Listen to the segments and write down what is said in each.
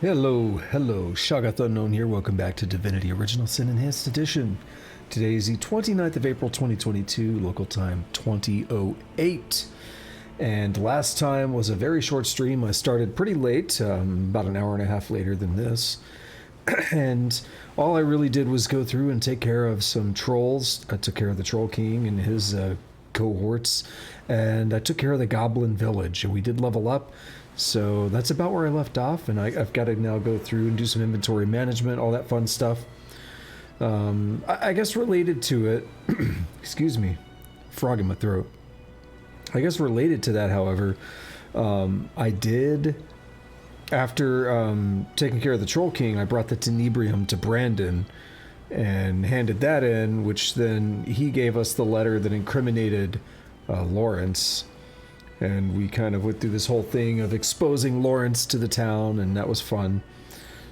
Hello, hello, Shoggoth Unknown here. Welcome back to Divinity Original Sin Enhanced Edition. Today is the 29th of April 2022, local time 20:08. And last time was a very short stream. I started pretty late, about an hour and a half later than this. And all I really did was go through and take care of some trolls. I took care of the Troll King and his cohorts, and I took care of the Goblin Village, and we did level up. So that's about where I left off, and I've got to now go through and do some inventory management, all that fun stuff. I guess related to it, excuse me, frog in my throat. I guess related to that, however, I did, after taking care of the Troll King, I brought the Tenebrium to Brandon and handed that in, which then he gave us the letter that incriminated Lawrence. And we kind of went through this whole thing of exposing Lawrence to the town, and that was fun.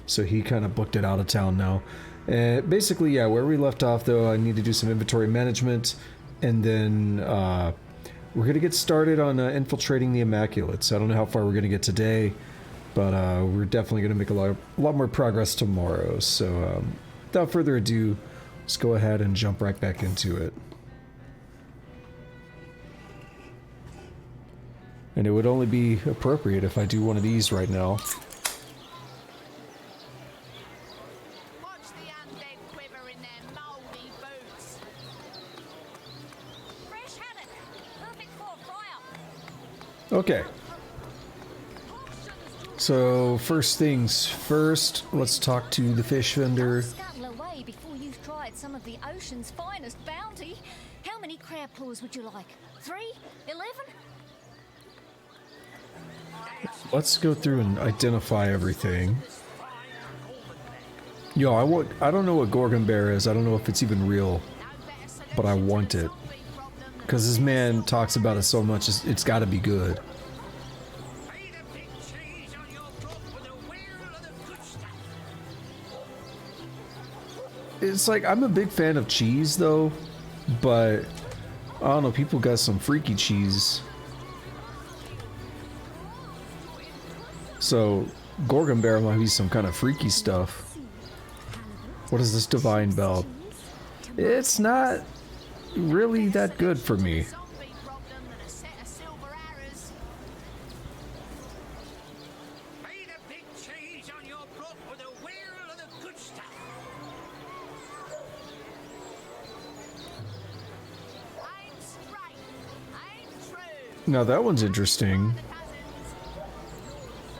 So he kind of booked it out of town now. And basically, yeah, where we left off, though, I need to do some inventory management, and then we're going to get started on infiltrating the Immaculates. I don't know how far we're going to get today, but we're definitely going to make a lot more progress tomorrow. So without further ado, let's go ahead and jump right back into it. And it would only be appropriate if I do one of these right now. Watch the undead quiver in their mouldy boots. Fresh haddock, perfect for a fryer. Okay. So first things first, let's talk to the fish vendor. Scuttle away before you've tried some of the ocean's finest bounty. How many crab claws would you like? 3? 11? Let's go through and identify everything. Yo, I don't know what Gorgon Bear is. I don't know if it's even real, but I want it. Because this man talks about it so much, it's got to be good. It's like, I'm a big fan of cheese, though, but I don't know, people got some freaky cheese. So, Gorgon Bear might be some kind of freaky stuff. What is this Divine Belt? It's not really that good for me. Now that one's interesting.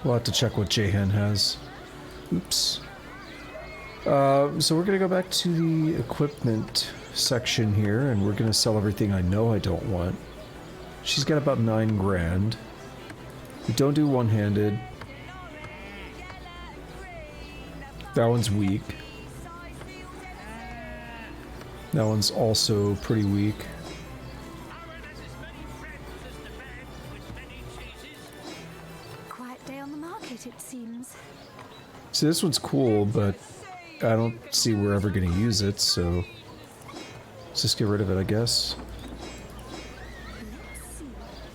We'll have to check what Jahan has. Oops. So we're gonna go back to the equipment section here, and we're gonna sell everything I know I don't want. She's got about 9 grand. We don't do one-handed. That one's weak. That one's also pretty weak. It seems. See, this one's cool, but I don't see we're ever going to use it, so let's just get rid of it, I guess.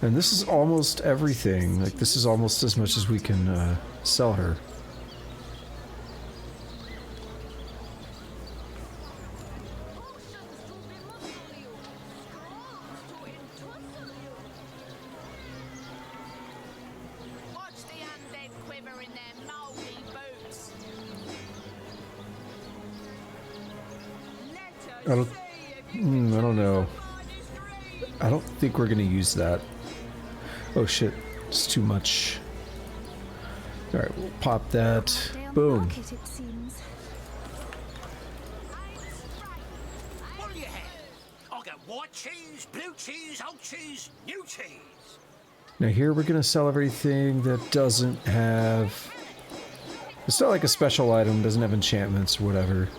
And this is almost everything. Like, this is almost as much as we can sell her. I don't know. I don't think we're gonna use that. Oh shit, it's too much. Alright, we'll pop that. Boom. What do you have? I'll get white cheese, blue cheese, old cheese, new cheese. Now here we're gonna sell everything that doesn't have... It's not like a special item, doesn't have enchantments or whatever.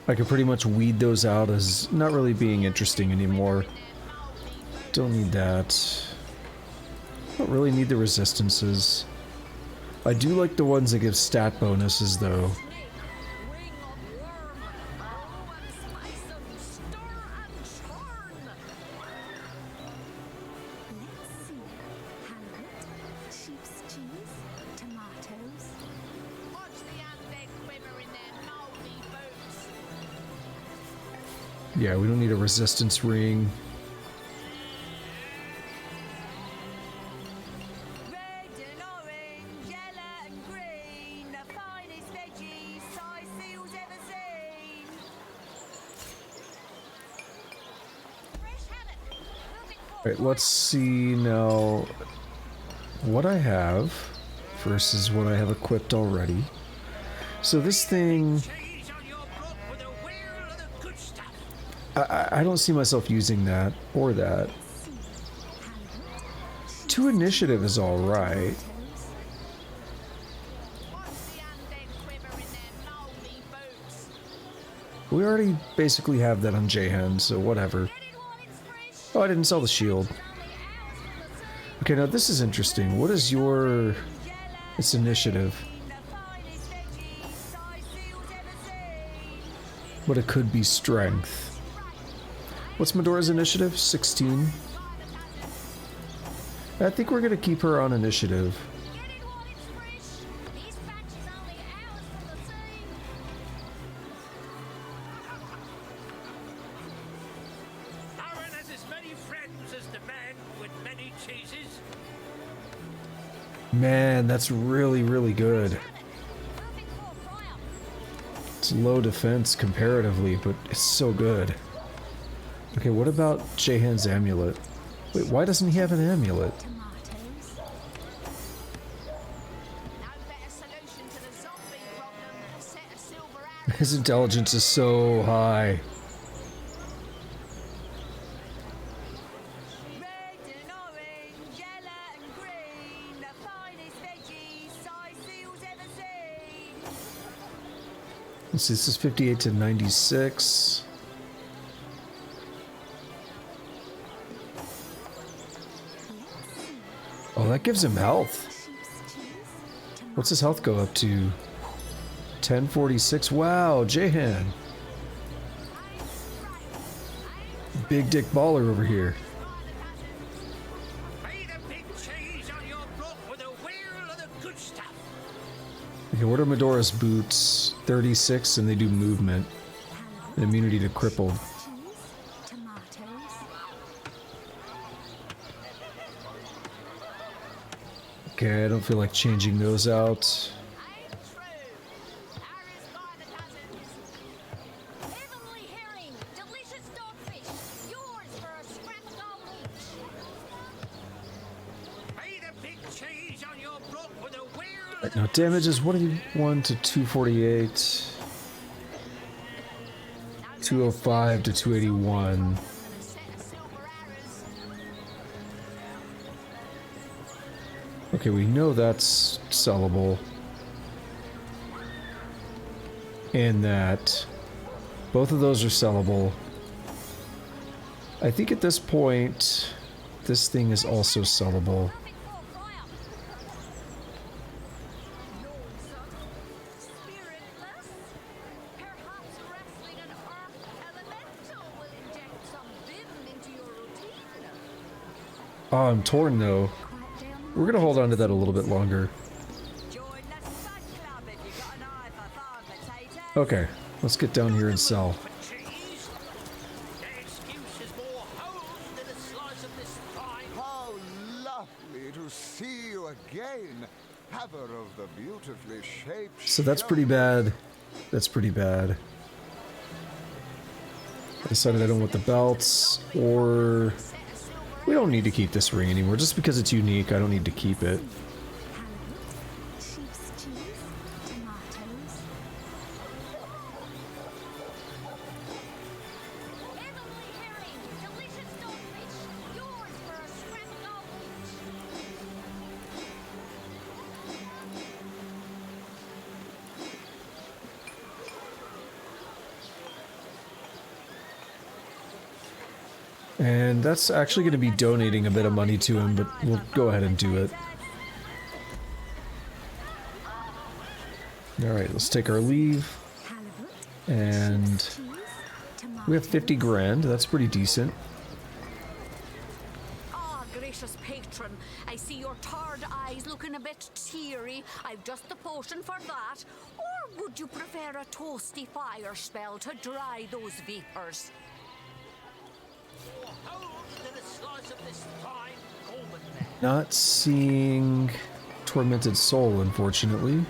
I could pretty much weed those out as not really being interesting anymore. Don't need that. Don't really need the resistances. I do like the ones that give stat bonuses, though. Yeah, we don't need a resistance ring. Red and orange, yellow and green, the finest veggies size seals ever seen. Fresh haddock. Moving forward. Alright, let's see now what I have versus what I have equipped already. So this thing, Cheese on your block with a wheel of the good stuff. I don't see myself using that or that. 2 initiative is alright. What's the undead quiver in their mouldy boots? We already basically have that on Jahan, so whatever. Get it while it's fresh. Oh, I didn't sell the shield. Only ours from the sea. Okay, now this is interesting. What is your... It's initiative. The finest veggies size seals ever seen. But it could be strength. What's Medora's initiative? 16. I think we're gonna keep her on initiative. Get it while it's fresh. This batch is only ours from the sea. Aaron has as many friends as the man with many cheeses. Man, that's really, really good. Moving for fire. It's low defense comparatively, but it's so good. Okay, what about Jahan's amulet? Wait, why doesn't he have an amulet? Tomatoes. No better solution to the zombie problem. A set of silver arrows. His intelligence is so high. Red and orange, yellow and green, the finest veggies size seals ever seen. Let's see, this is 58 to 96. Oh, that gives him health. What's his health go up to? 1046. Wow, Jahan. Big dick baller over here. Made a big cheese on your block with a wheel of the good stuff. Okay, what are Medora's boots? 36, and they do movement. And immunity to crippled. Cheese. Tomatoes. Okay, I don't feel like changing those out. Ain't true. Arrows by the dozens. Heavenly herring. Delicious dogfish. Yours for a scrap of gold each. Made a big cheese on your block with a wheel of Now damage is 181 to 248. 205 to 281. And a set of silver arrows. Okay, we know that's sellable. And that. Both of those are sellable. I think at this point, this thing is also sellable. Moving for fire. Spiritless. Perhaps wrestling an earth elemental will inject some vim into your routine. Oh, I'm torn though. Quiet down. We're gonna hold on to that a little bit longer. Join the Spud Club if you got an eye for farm potatoes. Okay, let's get down here and sell. for cheese. Their excuse is more holes than a slice of this fine. How lovely to see you again, haver of the beautifully shaped. So that's pretty bad. That's pretty bad. I decided I don't want the belts, or... We don't need to keep this ring anymore. Just because it's unique, I don't need to keep it. Halibut. Sheep's cheese. Tomatoes. Heavenly herring. Delicious dogfish. Yours for a scrap of gold each. And that's actually going to be donating a bit of money to him, but we'll go ahead and do it. Alright, let's take our leave. Halibut. And Cheese. Tomatoes. we have 50 grand. That's pretty decent. Ah, gracious patron, I see your tired eyes looking a bit teary. I've just the potion for that. Or would you prefer a toasty fire spell to dry those vapors? Or hold to the slice of this fine Gorman there. Not seeing Tormented Soul, unfortunately.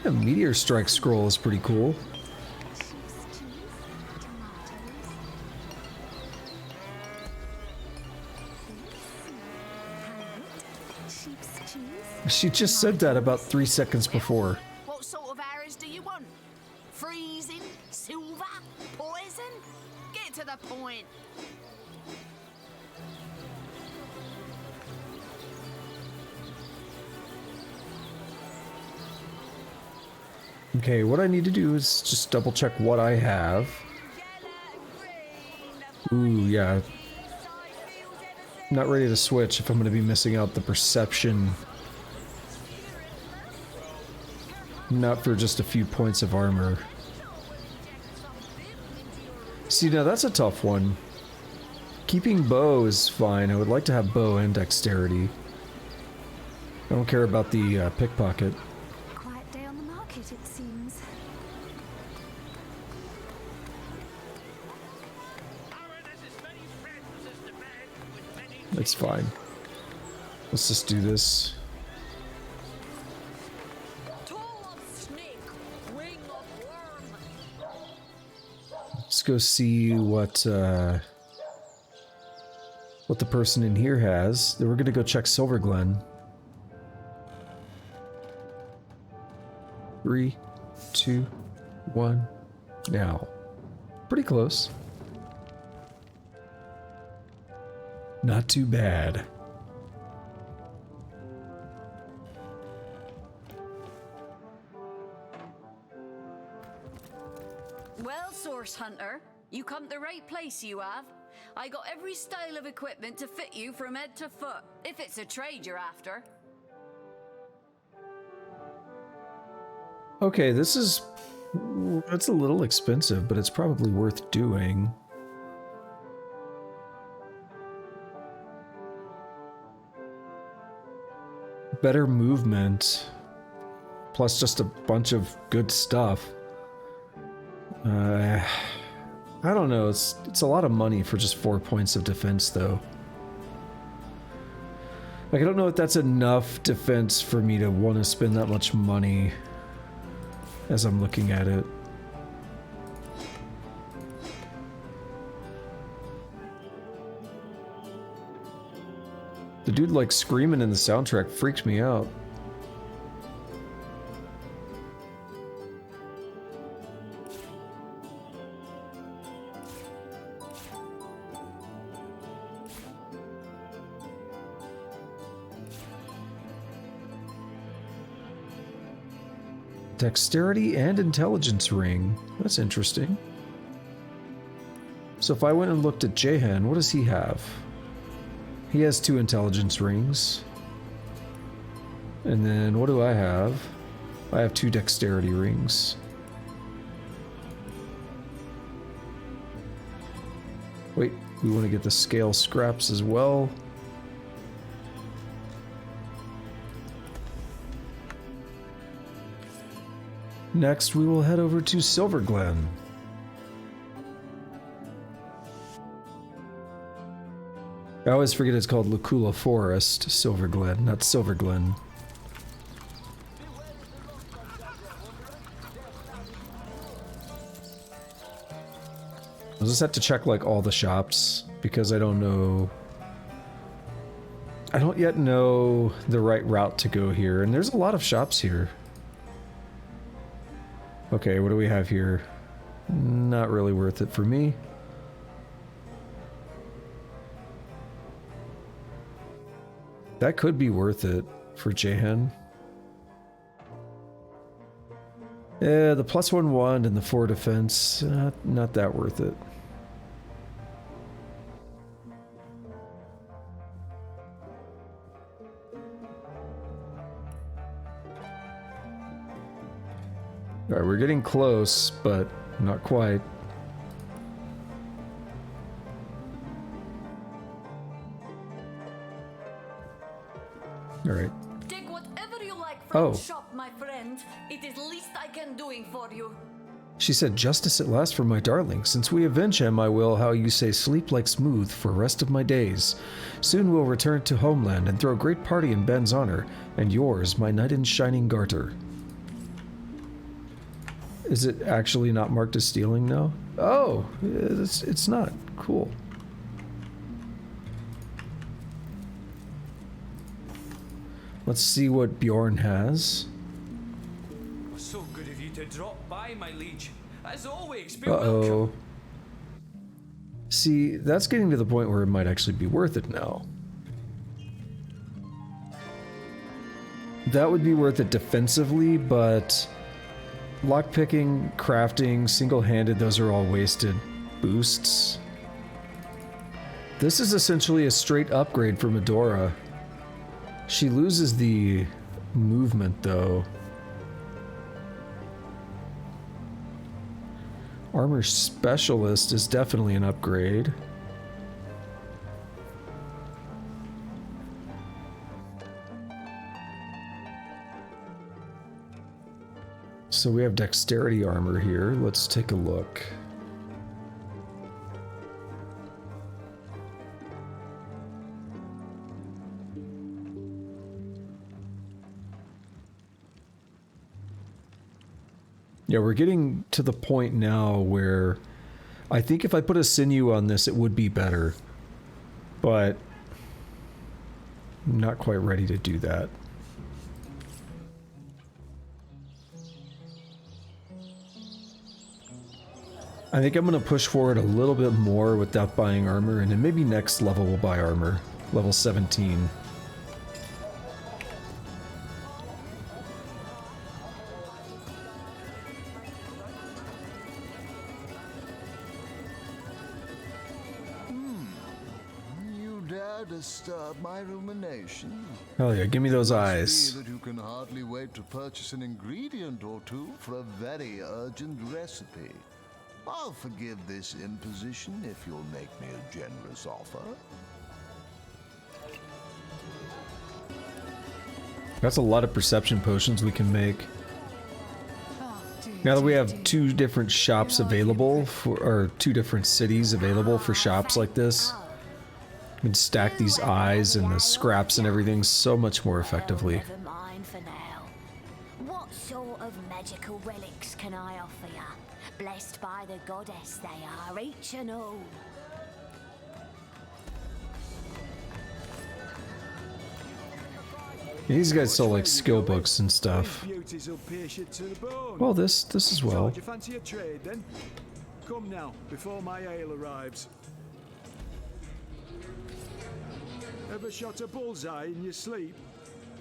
Yeah, Meteor Strike scroll is pretty cool. She just said that about 3 seconds before. What sort of arrows do you want? Freezing? Silver? Poison? Get to the point. Okay, what I need to do is just double check what I have. Ooh, yeah. Not ready to switch if I'm going to be missing out the perception. Not for just a few points of armor. See, now that's a tough one. Keeping bow is fine. I would like to have bow and dexterity. I don't care about the pickpocket. Quiet day on the market, it seems. It's fine. Let's just do this. Let's go see what the person in here has. Then we're gonna go check Silver Glen. 3, 2, 1, now. Pretty close. Not too bad. Well, Source Hunter, you come to the right place, you have. I got every style of equipment to fit you from head to foot, if it's a trade you're after. Okay, this is... It's a little expensive, but it's probably worth doing. Better movement, plus just a bunch of good stuff. I don't know, it's a lot of money for just 4 points of defense, though. Like, I don't know if that's enough defense for me to want to spend that much money as I'm looking at it. The dude, like, screaming in the soundtrack freaked me out. Dexterity and intelligence ring. That's interesting. So if I went and looked at Jehan, what does he have? He has 2 intelligence rings. And then what do I have? I have 2 dexterity rings. Wait, we want to get the scale scraps as well. Next, we will head over to Silver Glen. I always forget it's called Lucula Forest, Silver Glen, not Silver Glen. I'll just have to check like all the shops because I don't know. I don't yet know the right route to go here, and there's a lot of shops here. Okay, what do we have here? Not really worth it for me. That could be worth it for Jehan. Yeah, the +1 wand and the 4 defense, not that worth it. Alright, we're getting close, but not quite. Alright. Take whatever you like from Oh. the shop, my friend. It is least I can doing for you. She said, "Justice at last for my darling. Since we avenge him, I will, how you say, sleep like smooth for rest of my days. Soon we'll return to homeland and throw a great party in Ben's honor, and yours, my knight in shining garter." Is it actually not marked as stealing now? Oh, it's not. Cool. Let's see what Bjorn has. So good of you to drop by, my liege. As always, be Uh-oh. welcome. See, that's getting to the point where it might actually be worth it now. That would be worth it defensively, but lockpicking, crafting, single-handed, those are all wasted boosts. This is essentially a straight upgrade for Medora. She loses the movement, though. Armor Specialist is definitely an upgrade. So we have Dexterity armor here. Let's take a look. Yeah, we're getting to the point now where I think if I put a sinew on this, it would be better. But I'm not quite ready to do that. I think I'm going to push forward a little bit more without buying armor, and then maybe next level we'll buy armor. Level 17. You dare disturb my rumination? Hell yeah, give me those I eyes. see that you can hardly wait to purchase an ingredient or two for a very urgent recipe. I'll forgive this imposition if you'll make me a generous offer. That's a lot of perception potions we can make. Now that we have two different shops available for, or two different cities available for shops like this, we can stack these eyes and the scraps and everything so much more effectively. Never mind for now. What sort of magical relics can I offer you? Blessed by the goddess they are, each and all. These guys sell like skill books and stuff. Well, this as well. Do you fancy a trade then? Come now, before my ale arrives. Ever shot a bullseye in your sleep?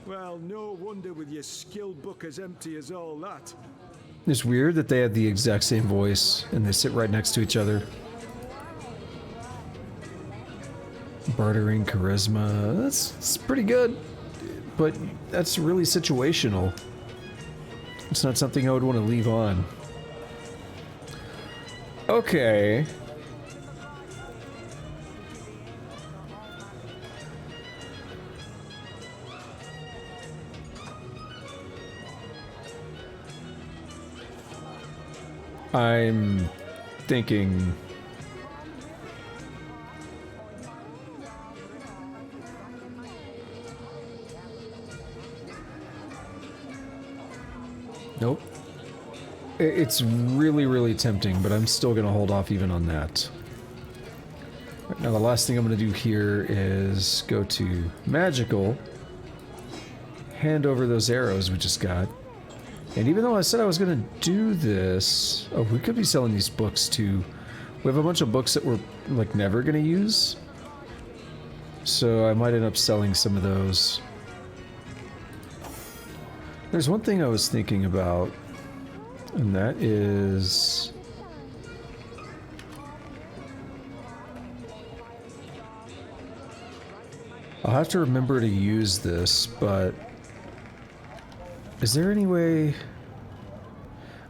Well, no wonder with your skill book as empty as all that. It's weird that they have the exact same voice and they sit right next to each other. Bartering charisma, that's pretty good, but that's really situational. It's not something I would want to leave on. Okay. I'm thinking nope. It's really, really tempting, but I'm still gonna hold off even on that. Right, now the last thing I'm gonna do here is go to magical, hand over those arrows we just got. And even though I said I was going to do this... Oh, we could be selling these books too. We have a bunch of books that we're, like, never going to use. So I might end up selling some of those. There's one thing I was thinking about. And that is... I'll have to remember to use this, but... Is there any way...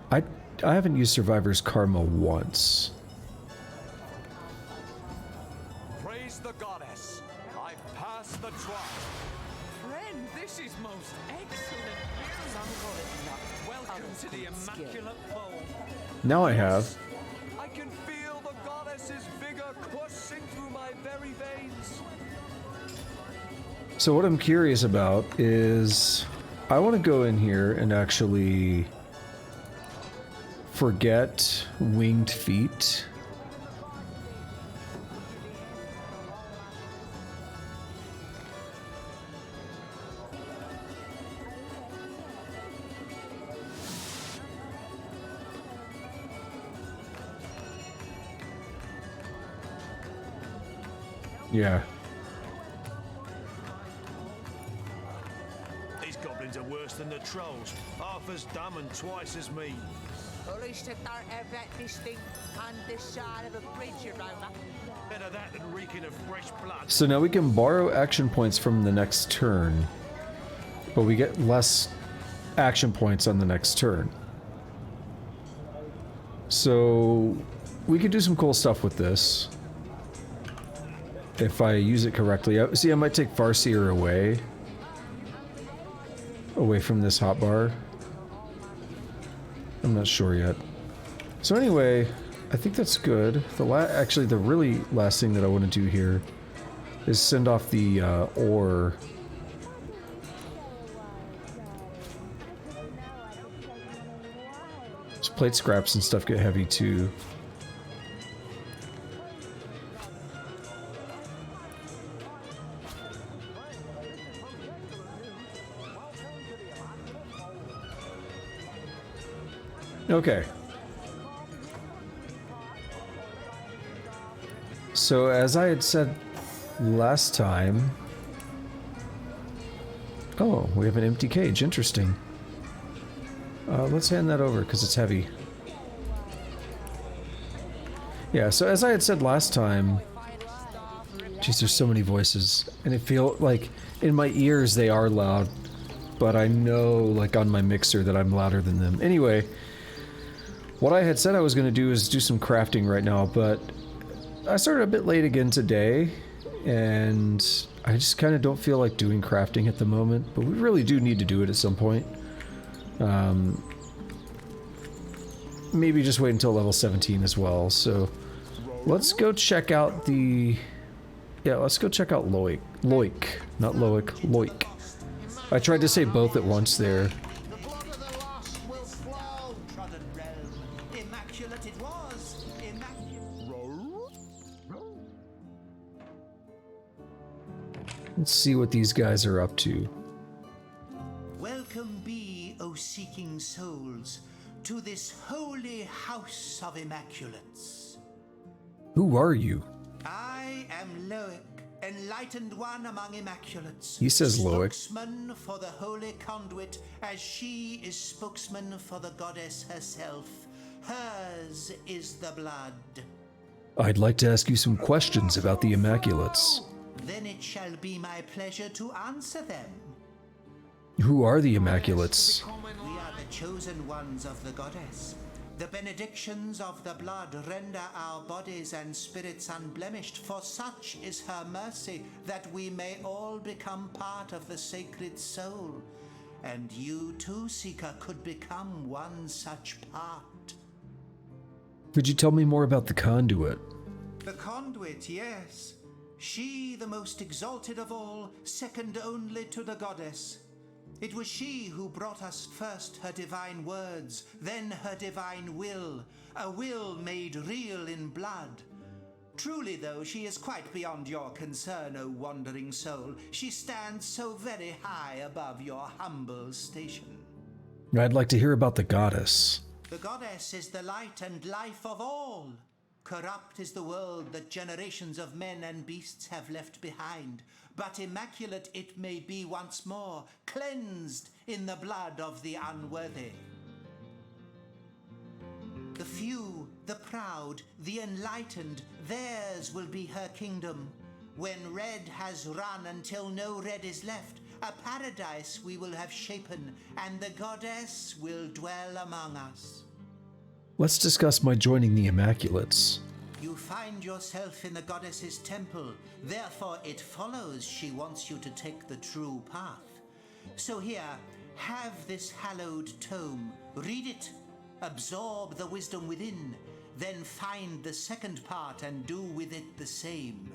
I haven't used Survivor's Karma once. Praise the goddess. I've passed the trial. Friend, this is most excellent news, uncle. Welcome Welcome to the Immaculate Pole. Now I have. I can feel the goddess's vigor coursing through my very veins. So what I'm curious about is I want to go in here and actually forget winged feet. Yeah. These goblins are worse than the trolls. Half as dumb and twice as mean. At least I don't have that distinct on this side of a bridge aroma. Better that than reeking of fresh blood. So now we can borrow action points from the next turn, but we get less action points on the next turn. So we could do some cool stuff with this if I use it correctly. See, I might take Farseer away from this hotbar. I'm not sure yet. So anyway, I think that's good. Actually, the really last thing that I want to do here is send off the ore. These plate scraps and stuff get heavy too. Okay. So as I had said last time... Oh, we have an empty cage. Interesting. Let's hand that over because it's heavy. Yeah, so as I had said last time... Jeez, there's so many voices. And it feels like in my ears they are loud. But I know, like on my mixer, that I'm louder than them. Anyway... What I had said I was going to do is do some crafting right now, but I started a bit late again today, and I just kind of don't feel like doing crafting at the moment, but we really do need to do it at some point. Maybe just wait until level 17 as well, so let's go check out the... Yeah, let's go check out Loic. Loic, not Loic, Loic. I tried to say both at once there. Immaculate it was. Let's see what these guys are up to. Welcome be, O seeking souls, to this holy house of Immaculates. Who are you? I am Loic, enlightened one among Immaculates. He says Loic. Spokesman for the holy conduit, as she is spokesman for the goddess herself. Hers is the blood. I'd like to ask you some questions about the Immaculates. Then it shall be my pleasure to answer them. Who are the Immaculates? We are the chosen ones of the goddess. The benedictions of the blood render our bodies and spirits unblemished, for such is her mercy, that we may all become part of the sacred soul. And you too, Seeker, could become one such part. Could you tell me more about the conduit? The conduit, yes. She, the most exalted of all, second only to the goddess. It was she who brought us first her divine words, then her divine will, a will made real in blood. Truly, though, she is quite beyond your concern, O wandering soul. She stands so very high above your humble station. I'd like to hear about the goddess. The goddess is the light and life of all. Corrupt is the world that generations of men and beasts have left behind, but immaculate it may be once more, cleansed in the blood of the unworthy. The few, the proud, the enlightened, theirs will be her kingdom. When red has run until no red is left, a paradise we will have shapen, and the goddess will dwell among us. Let's discuss my joining the Immaculates. You find yourself in the goddess's temple, therefore it follows she wants you to take the true path. So here, have this hallowed tome, Read it, absorb the wisdom within, then find the second part and do with it the same.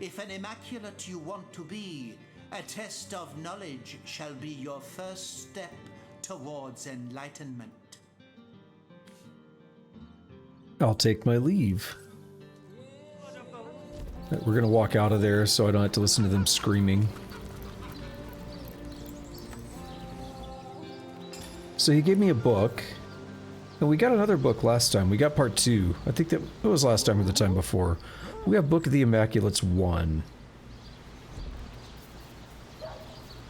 If an Immaculate you want to be, a test of knowledge shall be your first step towards enlightenment. I'll take my leave. We're gonna walk out of there so I don't have to listen to them screaming. So he gave me a book. And we got another book last time. We got part 2. I think that it was last time or the time before. We got Book of the Immaculates 1.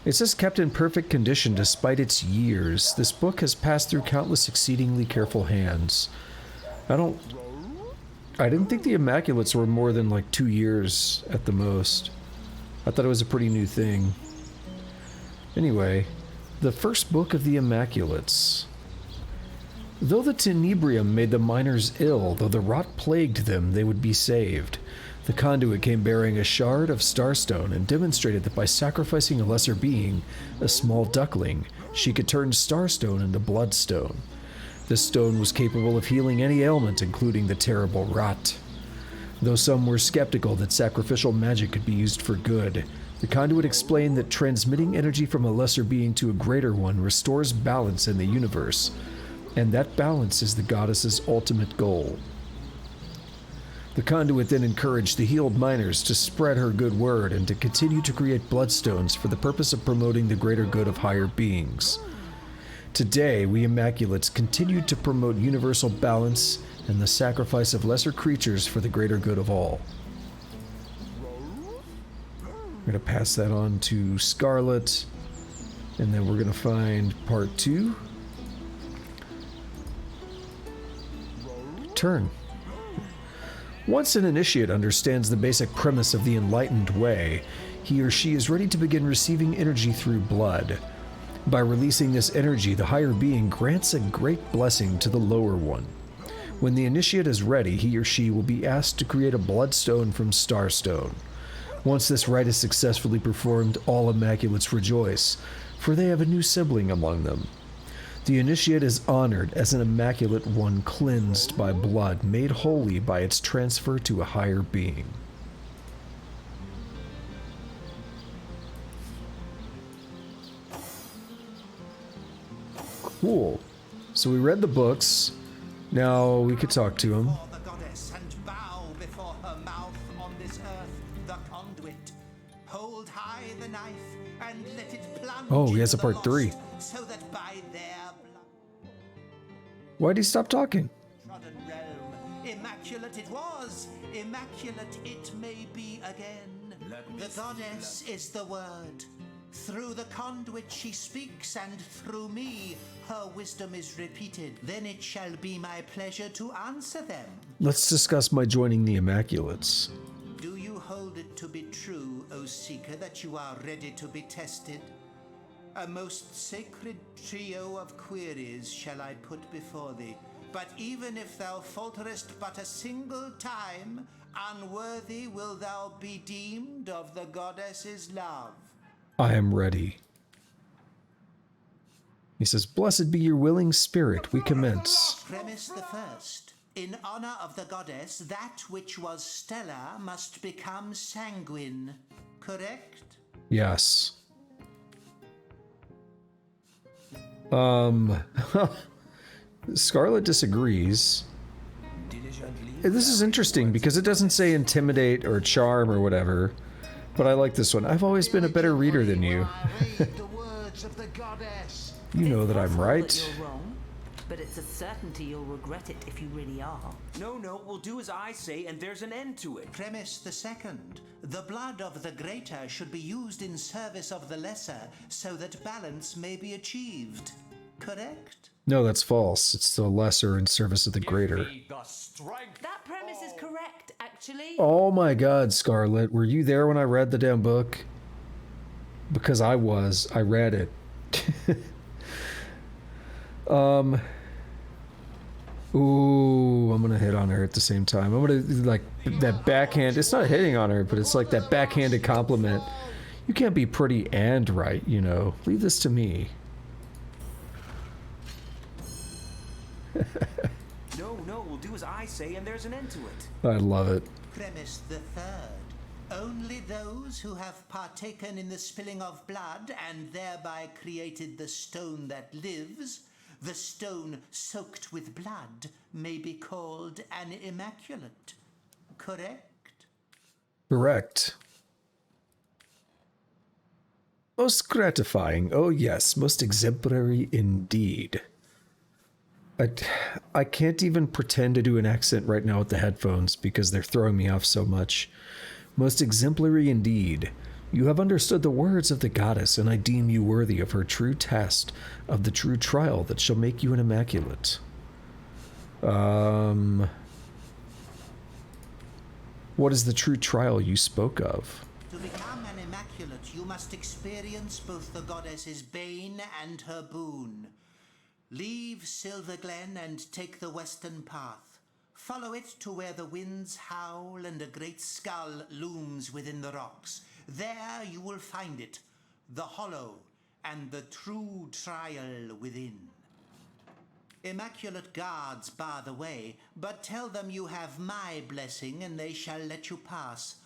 It says kept in perfect condition despite its years. This book has passed through countless exceedingly careful hands. I didn't think the Immaculates were more than like 2 years at the most. I thought it was a pretty new thing. Anyway, the first book of the Immaculates. Though the tenebrium made the miners ill, though the rot plagued them, they would be saved. The conduit came bearing a shard of starstone and demonstrated that by sacrificing a lesser being, a small duckling, she could turn starstone into bloodstone. This stone was capable of healing any ailment, including the terrible rot. Though some were skeptical that sacrificial magic could be used for good, the conduit explained that transmitting energy from a lesser being to a greater one restores balance in the universe, and that balance is the goddess's ultimate goal. The conduit then encouraged the healed miners to spread her good word and to continue to create bloodstones for the purpose of promoting the greater good of higher beings. Today, we Immaculates continue to promote universal balance and the sacrifice of lesser creatures for the greater good of all. I'm going to pass that on to Scarlet, and then we're going to find part 2. Turn. Once an initiate understands the basic premise of the enlightened way, he or she is ready to begin receiving energy through blood. By releasing this energy, the higher being grants a great blessing to the lower one. When the initiate is ready, he or she will be asked to create a bloodstone from starstone. Once this rite is successfully performed, all Immaculates rejoice, for they have a new sibling among them. The initiate is honored as an Immaculate one cleansed by blood, made holy by its transfer to a higher being. Cool. So we read the books. Now we could talk to him. The goddess and bow before her mouth on this earth, the conduit. Hold high the knife and let it plunge. Oh, he has a into the part 3. lost, so that by their blood Why'd he stop talking? trodden realm, immaculate it was, immaculate it may be again. The goddess is the word. Through the conduit she speaks, and through me her wisdom is repeated. Then it shall be my pleasure to answer them. Let's discuss my joining the Immaculates. Do you hold it to be true, O Seeker, that you are ready to be tested? A most sacred trio of queries shall I put before thee. But even if thou falterest but a single time, unworthy will thou be deemed of the goddess's love. I am ready. He says, "Blessed be your willing spirit, we commence." Premise the first. In honor of the goddess, that which was stellar must become sanguine. Correct? Yes. Scarlet disagrees. This is interesting because it doesn't say intimidate or charm or whatever, but I like this one. I've always been a better reader than you. The words of the goddess. You know that I'm Possible right. that you're wrong, but it's a certainty you'll regret it if you really are. No, we'll do as I say, and there's an end to it. Premise the second. The blood of the greater should be used in service of the lesser, so that balance may be achieved. Correct? No, that's false. It's the lesser in service of the greater. That premise is correct, actually. Oh my god, Scarlet, were you there when I read the damn book? Because I was. I read it. Ooh, I'm gonna hit on her at the same time. I'm gonna, like, that backhand. It's not hitting on her, but it's like that backhanded compliment. You can't be pretty and right, you know. Leave this to me. do as I say and there's an end to it. I love it. Premise the third. Only those who have partaken in the spilling of blood and thereby created the stone that lives, the stone soaked with blood, may be called an Immaculate. Correct? Correct. Most gratifying. Oh yes, most exemplary indeed. I can't even pretend to do an accent right now with the headphones because they're throwing me off so much. Most exemplary indeed. You have understood the words of the goddess, and I deem you worthy of her true test, of the true trial that shall make you an Immaculate. What is the true trial you spoke of? To become an Immaculate, you must experience both the goddess's bane and her boon. Leave Silver Glen and take the western path. Follow it to where the winds howl and a great skull looms within the rocks. There you will find it, the hollow and the true trial within. Immaculate guards bar the way, but tell them you have my blessing and they shall let you pass.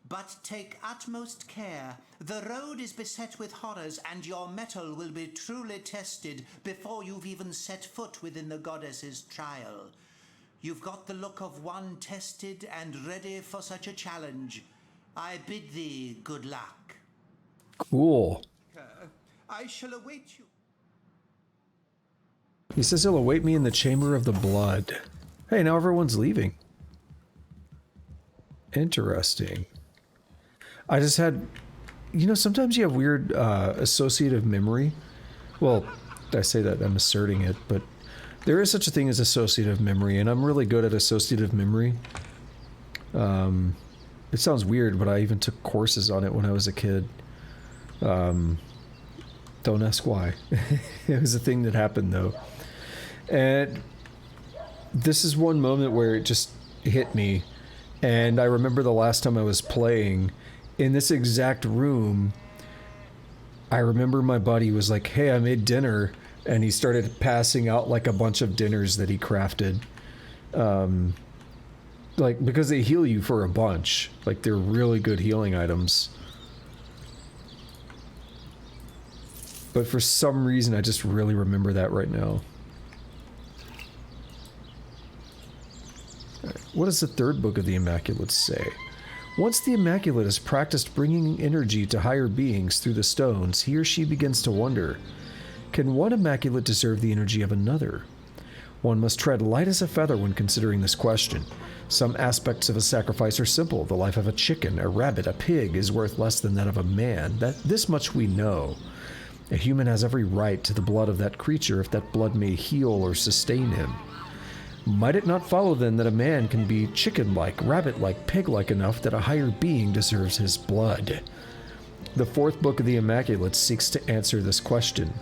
But take utmost care. The road is beset with horrors, and your mettle will be truly tested before you've even set foot within the goddess's trial. You've got the look of one tested and ready for such a challenge. I bid thee good luck. Cool. I shall await you. He says he'll await me in the Chamber of the Blood. Hey, now everyone's leaving. Interesting. I just had... You know, sometimes you have weird associative memory. Well, I say that, I'm asserting it, but there is such a thing as associative memory, and I'm really good at associative memory. It sounds weird, but I even took courses on it when I was a kid. Don't ask why. It was a thing that happened, though. And this is one moment where it just hit me. And I remember the last time I was playing in this exact room. I remember my buddy was like, hey, I made dinner. And he started passing out like a bunch of dinners that he crafted. Like, because they heal you for a bunch. Like, they're really good healing items. But for some reason, I just really remember that right now. Right. What does the third book of the Immaculates say? Once the Immaculate has practiced bringing energy to higher beings through the stones, he or she begins to wonder, can one Immaculate deserve the energy of another? One must tread light as a feather when considering this question. Some aspects of a sacrifice are simple. The life of a chicken, a rabbit, a pig is worth less than that of a man. This much we know. A human has every right to the blood of that creature if that blood may heal or sustain him. Might it not follow then that a man can be chicken-like, rabbit-like, pig-like enough that a higher being deserves his blood? The fourth book of the Immaculate seeks to answer this question.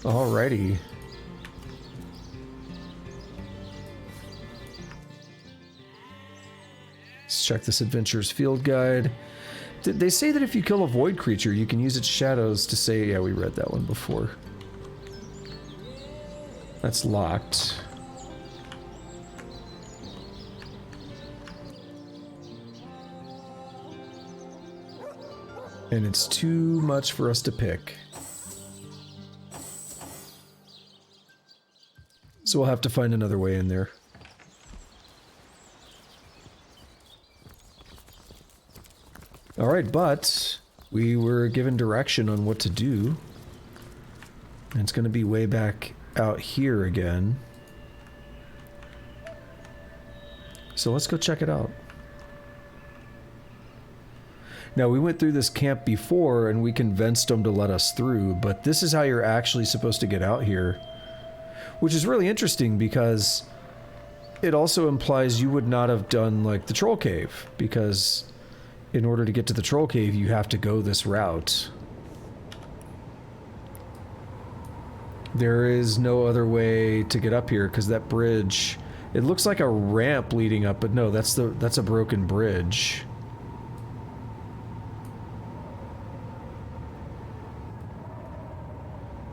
Alrighty. Let's check this adventurer's field guide. They say that if you kill a void creature, you can use its shadows to say, yeah, we read that one before. That's locked. And it's too much for us to pick. So we'll have to find another way in there. Alright, but we were given direction on what to do. And it's going to be way back out here again. So let's go check it out. Now, we went through this camp before and we convinced them to let us through, but this is how you're actually supposed to get out here. Which is really interesting because it also implies you would not have done like the troll cave, because in order to get to the troll cave you have to go this route. There is no other way to get up here because that bridge, it looks like a ramp leading up, but no, that's a broken bridge.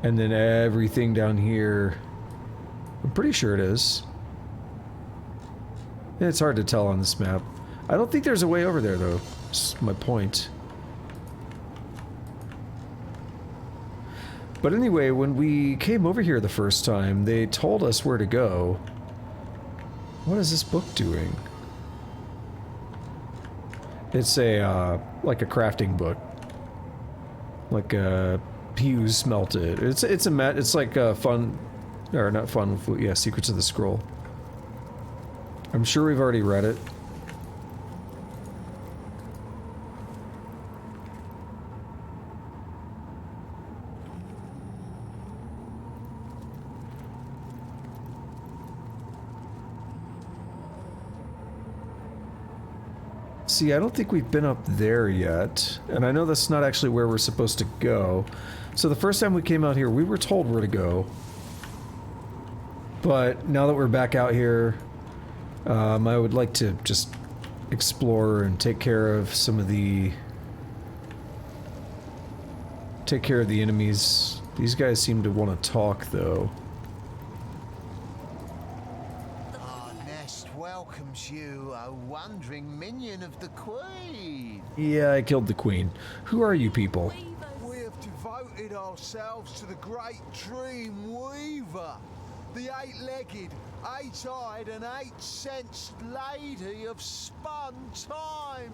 And then everything down here, I'm pretty sure it is. Yeah, it's hard to tell on this map. I don't think there's a way over there though, that's my point. But anyway, when we came over here the first time, they told us where to go. What is this book doing? It's a, like a crafting book. Like a Hughes melted. It's like a fun, or not fun, yeah, Secrets of the Scroll. I'm sure we've already read it. See, I don't think we've been up there yet, and I know that's not actually where we're supposed to go. So the first time we came out here, we were told where to go. But now that we're back out here, I would like to just explore and take care of some of the... take care of the enemies. These guys seem to want to talk, though. Welcomes you, a wandering minion of the Queen. Yeah, I killed the Queen. Who are you people? We have devoted ourselves to the great Dream Weaver, the eight-legged, eight-eyed and eight-sensed lady of spun time.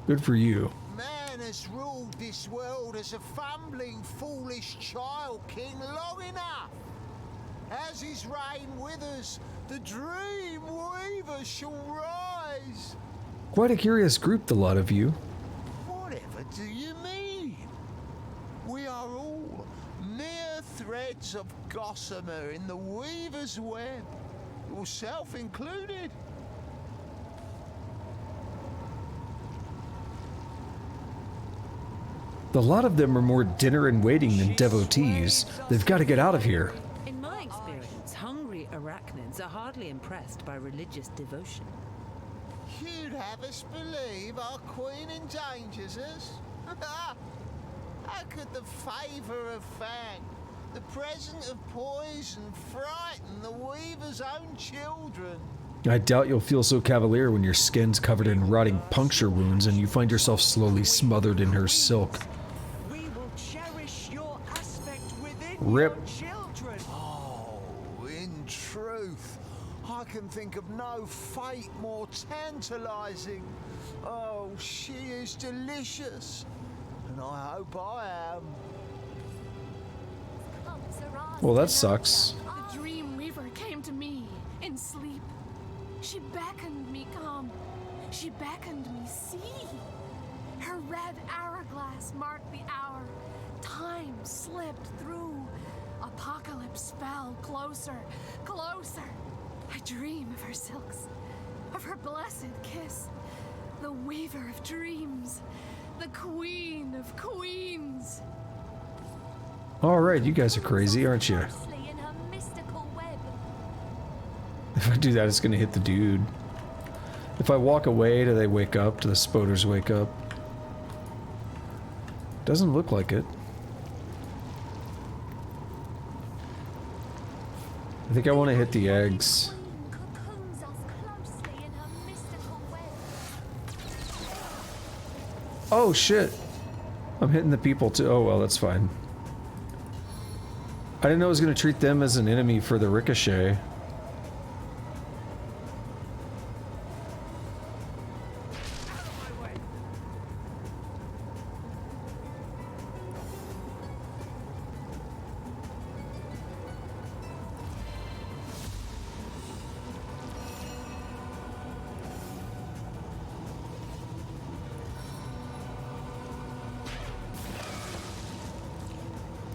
Good for you. Man has ruled this world as a fumbling, foolish child king long enough. As his reign withers, the Dream Weaver shall rise. Quite a curious group, the lot of you. Whatever do you mean? We are all mere threads of gossamer in the Weaver's web, yourself included. The lot of them are more dinner and waiting than devotees. They've got to get out of here. In my experience, hungry arachnids are hardly impressed by religious devotion. You'd have us believe our Queen endangers us? How could the favour of Fang, the present of poison, frighten the Weaver's own children? I doubt you'll feel so cavalier when your skin's covered in rotting puncture wounds and you find yourself slowly smothered in her silk. We will cherish your aspect within Rip. your children. Oh, in truth, I can think of no fate more tantalizing. Oh, she is delicious, and I hope I am. Well, that sucks. The Dream Weaver came to me in sleep. She beckoned me come. She beckoned me see. Her red hourglass marked the hour. Time slipped through. Apocalypse fell closer, closer. I dream of her silks, of her blessed kiss. The Weaver of Dreams, the Queen of Queens. Alright, you guys are crazy, aren't you? If I do that, it's gonna hit the dude. If I walk away, do they wake up? Do the spoders wake up? Doesn't look like it. I think I want to hit the eggs. Oh shit! I'm hitting the people too. Oh well, that's fine. I didn't know I was gonna treat them as an enemy for the ricochet.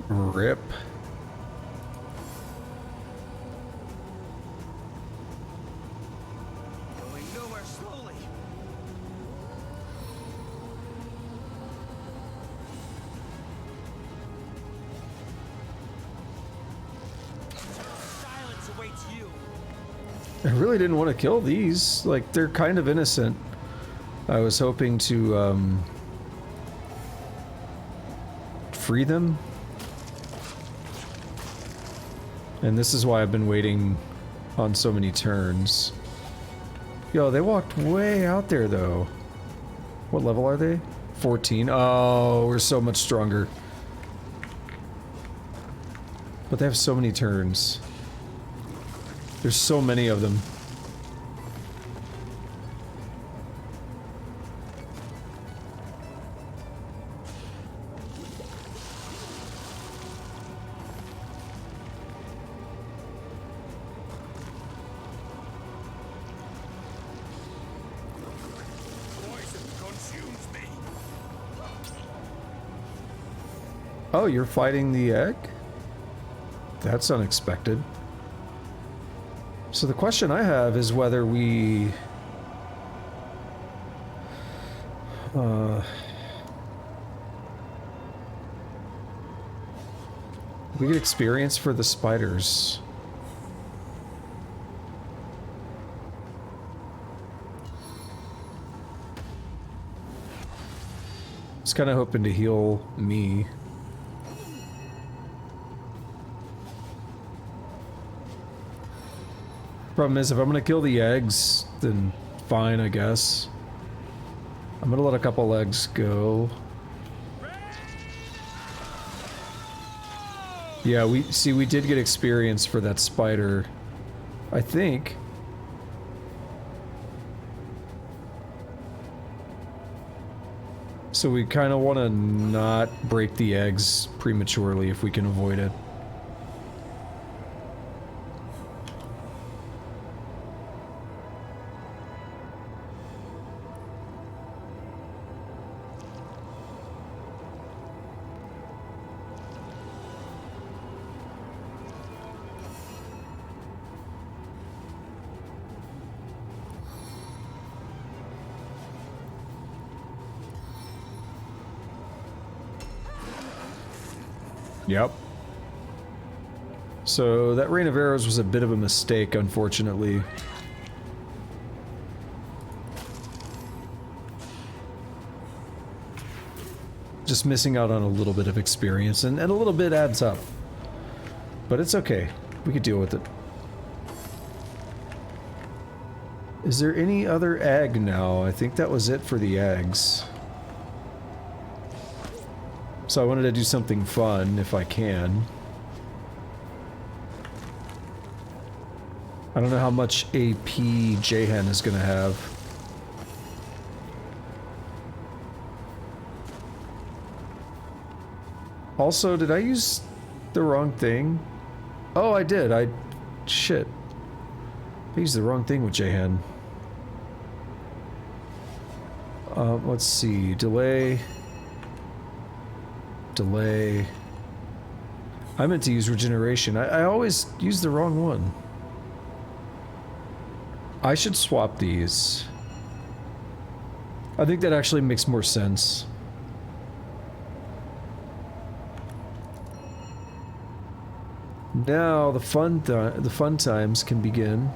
Rip. Going nowhere slowly. Silence awaits you. I really didn't want to kill these. Like, they're kind of innocent. I was hoping to, free them. And this is why I've been waiting on so many turns. Yo, they walked way out there, though. What level are they? 14. Oh, we're so much stronger. But they have so many turns. There's so many of them. Oh, you're fighting the egg? That's unexpected. So the question I have is whether we... we get experience for the spiders. I was kind of hoping to heal me. Problem is, if I'm gonna kill the eggs, then fine, I guess. I'm gonna let a couple eggs go. Yeah, we did get experience for that spider, I think. So we kind of want to not break the eggs prematurely if we can avoid it. Yep. So that rain of arrows was a bit of a mistake, unfortunately. Just missing out on a little bit of experience, and a little bit adds up. But it's okay. We could deal with it. Is there any other egg now? I think that was it for the eggs. So I wanted to do something fun, if I can. I don't know how much AP Jahan is gonna have. Also, did I use the wrong thing? Oh, I did. Shit. I used the wrong thing with Jahan. Let's see. Delay. I meant to use regeneration. I always use the wrong one. I should swap these. I think that actually makes more sense. Now the fun times can begin.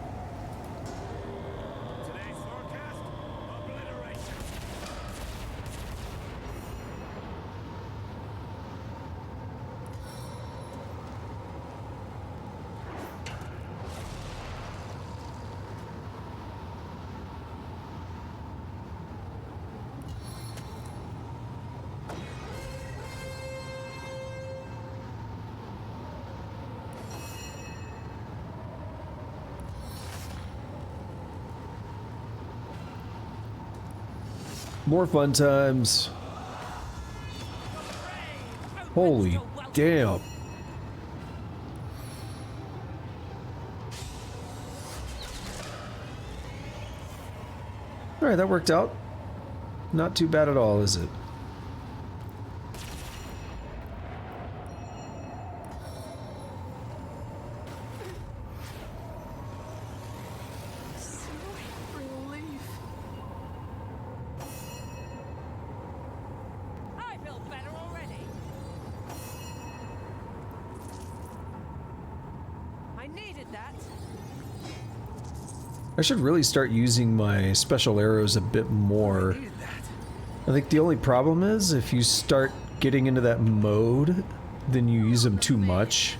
More fun times. Holy damn. Alright, that worked out. Not too bad at all, is it? I should really start using my special arrows a bit more. I think the only problem is if you start getting into that mode, then you use them too much.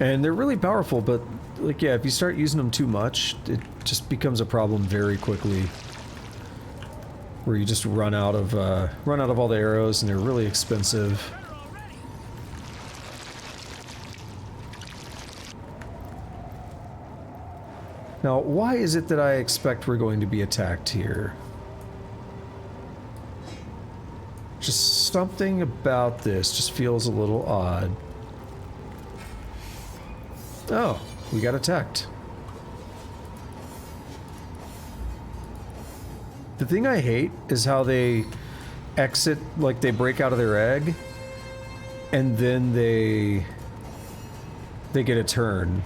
And they're really powerful, but like, yeah, if you start using them too much, it just becomes a problem very quickly. Where you just run out of all the arrows, and they're really expensive. Now, why is it that I expect we're going to be attacked here? Just something about this just feels a little odd. Oh, we got attacked. The thing I hate is how they exit, like they break out of their egg, and then they get a turn.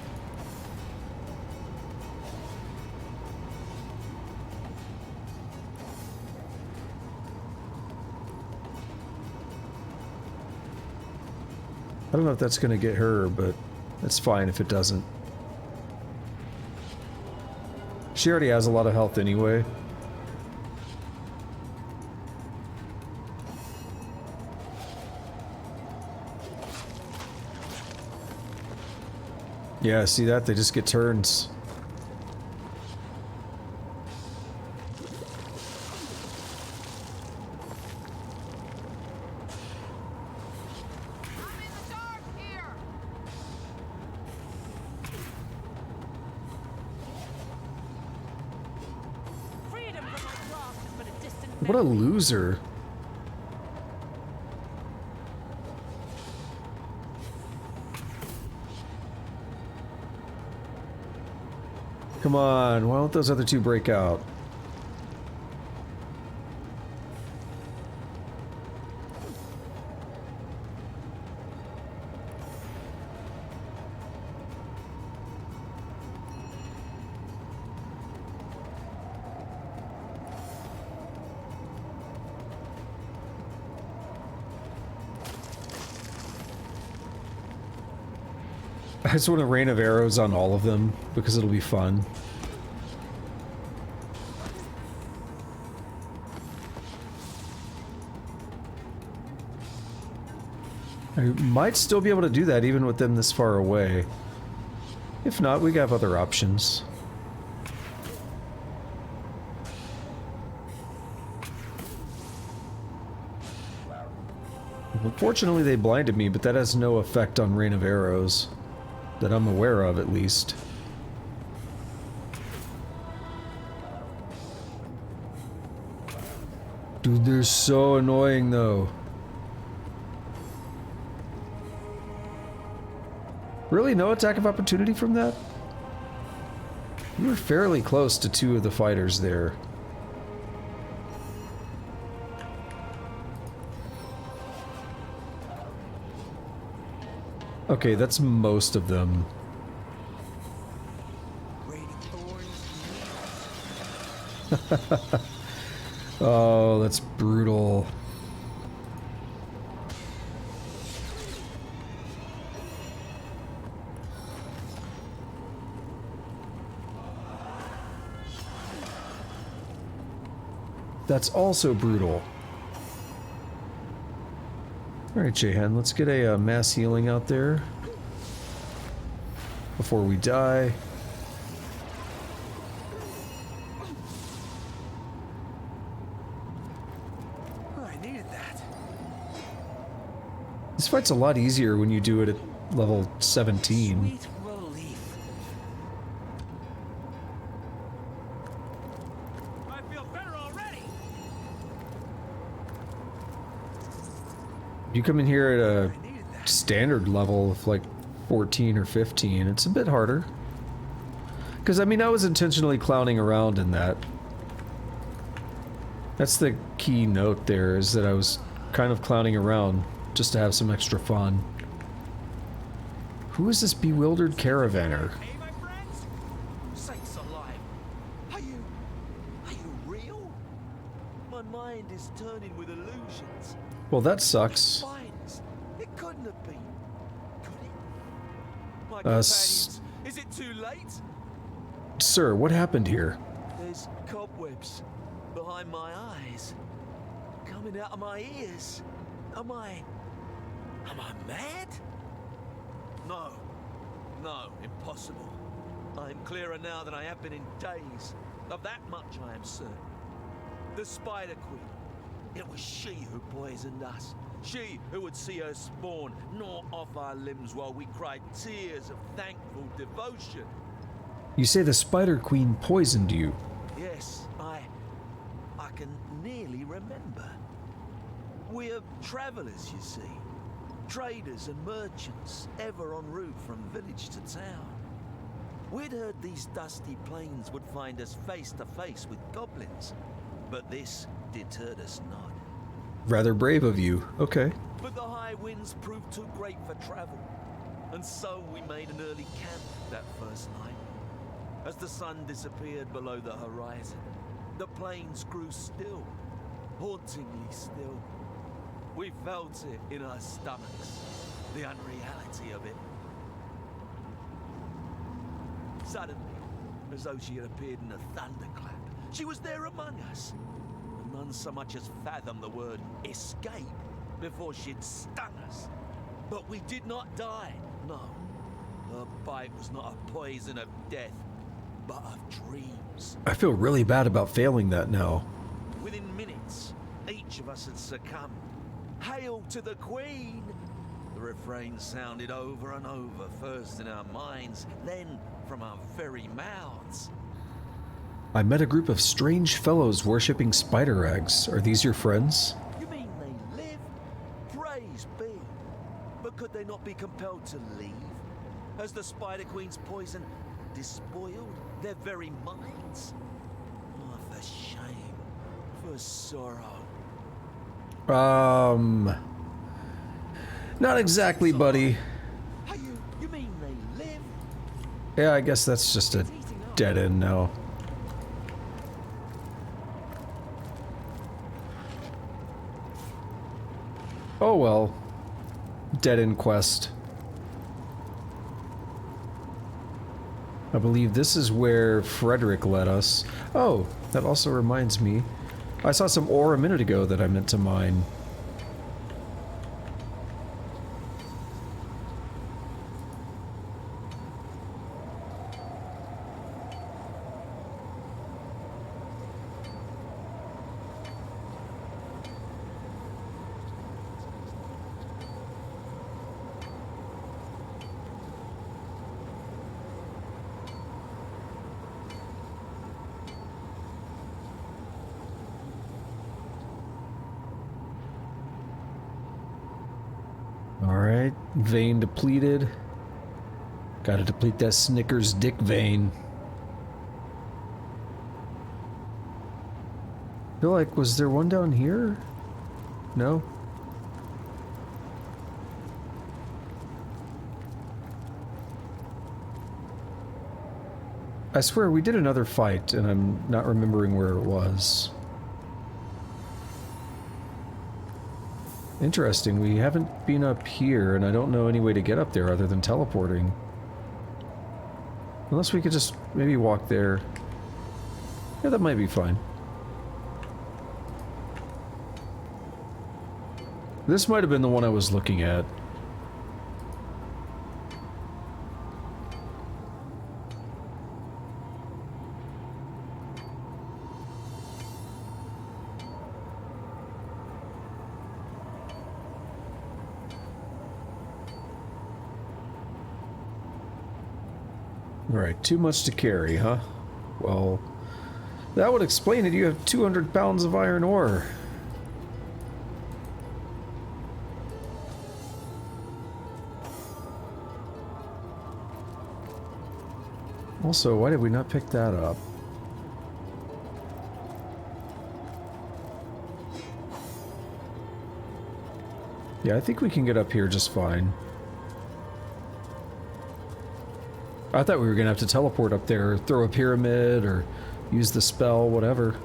I don't know if that's going to get her, but that's fine if it doesn't. She already has a lot of health anyway. Yeah, see that? They just get turns. What a loser. Come on, why don't those other two break out? I just want a rain of arrows on all of them, because it'll be fun. I might still be able to do that even with them this far away. If not, we have other options. Unfortunately, they blinded me, but that has no effect on Rain of Arrows. That I'm aware of, at least. Dude, they're so annoying, though. Really? No attack of opportunity from that? You were fairly close to two of the fighters there. Okay, that's most of them. Oh, that's brutal. That's also brutal. Alright, Jehan, let's get a mass healing out there before we die. I needed that. This fight's a lot easier when you do it at level 17. Sweet relief. I feel better already. You come in here at a standard level of like 14 or 15, it's a bit harder. Because, I mean, I was intentionally clowning around in that. That's the key note there, is that I was kind of clowning around just to have some extra fun. Who is this bewildered caravaner? Hey, my friends? Sakes alive. Are you real? My mind is turning with illusions. Well, that sucks. Finds. It couldn't have been. Could it? My companions, is it too late? Sir, what happened here? There's cobwebs behind my eyes, coming out of my ears. Am I mad? No, No, impossible. I'm clearer now than I have been in days. Of that much I am certain. The Spider Queen. It was she who poisoned us. She who would see her spawn gnaw off our limbs while we cried tears of thankful devotion. You say the Spider Queen poisoned you? Yes, I can nearly remember. We're travelers, you see. Traders and merchants, ever en route from village to town. We'd heard these dusty plains would find us face to face with goblins, but this deterred us not. Rather brave of you. Okay. But the high winds proved too great for travel, and so we made an early camp that first night. As the sun disappeared below the horizon, the plains grew still, hauntingly still. We felt it in our stomachs, the unreality of it. Suddenly, as though she had appeared in a thunderclap, she was there among us. And none so much as fathomed the word escape before she'd stung us. But we did not die, no. Her bite was not a poison of death, but of dreams. I feel really bad about failing that now. Within minutes, each of us had succumbed. Hail to the Queen! The refrain sounded over and over, first in our minds, then from our very mouths. I met a group of strange fellows worshipping spider eggs. Are these your friends? You mean they live? Praise be. But could they not be compelled to leave? Has the Spider Queen's poison despoiled their very minds? Oh, for shame. For sorrow. Not exactly, buddy. You mean they live? Yeah, I guess that's just a dead end now. Oh well. Dead end quest. I believe this is where Frederick led us. Oh, that also reminds me. I saw some ore a minute ago that I meant to mine. Alright, vein depleted. Gotta deplete that Snickers dick vein. I feel like, was there one down here? No? I swear we did another fight and I'm not remembering where it was. Interesting, we haven't been up here, and I don't know any way to get up there other than teleporting. Unless we could just maybe walk there. Yeah, that might be fine. This might have been the one I was looking at. Alright, too much to carry, huh? Well, that would explain it. You have 200 pounds of iron ore. Also, why did we not pick that up? Yeah, I think we can get up here just fine. I thought we were gonna have to teleport up there, or throw a pyramid, or use the spell, whatever.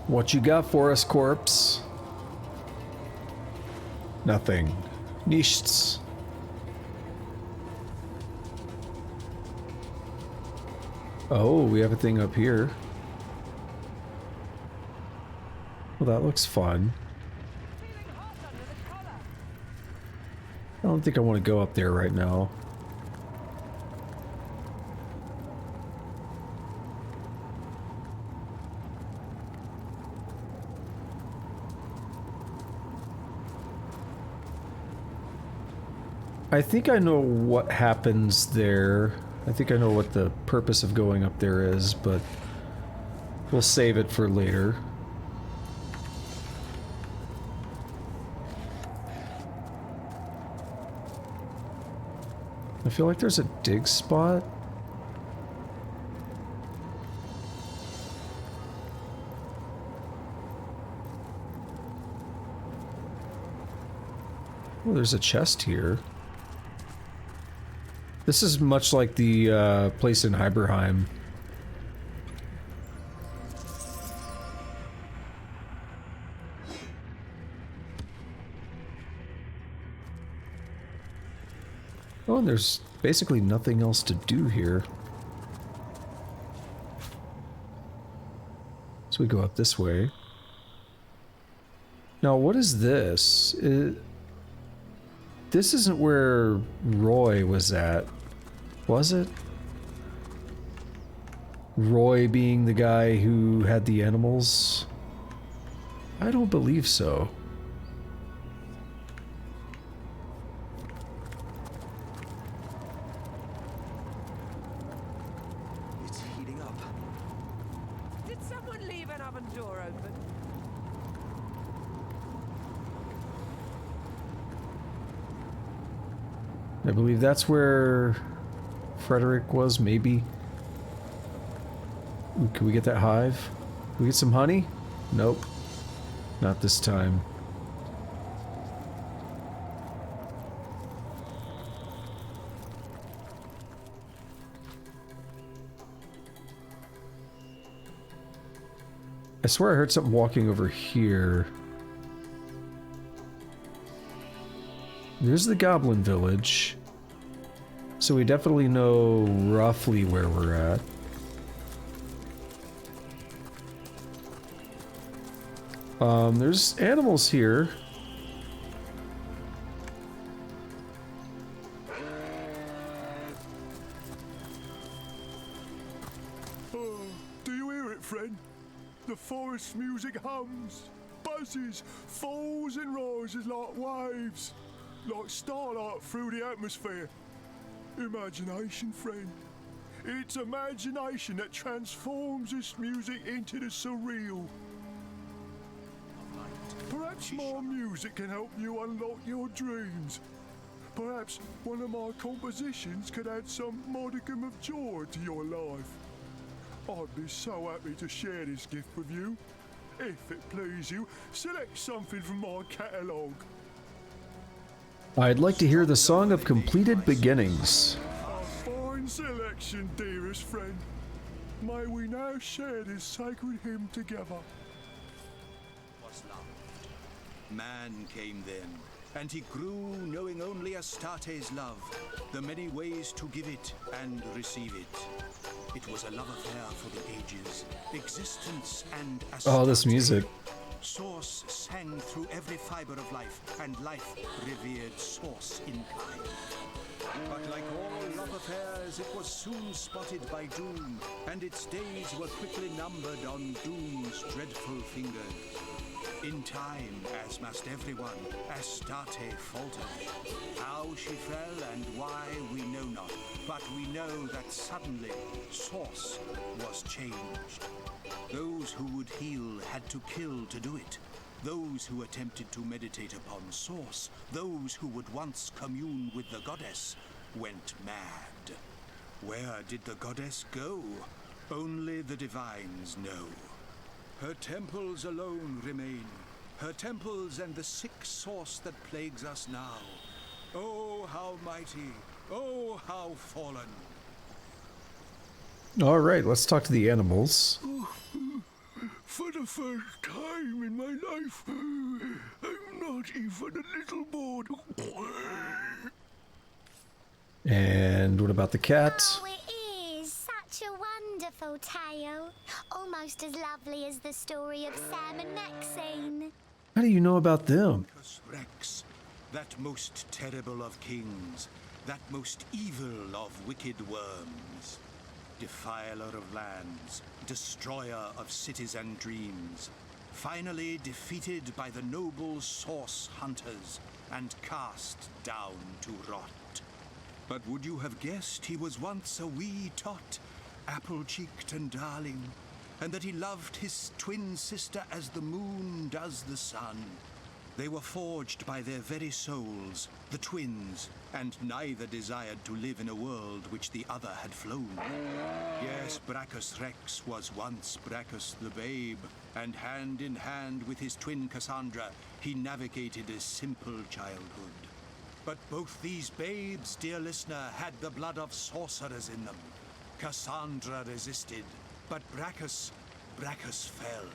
What you got for us, corpse? Nothing. Nichts. Oh, we have a thing up here. Well, that looks fun. I don't think I want to go up there right now. I think I know what happens there. I think I know what the purpose of going up there is, but we'll save it for later. I feel like there's a dig spot. Oh, there's a chest here. This is much like the place in Hyberheim. Oh, and there's basically nothing else to do here. So we go up this way. Now, what is this? This isn't where Roy was at, was it? Roy being the guy who had the animals? I don't believe so. It's heating up. Did someone leave an oven door open? I believe that's where Frederick was, maybe. Ooh, can we get that hive? Can we get some honey? Nope. Not this time. I swear I heard something walking over here. There's the Goblin Village. So we definitely know roughly where we're at. There's animals here. Oh, do you hear it, friend? The forest music hums, buzzes, falls and rises like waves, like starlight through the atmosphere. Imagination, friend. It's imagination that transforms this music into the surreal. Perhaps more music can help you unlock your dreams. Perhaps one of my compositions could add some modicum of joy to your life. I'd be so happy to share this gift with you. If it please you, select something from my catalogue. I'd like to hear the Song of Completed Beginnings. A fine selection, dearest friend. May we now share this sacred hymn together. Was love. Man came then, and he grew knowing only Astarte's love, the many ways to give it and receive it. It was a love affair for the ages, existence and Astarte. Oh, this music. Source sang through every fiber of life, and life revered Source in kind. But like all love affairs, it was soon spotted by doom, and its days were quickly numbered on doom's dreadful fingers. In time, as must everyone, Astarte faltered. How she fell and why we know not, but we know that suddenly Source was changed. Those who would heal had to kill to do it. Those who attempted to meditate upon Source, those who would once commune with the goddess, went mad. Where did the goddess go? Only the divines know. Her temples alone remain, her temples and the sick Source that plagues us now. Oh, how mighty, oh, how fallen. All right, let's talk to the animals. For the first time in my life, I'm not even a little bored. And what about the cat? Oh, it is such a wonderful tale. Almost as lovely as the story of Sam and Maxine. How do you know about them? Rex, that most terrible of kings, that most evil of wicked worms, defiler of lands, destroyer of cities and dreams, finally defeated by the noble source hunters and cast down to rot. But would you have guessed he was once a wee tot, apple-cheeked and darling, and that he loved his twin sister as the moon does the sun? They were forged by their very souls, the twins, and neither desired to live in a world which the other had flown. Yes, Brachus Rex was once Brachus the babe, and hand in hand with his twin Cassandra, he navigated a simple childhood. But both these babes, dear listener, had the blood of sorcerers in them. Cassandra resisted, but Brachus fell.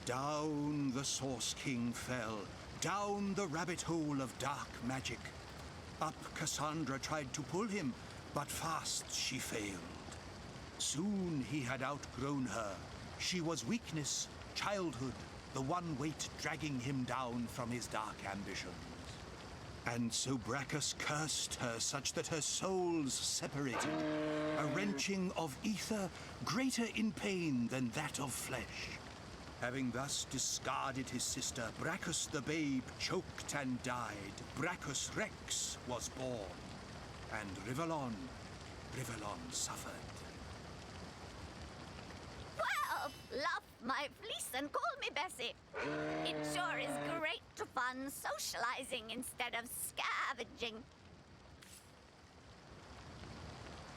Down the Source King fell, down the rabbit hole of dark magic. Up Cassandra tried to pull him, but fast she failed. Soon he had outgrown her. She was weakness, childhood, the one weight dragging him down from his dark ambitions. And so Brachus cursed her such that her souls separated, a wrenching of ether greater in pain than that of flesh. Having thus discarded his sister, Brachus the babe choked and died. Brachus Rex was born, and Rivellon suffered. Well, love my fleece and call me Bessie. It sure is great fun socializing instead of scavenging.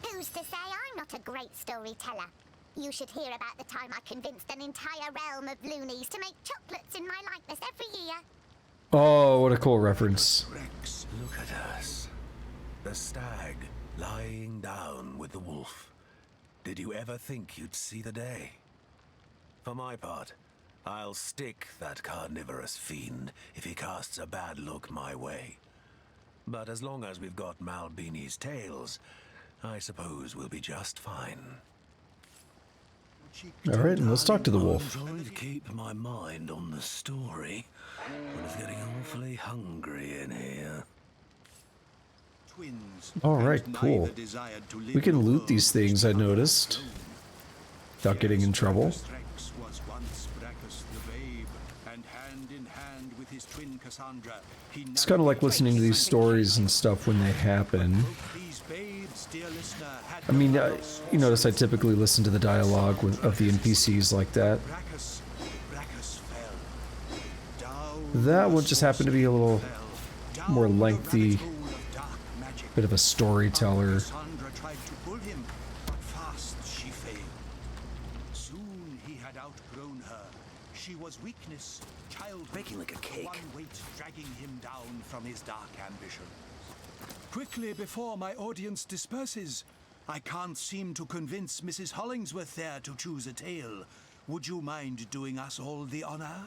Who's to say I'm not a great storyteller? You should hear about the time I convinced an entire realm of loonies to make chocolates in my likeness every year. Oh, what a cool reference. Rex, look at us. The stag lying down with the wolf. Did you ever think you'd see the day? For my part, I'll stick that carnivorous fiend if he casts a bad look my way. But as long as we've got Malbini's tails, I suppose we'll be just fine. Alright, let's talk to the wolf. I'm trying to keep my mind on the story, but it's getting awfully hungry in here. Alright, cool. We can loot these things, I noticed, without getting in trouble. It's kind of like listening to these stories and stuff when they happen. I mean, you notice I typically listen to the dialogue of the NPCs like that. That one just happened to be a little more lengthy, bit of a storyteller. Soon he had outgrown her. She was weakness, childhood, making like a cake. One weight dragging him down from his dark ambitions. Quickly, before my audience disperses, I can't seem to convince Mrs. Hollingsworth there to choose a tale. Would you mind doing us all the honor?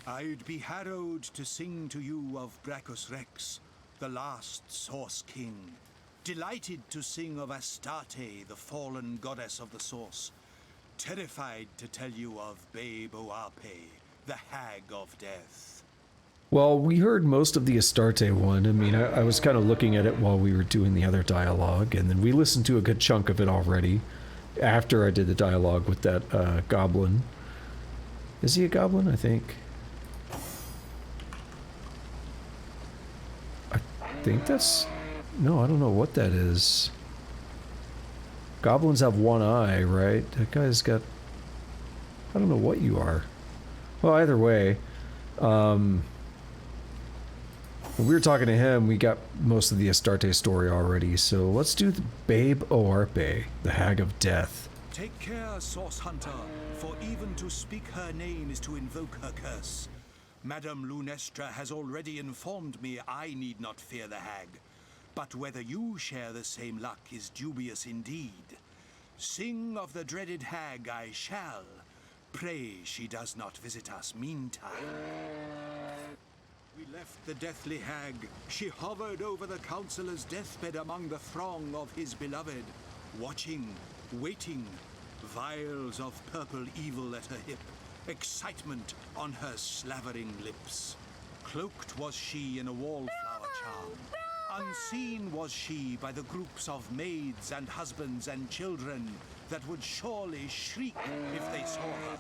I'd be harrowed to sing to you of Brachus Rex, the last Source King. Delighted to sing of Astarte, the fallen goddess of the Source. Terrified to tell you of Babe Oarpe, the Hag of Death. Well, we heard most of the Astarte one. I mean, I was kind of looking at it while we were doing the other dialogue, and then we listened to a good chunk of it already after I did the dialogue with that goblin. Is he a goblin? I think. I think that's... No, I don't know what that is. Goblins have one eye, right? That guy's got... I don't know what you are. Well, either way, when we were talking to him, we got most of the Astarte story already, so let's do the Babe Oarpe, the Hag of Death. Take care, Source Hunter, for even to speak her name is to invoke her curse. Madame Lunestra has already informed me I need not fear the hag, but whether you share the same luck is dubious indeed. Sing of the dreaded hag I shall. Pray she does not visit us meantime. We left the deathly hag. She hovered over the councillor's deathbed among the throng of his beloved, watching, waiting, vials of purple evil at her hip, excitement on her slavering lips. Cloaked was she in a wallflower charm. Unseen was she by the groups of maids and husbands and children that would surely shriek if they saw her.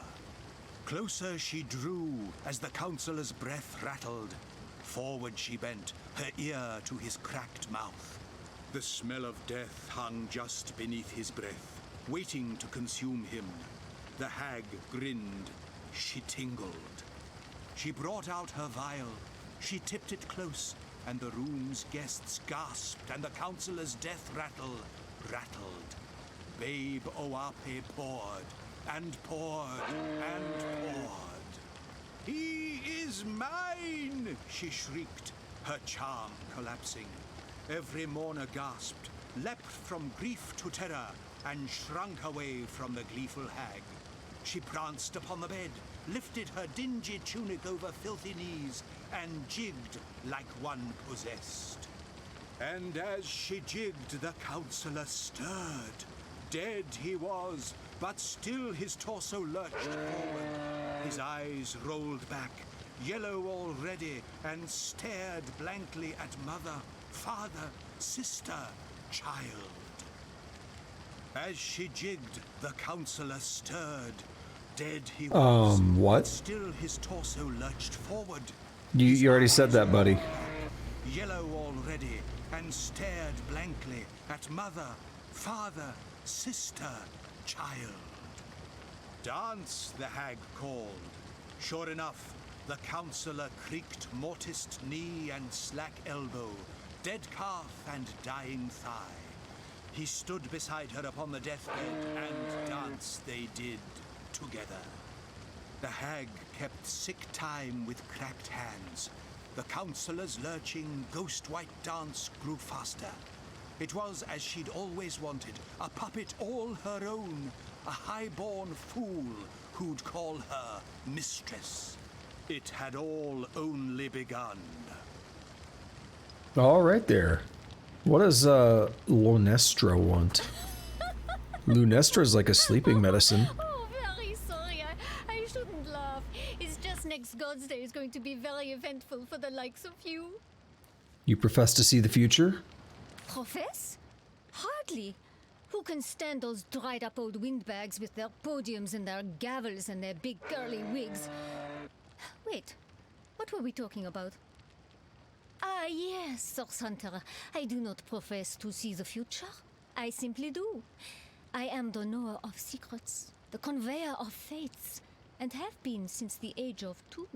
Closer she drew as the councillor's breath rattled. Forward she bent, her ear to his cracked mouth. The smell of death hung just beneath his breath, waiting to consume him. The hag grinned. She tingled. She brought out her vial. She tipped it close, and the room's guests gasped, and the councillor's death rattle rattled. Babe Oape poured, and poured, and poured. He is mine, she shrieked, her charm collapsing. Every mourner gasped, leapt from grief to terror, and shrunk away from the gleeful hag. She pranced upon the bed, lifted her dingy tunic over filthy knees, and jigged like one possessed. And as she jigged, the councillor stirred. Dead he was, but still his torso lurched forward. His eyes rolled back, yellow already, and stared blankly at mother, father, sister, child. As she jigged, the councillor stirred. Dead he was, what? but still his torso lurched forward. You already said that, buddy. Yellow already, and stared blankly at mother, father, sister, child. Dance, the hag called. Sure enough, the councillor creaked mortised knee and slack elbow, dead calf and dying thigh. He stood beside her upon the deathbed, and dance they did together. The hag kept sick time with cracked hands. The councillor's lurching, ghost-white dance grew faster. It was as she'd always wanted, a puppet all her own, a high-born fool who'd call her mistress. It had all only begun. All right there. What does Lunestra want? Lunestra's like a sleeping medicine. Oh, very sorry. I shouldn't laugh. It's just next God's Day is going to be very eventful for the likes of you. You profess to see the future? Profess? Hardly. Who can stand those dried up old windbags with their podiums and their gavels and their big curly wigs? Wait, what were we talking about? Ah, yes, Source Hunter. I do not profess to see the future. I simply do. I am the knower of secrets, the conveyor of fates, and have been since the age of 2.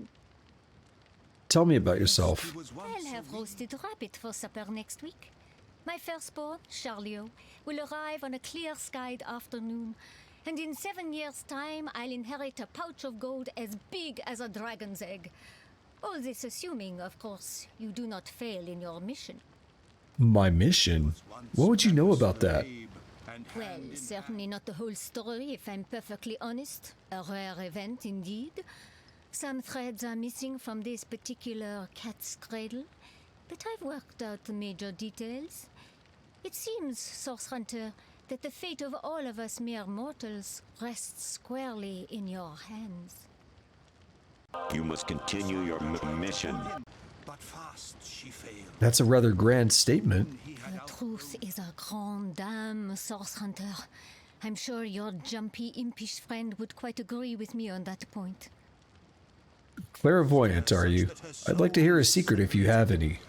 Tell me about yourself. I'll have roasted rabbit for supper next week. My firstborn, Charlio, will arrive on a clear-skied afternoon, and in 7 years' time I'll inherit a pouch of gold as big as a dragon's egg. All this assuming, of course, you do not fail in your mission. My mission? What would you know about that? Well, certainly not the whole story, if I'm perfectly honest. A rare event, indeed. Some threads are missing from this particular cat's cradle, but I've worked out the major details. It seems, Source Hunter, that the fate of all of us mere mortals rests squarely in your hands. You must continue your mission. But fast she failed. That's a rather grand statement. The truth is a grande dame, Source Hunter. I'm sure your jumpy, impish friend would quite agree with me on that point. Clairvoyant, are you? I'd like to hear a secret if you have any.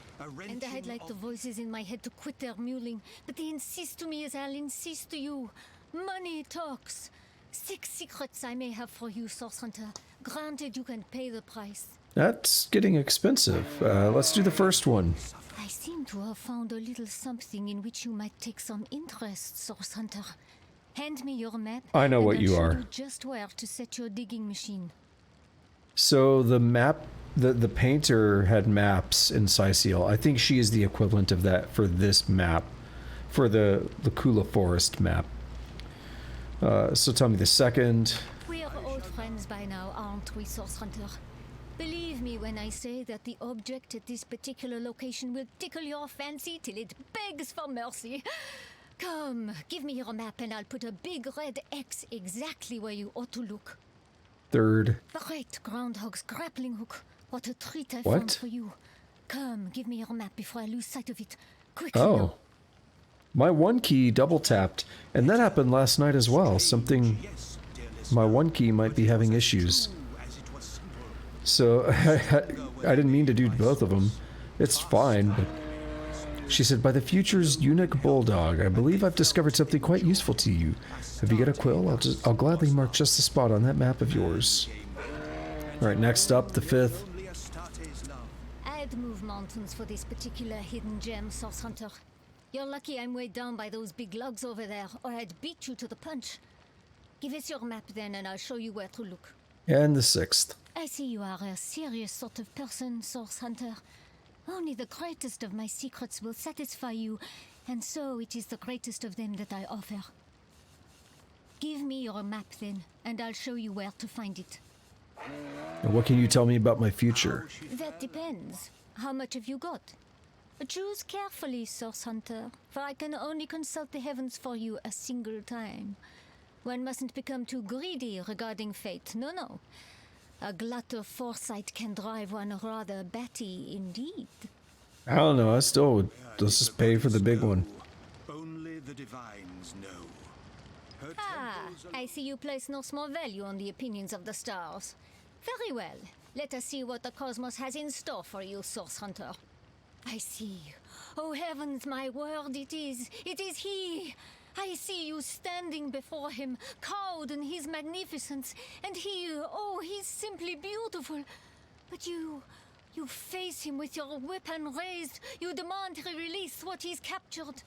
And I'd like the voices in my head to quit their mewling, but they insist to me as I'll insist to you. Money talks. 6 secrets I may have for you, Source Hunter. Granted, you can pay the price. That's getting expensive. Let's do the first one. I seem to have found a little something in which you might take some interest, Source Hunter. Hand me your map. I know what you I'll are. show you just where to set your digging machine. So the map, the painter had maps in Sicil. I think she is the equivalent of that for this map, for the Kula Forest map. So tell me the second. We're old friends by now, aren't we, Source Hunter? Believe me when I say that the object at this particular location will tickle your fancy till it begs for mercy. Come, give me your map and I'll put a big red X exactly where you ought to look. Third. Great groundhog's grappling hook. What a treat I What? found for you. Come, give me your map before I lose sight of it. Quickly Oh. now. My one key double tapped, and that happened last night as well. Something... My one key might be having issues. So, I didn't mean to do both of them. It's fine, but... She said, by the future's eunuch bulldog, I believe I've discovered something quite useful to you. Have you got a quill? I'll gladly mark just the spot on that map of yours. Alright, next up, the fifth. I'd move mountains for this particular hidden gem, Source Hunter. You're lucky I'm weighed down by those big logs over there, or I'd beat you to the punch. Give us your map then, and I'll show you where to look. And the sixth. I see you are a serious sort of person, Source Hunter. Only the greatest of my secrets will satisfy you, and so it is the greatest of them that I offer. Give me your map then, and I'll show you where to find it. And what can you tell me about my future? That depends. How much have you got? Choose carefully, Source Hunter, for I can only consult the heavens for you a single time. One mustn't become too greedy regarding fate, no. A glut of foresight can drive one rather batty indeed. I don't know, I still would... Let's just pay for the big one. Only the divines know. I see you place no small value on the opinions of the stars. Very well. Let us see what the cosmos has in store for you, Source Hunter. I see. Oh heavens, my word, it is he! I see you standing before him, cowed in his magnificence, and he's simply beautiful. But you face him with your weapon raised, you demand he release what he's captured.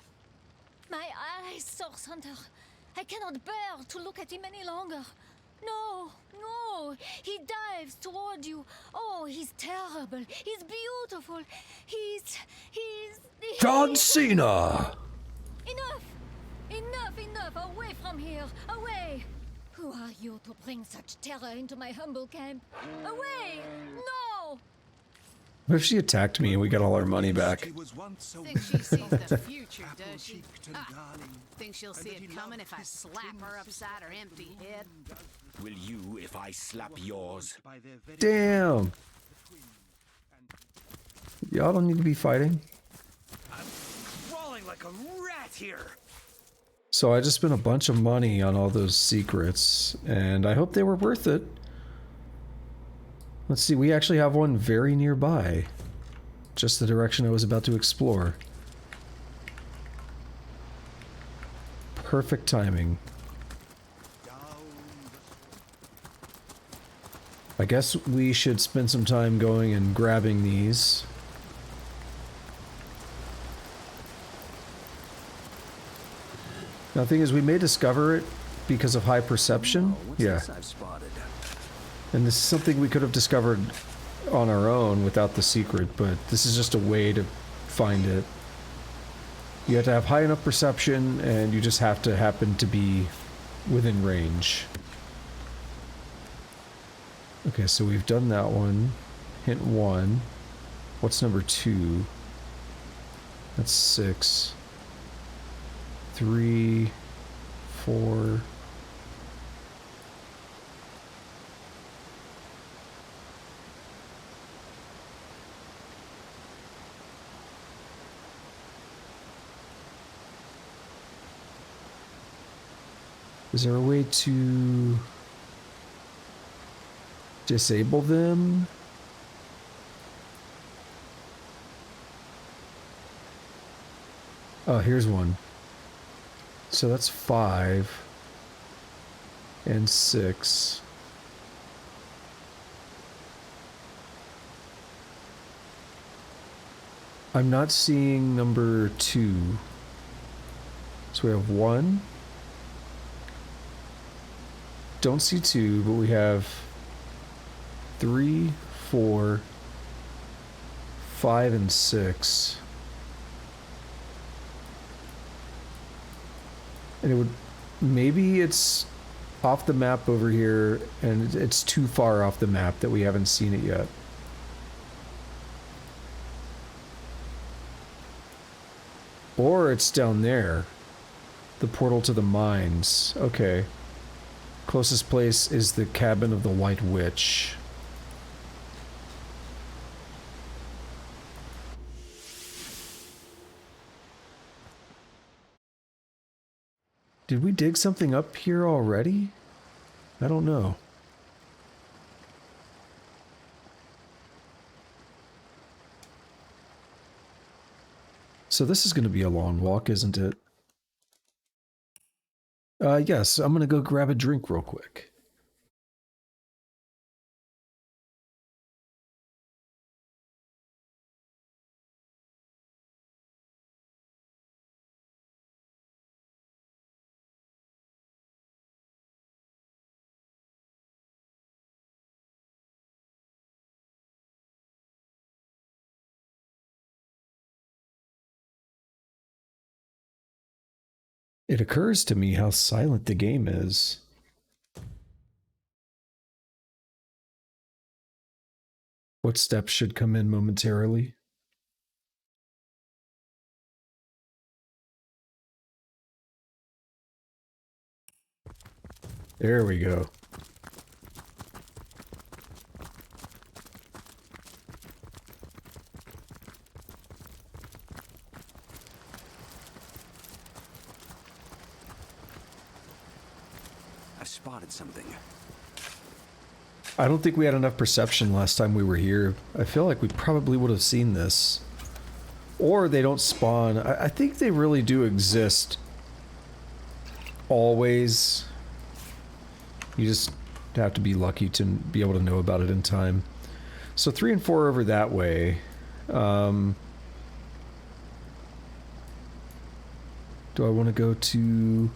My eyes, Source Hunter, I cannot bear to look at him any longer. No, he dives toward you. Oh, he's terrible, he's beautiful, he's... John Cena! Enough, away from here, away! Who are you to bring such terror into my humble camp? Away! No! What if she attacked me and we got all our money back? Think she sees the future, does she? Think she'll see it coming if I slap her upside her empty head? Will you if I slap yours? Damn! Y'all don't need to be fighting. I'm crawling like a rat here. So I just spent a bunch of money on all those secrets, and I hope they were worth it. Let's see, we actually have one very nearby. Just the direction I was about to explore. Perfect timing. I guess we should spend some time going and grabbing these. Now the thing is, we may discover it because of high perception. Yeah. And this is something we could have discovered on our own without the secret, but this is just a way to find it. You have to have high enough perception, and you just have to happen to be within range. Okay, so we've done that one. Hint 1. What's number 2? That's 6. 3, 4. Is there a way to disable them? Oh, here's one. So that's 5 and 6. I'm not seeing number 2. So we have 1. Don't see 2, but we have 3, 4, 5, and 6. And it would Maybe it's off the map over here, and it's too far off the map that we haven't seen it yet. Or it's down there. The portal to the mines. Okay. Closest place is the cabin of the White Witch. Did we dig something up here already? I don't know. So this is going to be a long walk, isn't it? Yes, I'm going to go grab a drink real quick. It occurs to me how silent the game is. What steps should come in momentarily? There we go. I spotted something. I don't think we had enough perception last time we were here. I feel like we probably would have seen this. Or they don't spawn. I think they really do exist. Always. You just have to be lucky to be able to know about it in time. So 3 and 4 over that way. Do I want to go to...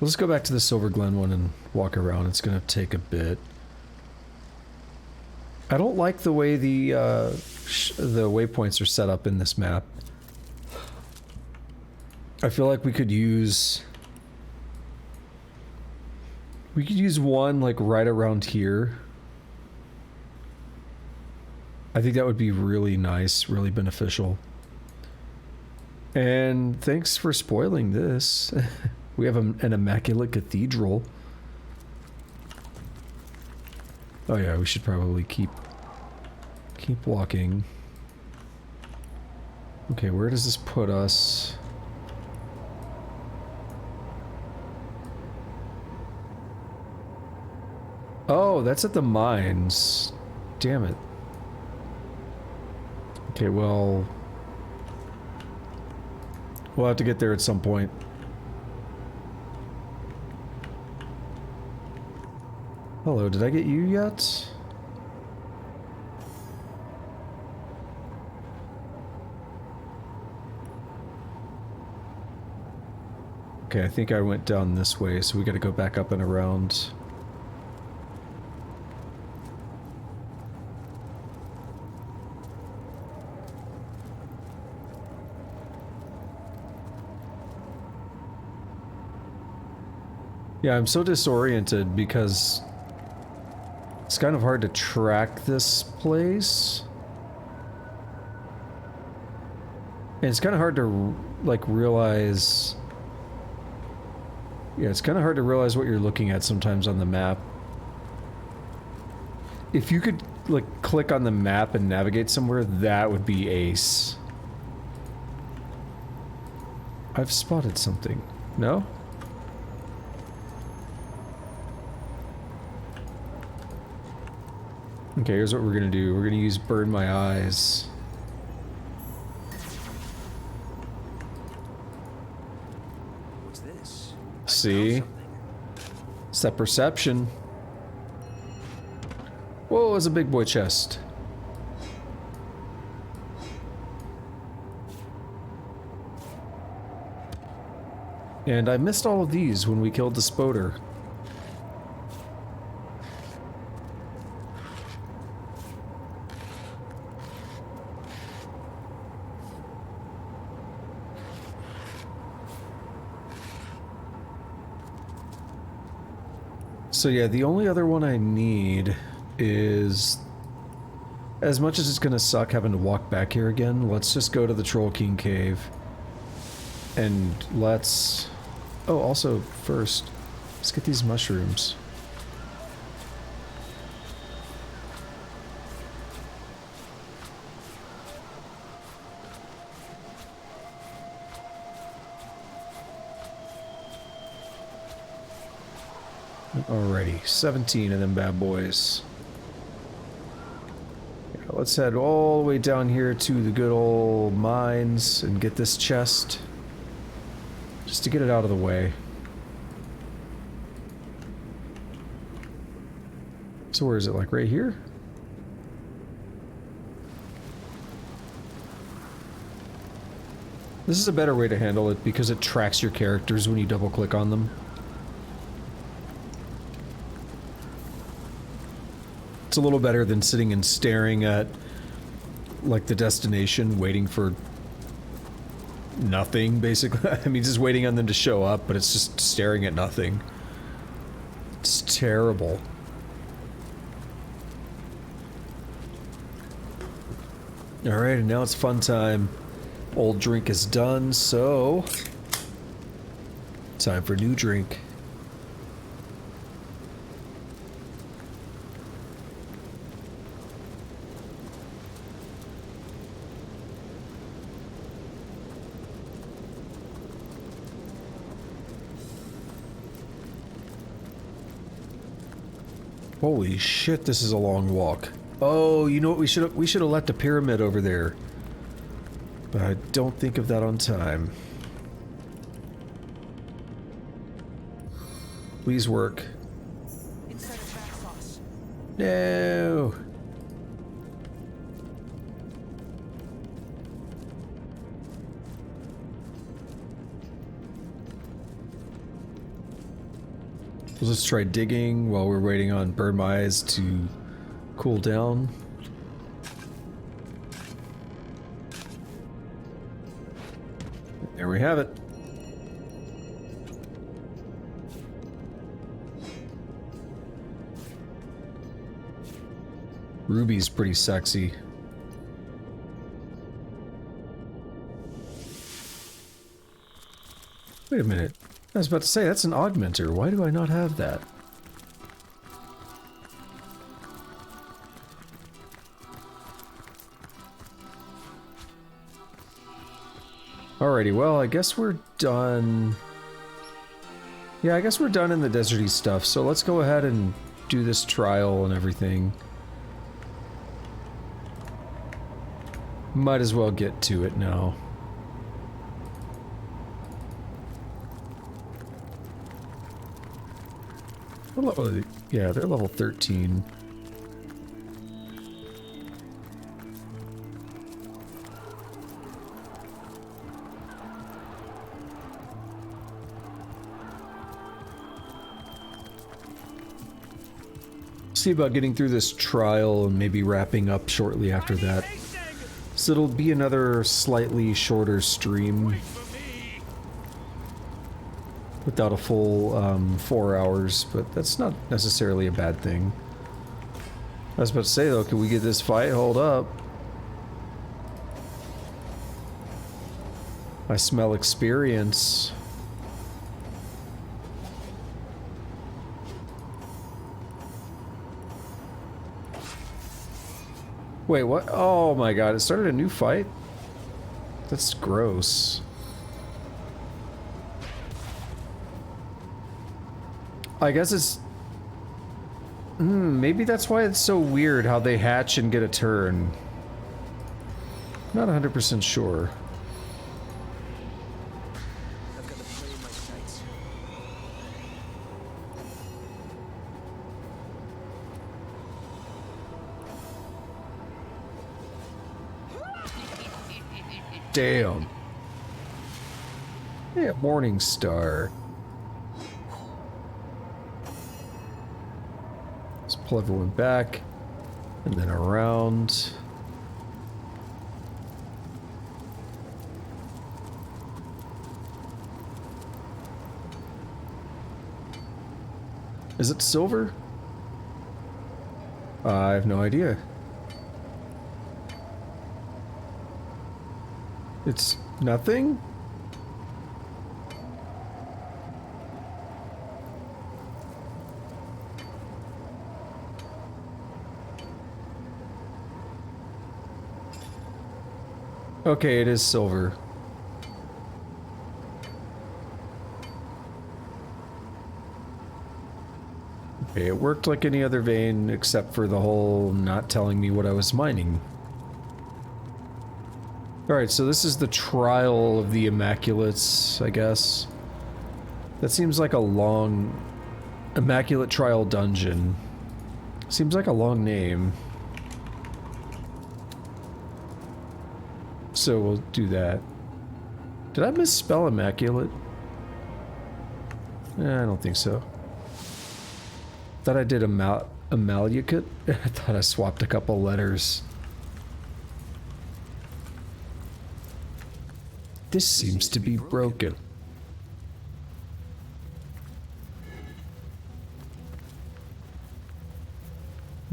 Let's go back to the Silver Glen one and walk around. It's going to take a bit. I don't like the way the waypoints are set up in this map. I feel like we could use one like right around here. I think that would be really nice, really beneficial. And thanks for spoiling this. We have an Immaculate Cathedral. Oh yeah, we should probably keep walking. Okay, where does this put us? Oh, that's at the mines. Damn it. Okay, well... we'll have to get there at some point. Hello, did I get you yet? Okay, I think I went down this way, so we gotta go back up and around. Yeah, I'm so disoriented because it's kind of hard to track this place. And it's kind of hard to, like, realize... Yeah, it's kind of hard to realize what you're looking at sometimes on the map. If you could, like, click on the map and navigate somewhere, that would be ace. I've spotted something. No? Okay, here's what we're gonna do. We're gonna use Burn My Eyes. What's this? See? It's that perception. Whoa, it's a big boy chest. And I missed all of these when we killed the Spoder. So yeah, the only other one I need is, as much as it's gonna suck having to walk back here again, let's just go to the Troll King Cave. And let's... Oh, also, first, let's get these mushrooms. Alrighty, 17 of them bad boys. Yeah, let's head all the way down here to the good old mines and get this chest. Just to get it out of the way. So where is it, like right here? This is a better way to handle it because it tracks your characters when you double click on them. It's a little better than sitting and staring at, like, the destination, waiting for nothing, basically. I mean, just waiting on them to show up, but it's just staring at nothing. It's terrible. Alright, and now it's fun time. Old drink is done, so... time for new drink. Holy shit, this is a long walk. Oh, you know what, we should have let the pyramid over there. But I don't think of that on time. Please work. No. We'll just try digging while we're waiting on Burn My Eyes to cool down. There we have it. Ruby's pretty sexy. Wait a minute. I was about to say, that's an augmenter. Why do I not have that? Alrighty, well, I guess we're done. Yeah, I guess we're done in the deserty stuff, so let's go ahead and do this trial and everything. Might as well get to it now. What level are they? Yeah, they're level 13. See about getting through this trial and maybe wrapping up shortly after that. So it'll be another slightly shorter stream. Without a full 4 hours, but that's not necessarily a bad thing. I was about to say though, can we get this fight? Hold up. I smell experience. Wait, what? Oh my god, it started a new fight? That's gross. I guess it's... maybe that's why it's so weird how they hatch and get a turn. Not 100% sure. I've got to play my sights. Damn. Yeah, Morning Star. Let's pull everyone back, and then around. Is it silver? I have no idea. It's nothing? Okay, it is silver. Okay, it worked like any other vein except for the whole not telling me what I was mining. Alright, so this is the trial of the Immaculates, I guess. That seems like a long... Immaculate Trial Dungeon. Seems like a long name. So we'll do that. Did I misspell Immaculate? I don't think so. Thought I did Immaculates. I thought I swapped a couple letters. This seems to be broken.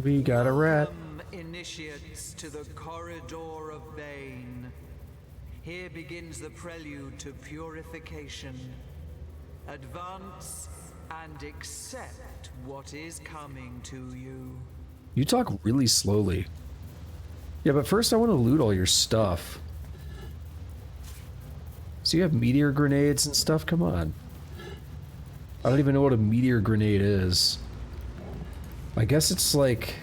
We got a rat. Initiates to the corridor of Bane. Here begins the prelude to purification. Advance and accept what is coming to you. You talk really slowly. Yeah, but first I want to loot all your stuff. So you have meteor grenades and stuff? Come on. I don't even know what a meteor grenade is. I guess it's like...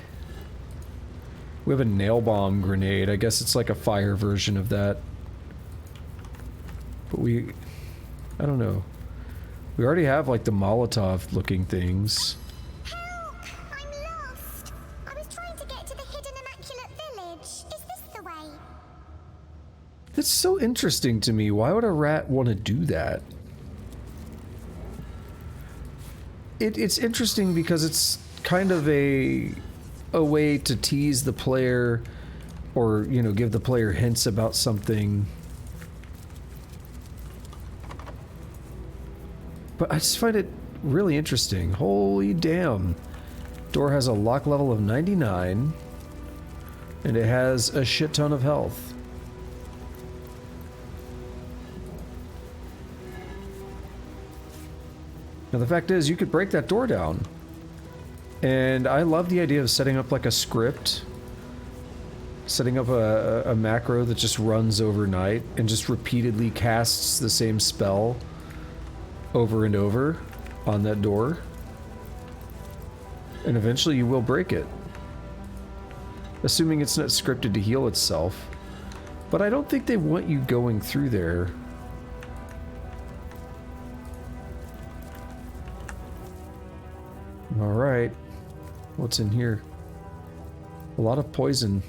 We have a nail bomb grenade. I guess it's like a fire version of that. But we... I don't know. We already have like the Molotov looking things. Help! I'm lost! I was trying to get to the hidden Immaculate village. Is this the way? That's so interesting to me. Why would a rat want to do that? It's interesting because it's kind of a way to tease the player, or, you know, give the player hints about something. But I just find it really interesting. Holy damn. Door has a lock level of 99, and it has a shit ton of health. Now the fact is, you could break that door down. And I love the idea of setting up like a script. Setting up a macro that just runs overnight and just repeatedly casts the same spell over and over on that door. And eventually you will break it. Assuming it's not scripted to heal itself. But I don't think they want you going through there. Alright. What's in here? A lot of poison.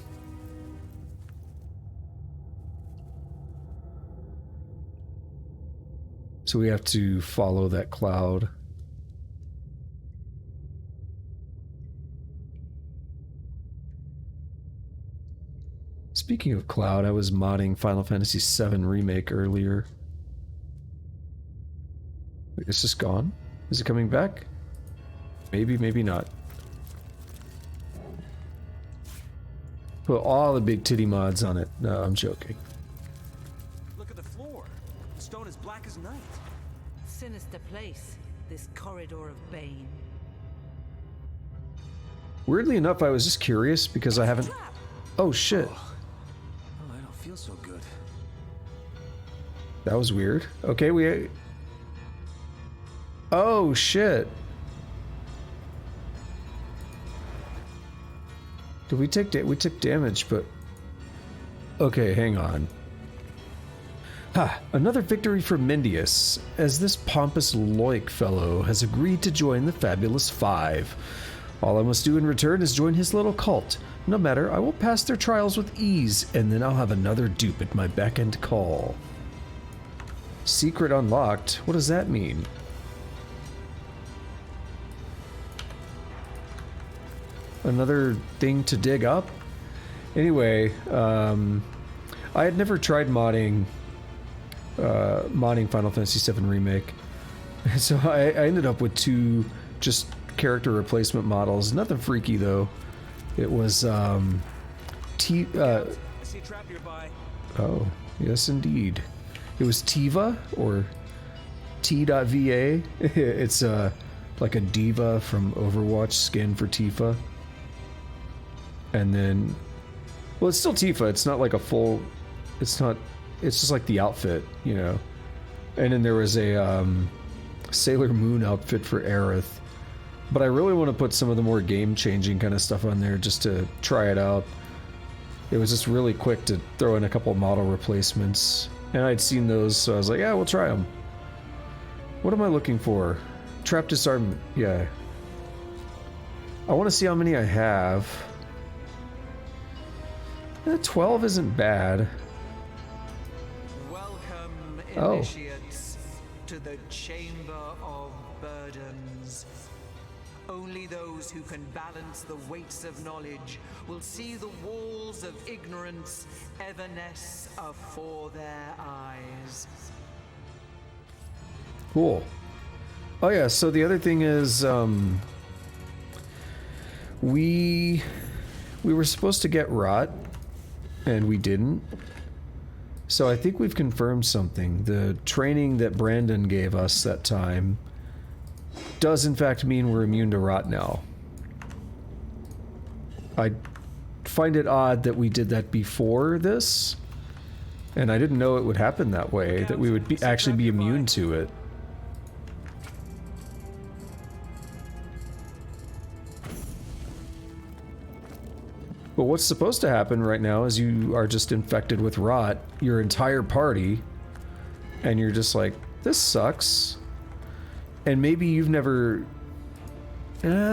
So we have to follow that cloud. Speaking of cloud, I was modding Final Fantasy VII Remake earlier. Wait, is this gone? Is it coming back? Maybe, maybe not. Put all the big titty mods on it. No, I'm joking. Look at the floor. The stone is black as night. Sinister place, this corridor of Bane. Weirdly enough, I was just curious because I haven't... Oh, shit. Oh, I don't feel so good. That was weird. Okay, we... Oh, shit. Did we take we took damage, but... Okay, hang on. Ha! Another victory for Mendius, as this pompous Loic fellow has agreed to join the Fabulous Five. All I must do in return is join his little cult. No matter, I will pass their trials with ease, and then I'll have another dupe at my beck and call. Secret unlocked? What does that mean? Another thing to dig up? Anyway, I had never tried modding Final Fantasy VII Remake. So I ended up with two just character replacement models. Nothing freaky though. It was I see a trap nearby. oh, yes indeed. It was Tiva or T.va. It's like a diva from Overwatch skin for Tifa. And then, well, it's still Tifa. It's not like a full, it's not, it's just like the outfit, you know. And then there was a Sailor Moon outfit for Aerith. But I really want to put some of the more game-changing kind of stuff on there just to try it out. It was just really quick to throw in a couple model replacements. And I'd seen those, so I was like, yeah, we'll try them. What am I looking for? Trap disarmament, yeah. I want to see how many I have. 12 isn't bad. Welcome, Oh. initiates, to the Chamber of Burdens. Only those who can balance the weights of knowledge will see the walls of ignorance evanesce afore their eyes. Cool. Oh yeah, so the other thing is, we were supposed to get rot, and we didn't. So I think we've confirmed something. The training that Brandon gave us that time does in fact mean we're immune to rot now. I find it odd that we did that before this, and I didn't know it would happen that way, that we would actually be immune to it. But what's supposed to happen right now is you are just infected with rot, your entire party, and you're just like, this sucks. And maybe you've never...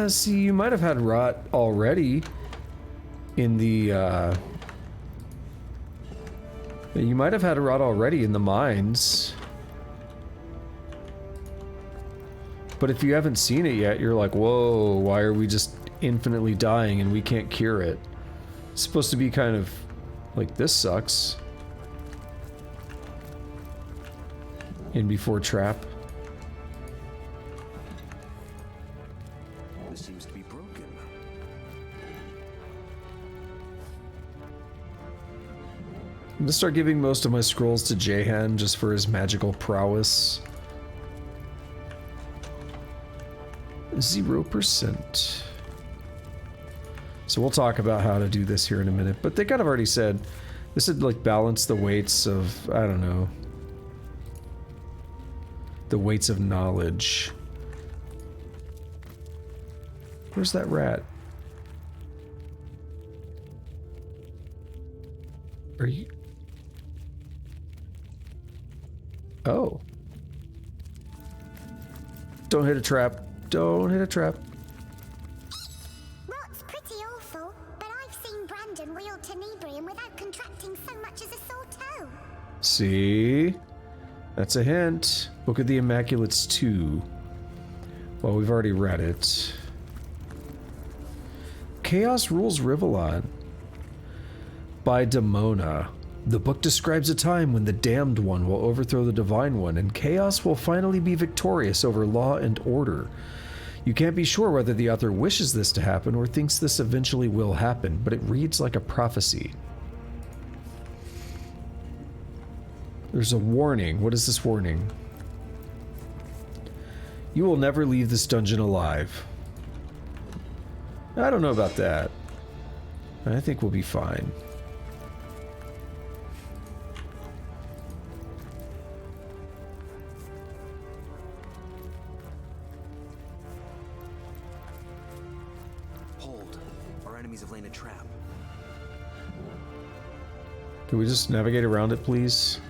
see, you might have had rot already in the, you might have had rot already in the mines. But if you haven't seen it yet, you're like, whoa, why are we just infinitely dying and we can't cure it? It's supposed to be kind of like, this sucks. In before trap. This seems to be broken. I'm gonna start giving most of my scrolls to Jahan just for his magical prowess. 0%. So we'll talk about how to do this here in a minute, but they kind of already said this would like balance the weights of, I don't know, the weights of knowledge. Where's that rat? Are you? Oh. Don't hit a trap. Don't hit a trap. Rot's pretty awful, but I've seen Brandon wield tenebrium without contracting so much as a sore toe. See? That's a hint. Book of the Immaculates 2. Well, we've already read it. Chaos Rules Rivalon by Demona. The book describes a time when the Damned One will overthrow the Divine One, and chaos will finally be victorious over law and order. You can't be sure whether the author wishes this to happen or thinks this eventually will happen, but it reads like a prophecy. There's a warning. What is this warning? You will never leave this dungeon alive. I don't know about that. I think we'll be fine. Hold. Our enemies have laid a trap. Can we just navigate around it, please?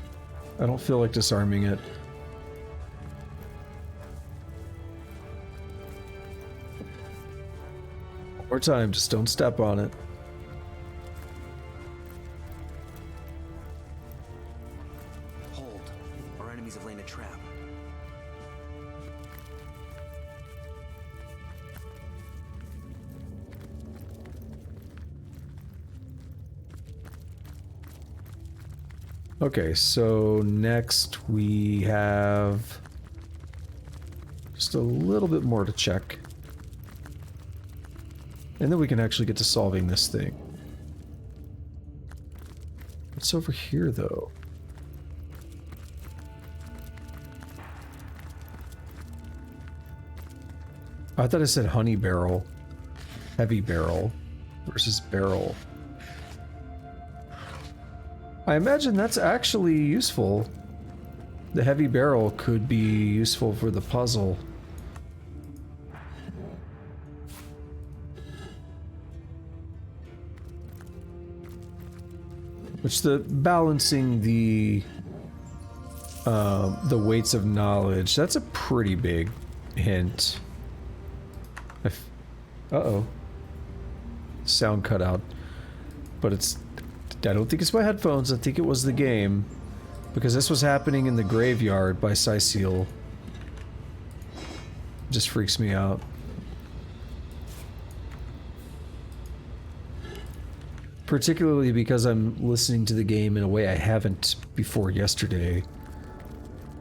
I don't feel like disarming it. One more time, just don't step on it. Hold. Our enemies have laid a trap. Okay, so next we have just a little bit more to check. And then we can actually get to solving this thing. What's over here, though? I thought I said honey barrel. Heavy barrel versus barrel. I imagine that's actually useful. The heavy barrel could be useful for the puzzle. Which the balancing the weights of knowledge, that's a pretty big hint. Uh-oh. Sound cut out. But it's... I don't think it's my headphones, I think it was the game. Because this was happening in the graveyard by Cecile. Just freaks me out. Particularly because I'm listening to the game in a way I haven't before yesterday.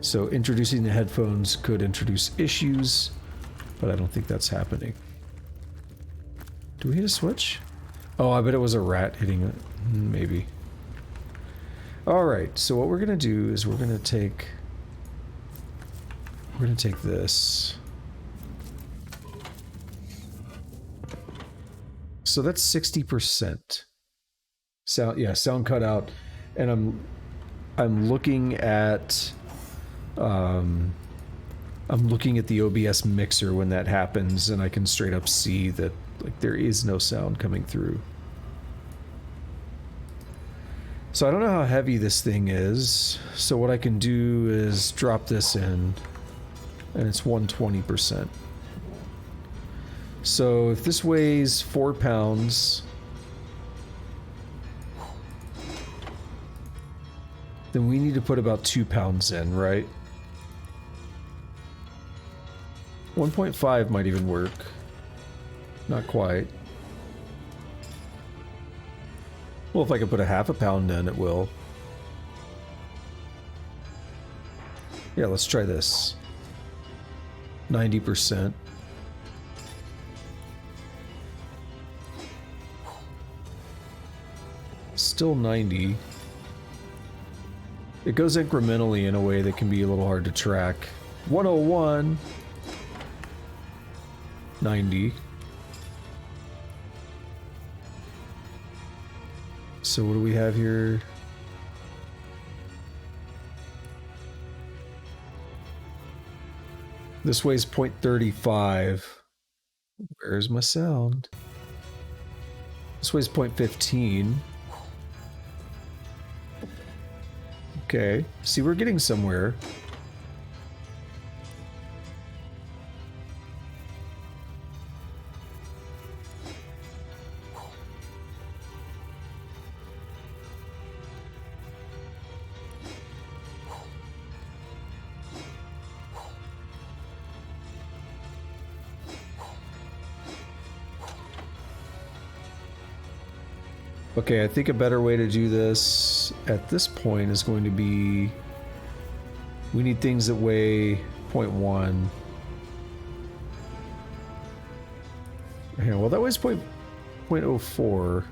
So introducing the headphones could introduce issues, but I don't think that's happening. Do we hit a switch? Oh, I bet it was a rat hitting it. Maybe. Alright, so what we're gonna do is we're gonna take this. So that's 60%. Sound, yeah, sound cut out. And I'm looking at I'm looking at the OBS mixer when that happens, and I can straight up see that like there is no sound coming through. So I don't know how heavy this thing is, so what I can do is drop this in, and it's 120%. So if this weighs 4 pounds, then we need to put about 2 pounds in, right? 1.5 might even work. Not quite. Well, if I could put a half a pound in, it will. Yeah, let's try this. 90%. Still 90. It goes incrementally in a way that can be a little hard to track. 101. 90. So what do we have here? This weighs 0.35. Where's my sound? This weighs 0.15. Okay, see, we're getting somewhere. Okay, I think a better way to do this at this point is going to be... We need things that weigh 0.1. Yeah, well that weighs 0.04.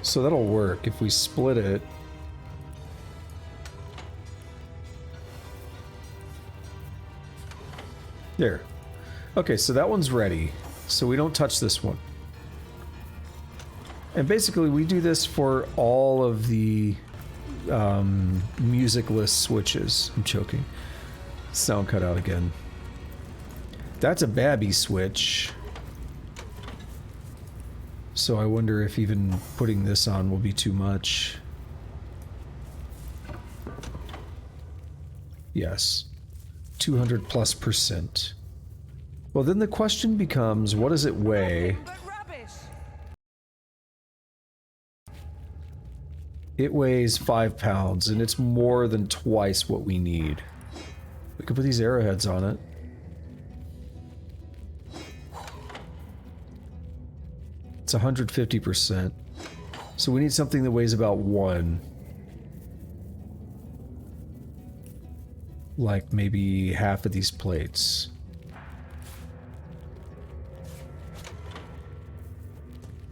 So that'll work if we split it. There. Okay, so that one's ready. So we don't touch this one. And basically we do this for all of the music list switches. I'm choking. Sound cut out again. That's a babby switch. So I wonder if even putting this on will be too much. Yes. 200+%. Well, then the question becomes, what does it weigh? It weighs 5 pounds, and it's more than twice what we need. We could put these arrowheads on it. It's 150%. So we need something that weighs about 1. Like maybe half of these plates.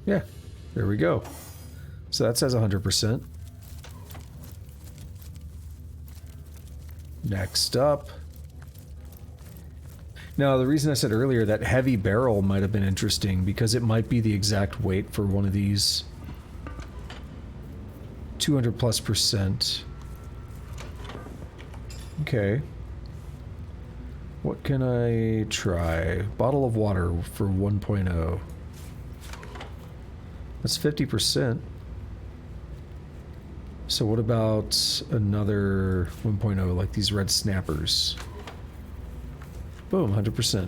Yeah, there we go. So that says 100%. Next up. Now, the reason I said earlier that heavy barrel might have been interesting because it might be the exact weight for one of these. 200+%. Okay. What can I try? Bottle of water for 1.0. That's 50%. So what about another 1.0, like these red snappers? Boom, 100%.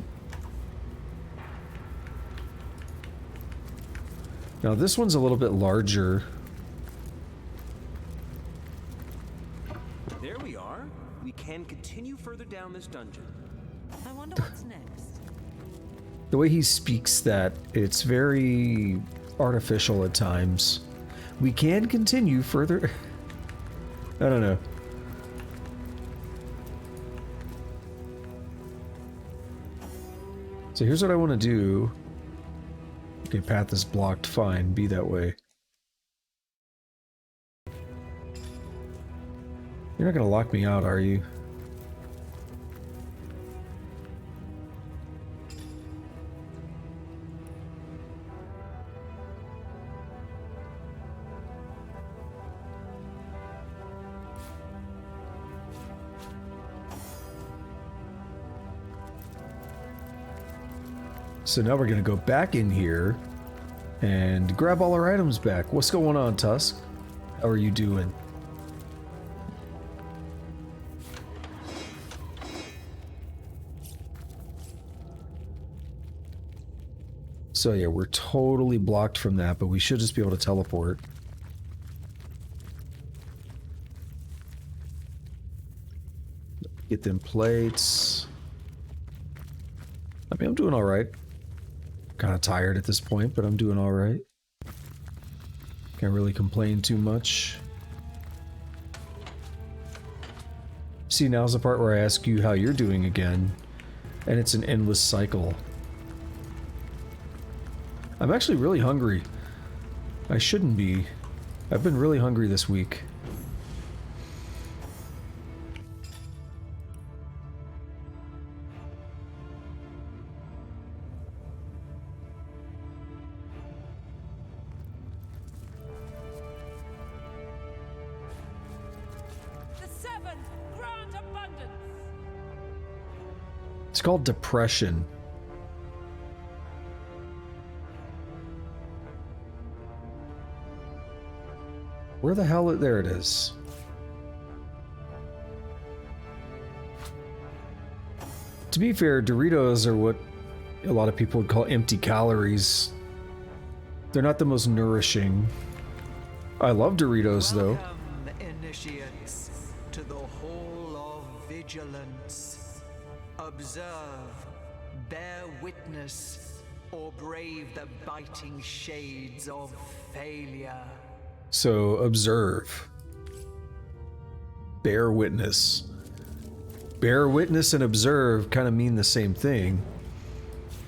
Now this one's a little bit larger. There we are. We can continue further down this dungeon. I wonder what's next. The way he speaks that, it's very artificial at times. We can continue further. I don't know. So here's what I want to do. Okay, path is blocked. Fine, be that way. You're not gonna lock me out, are you? So now we're gonna go back in here and grab all our items back. What's going on, Tusk? How are you doing? So yeah, we're totally blocked from that, but we should just be able to teleport. Get them plates. I mean, I'm doing all right. Kind of tired at this point, but I'm doing all right. Can't really complain too much. See, now's the part where I ask you how you're doing again, and it's an endless cycle. I'm actually really hungry. I shouldn't be. I've been really hungry this week. It's called depression. Where the hell? There it is. To be fair, Doritos are what a lot of people would call empty calories. They're not the most nourishing. I love Doritos, though. Welcome, initiates, to the Hall of Vigilance. Observe, bear witness, or brave the biting shades of failure. So, observe. Bear witness. Bear witness and observe kind of mean the same thing.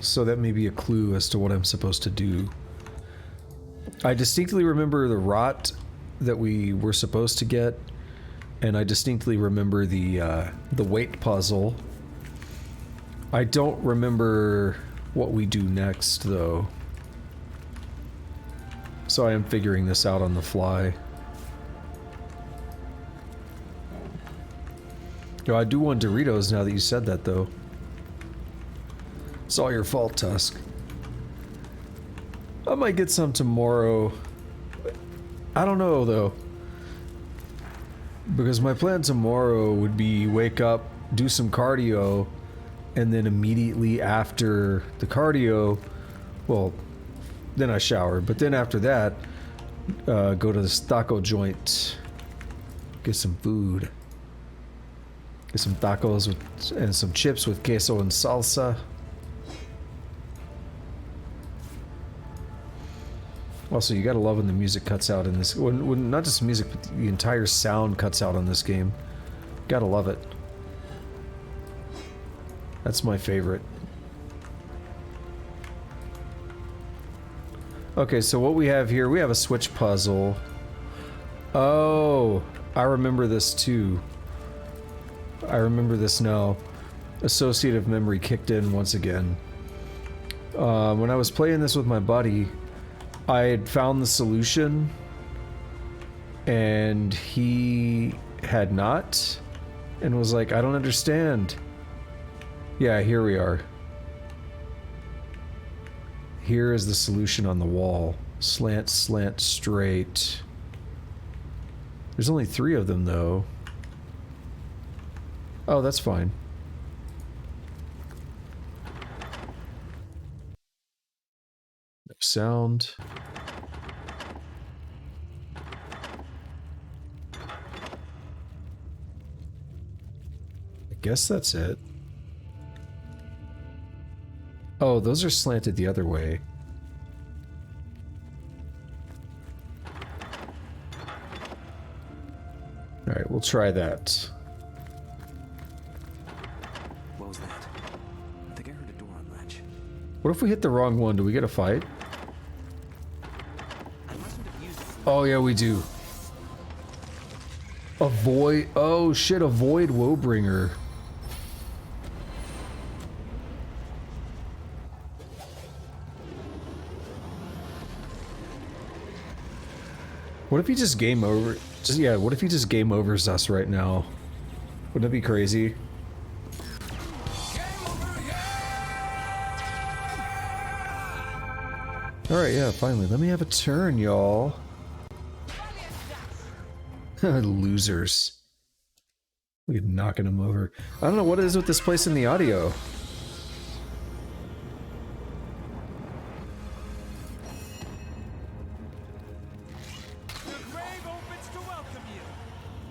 So that may be a clue as to what I'm supposed to do. I distinctly remember the rot that we were supposed to get, and I distinctly remember the weight puzzle. I don't remember what we do next, though. So I am figuring this out on the fly. Yo, I do want Doritos now that you said that, though. It's all your fault, Tusk. I might get some tomorrow. I don't know, though. Because my plan tomorrow would be wake up, do some cardio, and then immediately after the cardio, well, then I shower, but then after that, go to this taco joint, get some food. Get some tacos with, and some chips with queso and salsa. Also, you gotta love when the music cuts out in this. When not just music, but the entire sound cuts out on this game. Gotta love it. That's my favorite. Okay, so what we have here, we have a switch puzzle. Oh, I remember this too. I remember this now. Associative memory kicked in once again. When I was playing this with my buddy, I had found the solution, and he had not, and was like, I don't understand. Yeah, here we are. Here is the solution on the wall. Slant, slant, straight. There's only 3 of them, though. Oh, that's fine. No sound. I guess that's it. Oh, those are slanted the other way. Alright, we'll try that. What was that? I think I heard a door unlatch. What if we hit the wrong one? Do we get a fight? Oh yeah, we do. Avoid. Oh shit, avoid Woebringer. What if he just game over? Yeah, what if he just game overs us right now? Wouldn't that be crazy? Alright, yeah, finally. Let me have a turn, y'all. Losers. We're knocking them over. I don't know what it is with this place in the audio.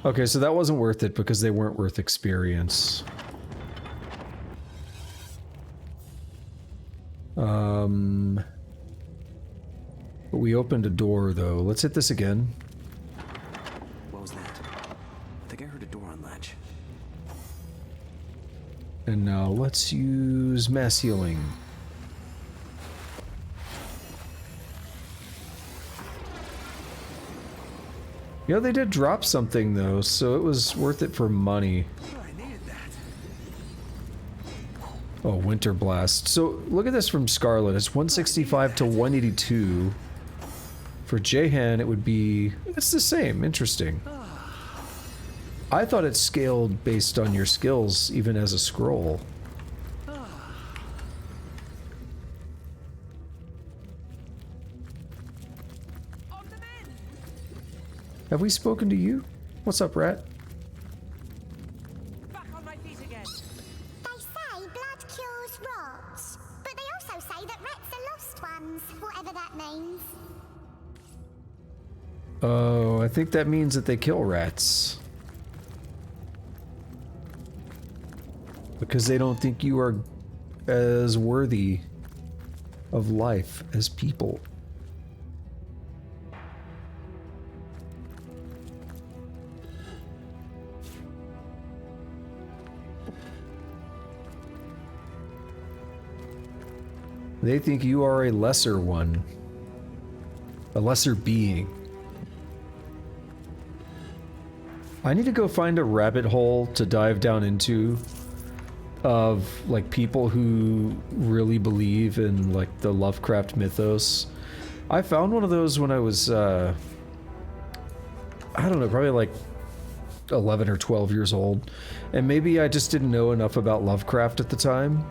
Okay, so that wasn't worth it because they weren't worth experience. But we opened a door, though. Let's hit this again. What was that? I think I heard a door unlatch. And now let's use mass healing. You know, they did drop something, though, so it was worth it for money. Oh, Winter Blast. So, look at this from Scarlet. It's 165 to 182. For Jahan, it would be... It's the same. Interesting. I thought it scaled based on your skills, even as a scroll. Have we spoken to you? What's up, Rat? They say blood cures rots, but they also say that rats are lost ones, whatever that means. Oh, I think that means that they kill rats. Because they don't think you are as worthy of life as people. They think you are a lesser one. A lesser being. I need to go find a rabbit hole to dive down into of, like, people who really believe in, like, the Lovecraft mythos. I found one of those when I was, I don't know, probably like 11 or 12 years old. And maybe I just didn't know enough about Lovecraft at the time.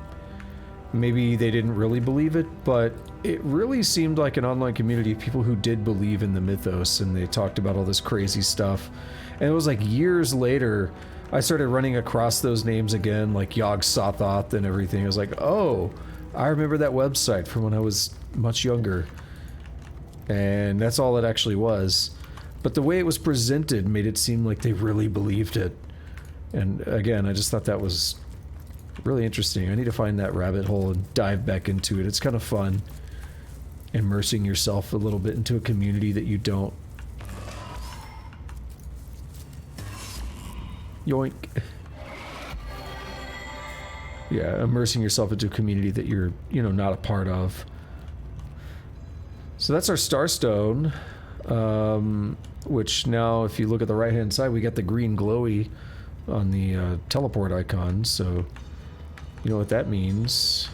Maybe they didn't really believe it, but it really seemed like an online community of people who did believe in the mythos, and they talked about all this crazy stuff. And it was like years later, I started running across those names again, like Yog Sothoth and everything. I was like, oh, I remember that website from when I was much younger. And that's all it actually was. But the way it was presented made it seem like they really believed it. And again, I just thought that was really interesting. I need to find that rabbit hole and dive back into it. It's kind of fun. Immersing yourself a little bit into a community that you don't. Yoink. Yeah, immersing yourself into a community that you're, you know, not a part of. So that's our Starstone, which now, if you look at the right-hand side, we got the green glowy on the teleport icon, so you know what that means.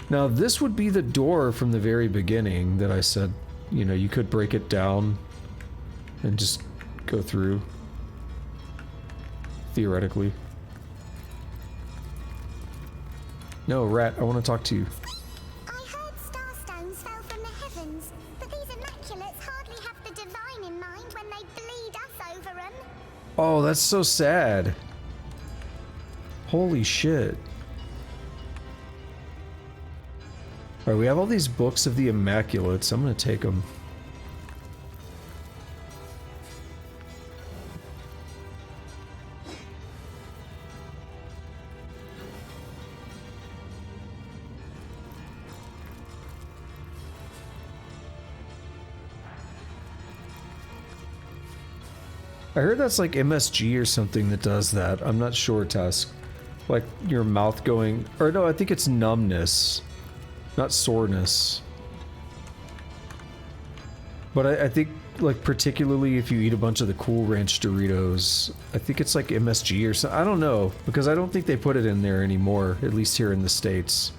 Now, this would be the door from the very beginning that I said, you know, you could break it down and just go through, theoretically. No, Rat, I want to talk to you. I heard starstones fell from the heavens, but these Immaculates hardly have the divine in mind when they bleed us over them. Oh, that's so sad. Holy shit. Alright, we have all these books of the Immaculates. I'm gonna take them. I heard that's like MSG or something that does that. I'm not sure, Tusk. Like your mouth going... Or no, I think it's numbness. Not soreness. But I think, like, particularly if you eat a bunch of the Cool Ranch Doritos, I think it's like MSG or something. I don't know, because I don't think they put it in there anymore, at least here in the States.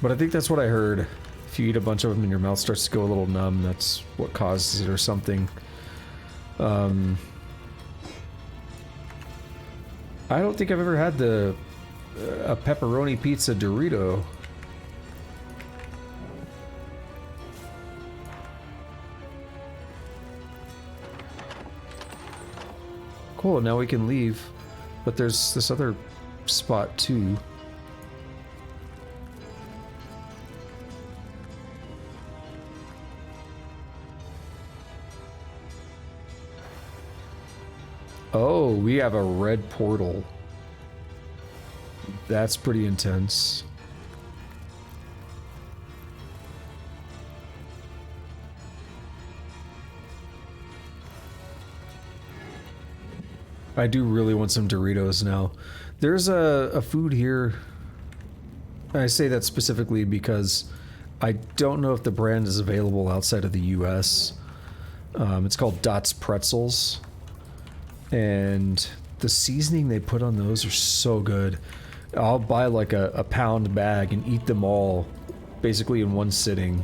But I think that's what I heard. If you eat a bunch of them and your mouth starts to go a little numb, that's what causes it or something. I don't think I've ever had a pepperoni pizza Dorito. Cool, now we can leave. But there's this other spot too. Oh, we have a red portal. That's pretty intense. I do really want some Doritos now. There's a food here. I say that specifically because I don't know if the brand is available outside of the US. It's called Dot's Pretzels. And the seasoning they put on those are so good. I'll buy like a pound bag and eat them all basically in one sitting.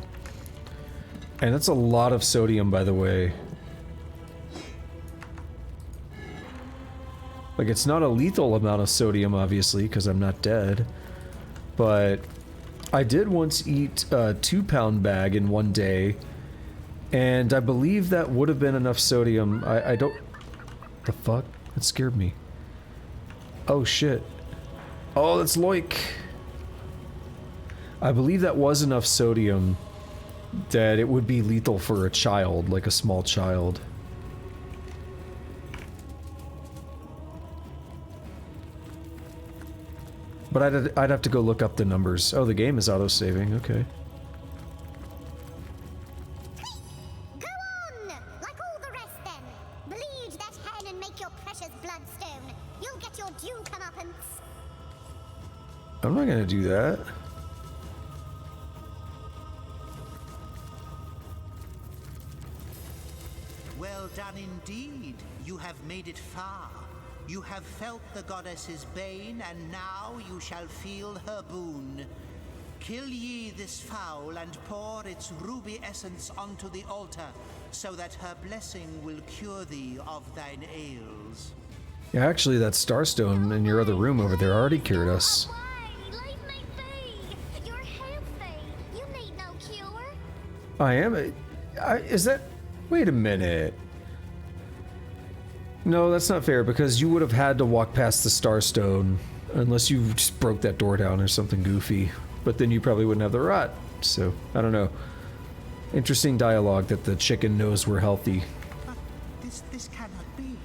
And that's a lot of sodium, by the way. Like, it's not a lethal amount of sodium, obviously, because I'm not dead. But I did once eat a 2-pound bag in one day, and I believe that would have been enough sodium. I don't... The fuck? That scared me. Oh, shit. Oh, that's Loic. I believe that was enough sodium that it would be lethal for a child, like a small child. But I'd have to go look up the numbers. Oh, the game is auto-saving. Okay. Go on! Like all the rest, then. Bleed that hen and make your precious bloodstone. You'll get your due comeuppance. I'm not gonna do that. Well done indeed. You have made it far. You have felt the goddess's bane, and now you shall feel her boon. Kill ye this fowl and pour its ruby essence onto the altar, so that her blessing will cure thee of thine ails. Yeah, actually, that Starstone in your other room over there already cured us. You're healthy. You need no cure. I am? Is that... Wait a minute. No, that's not fair, because you would have had to walk past the Starstone, unless you just broke that door down or something goofy. But then you probably wouldn't have the rot, so, I don't know. Interesting dialogue that the chicken knows we're healthy. But this cannot be.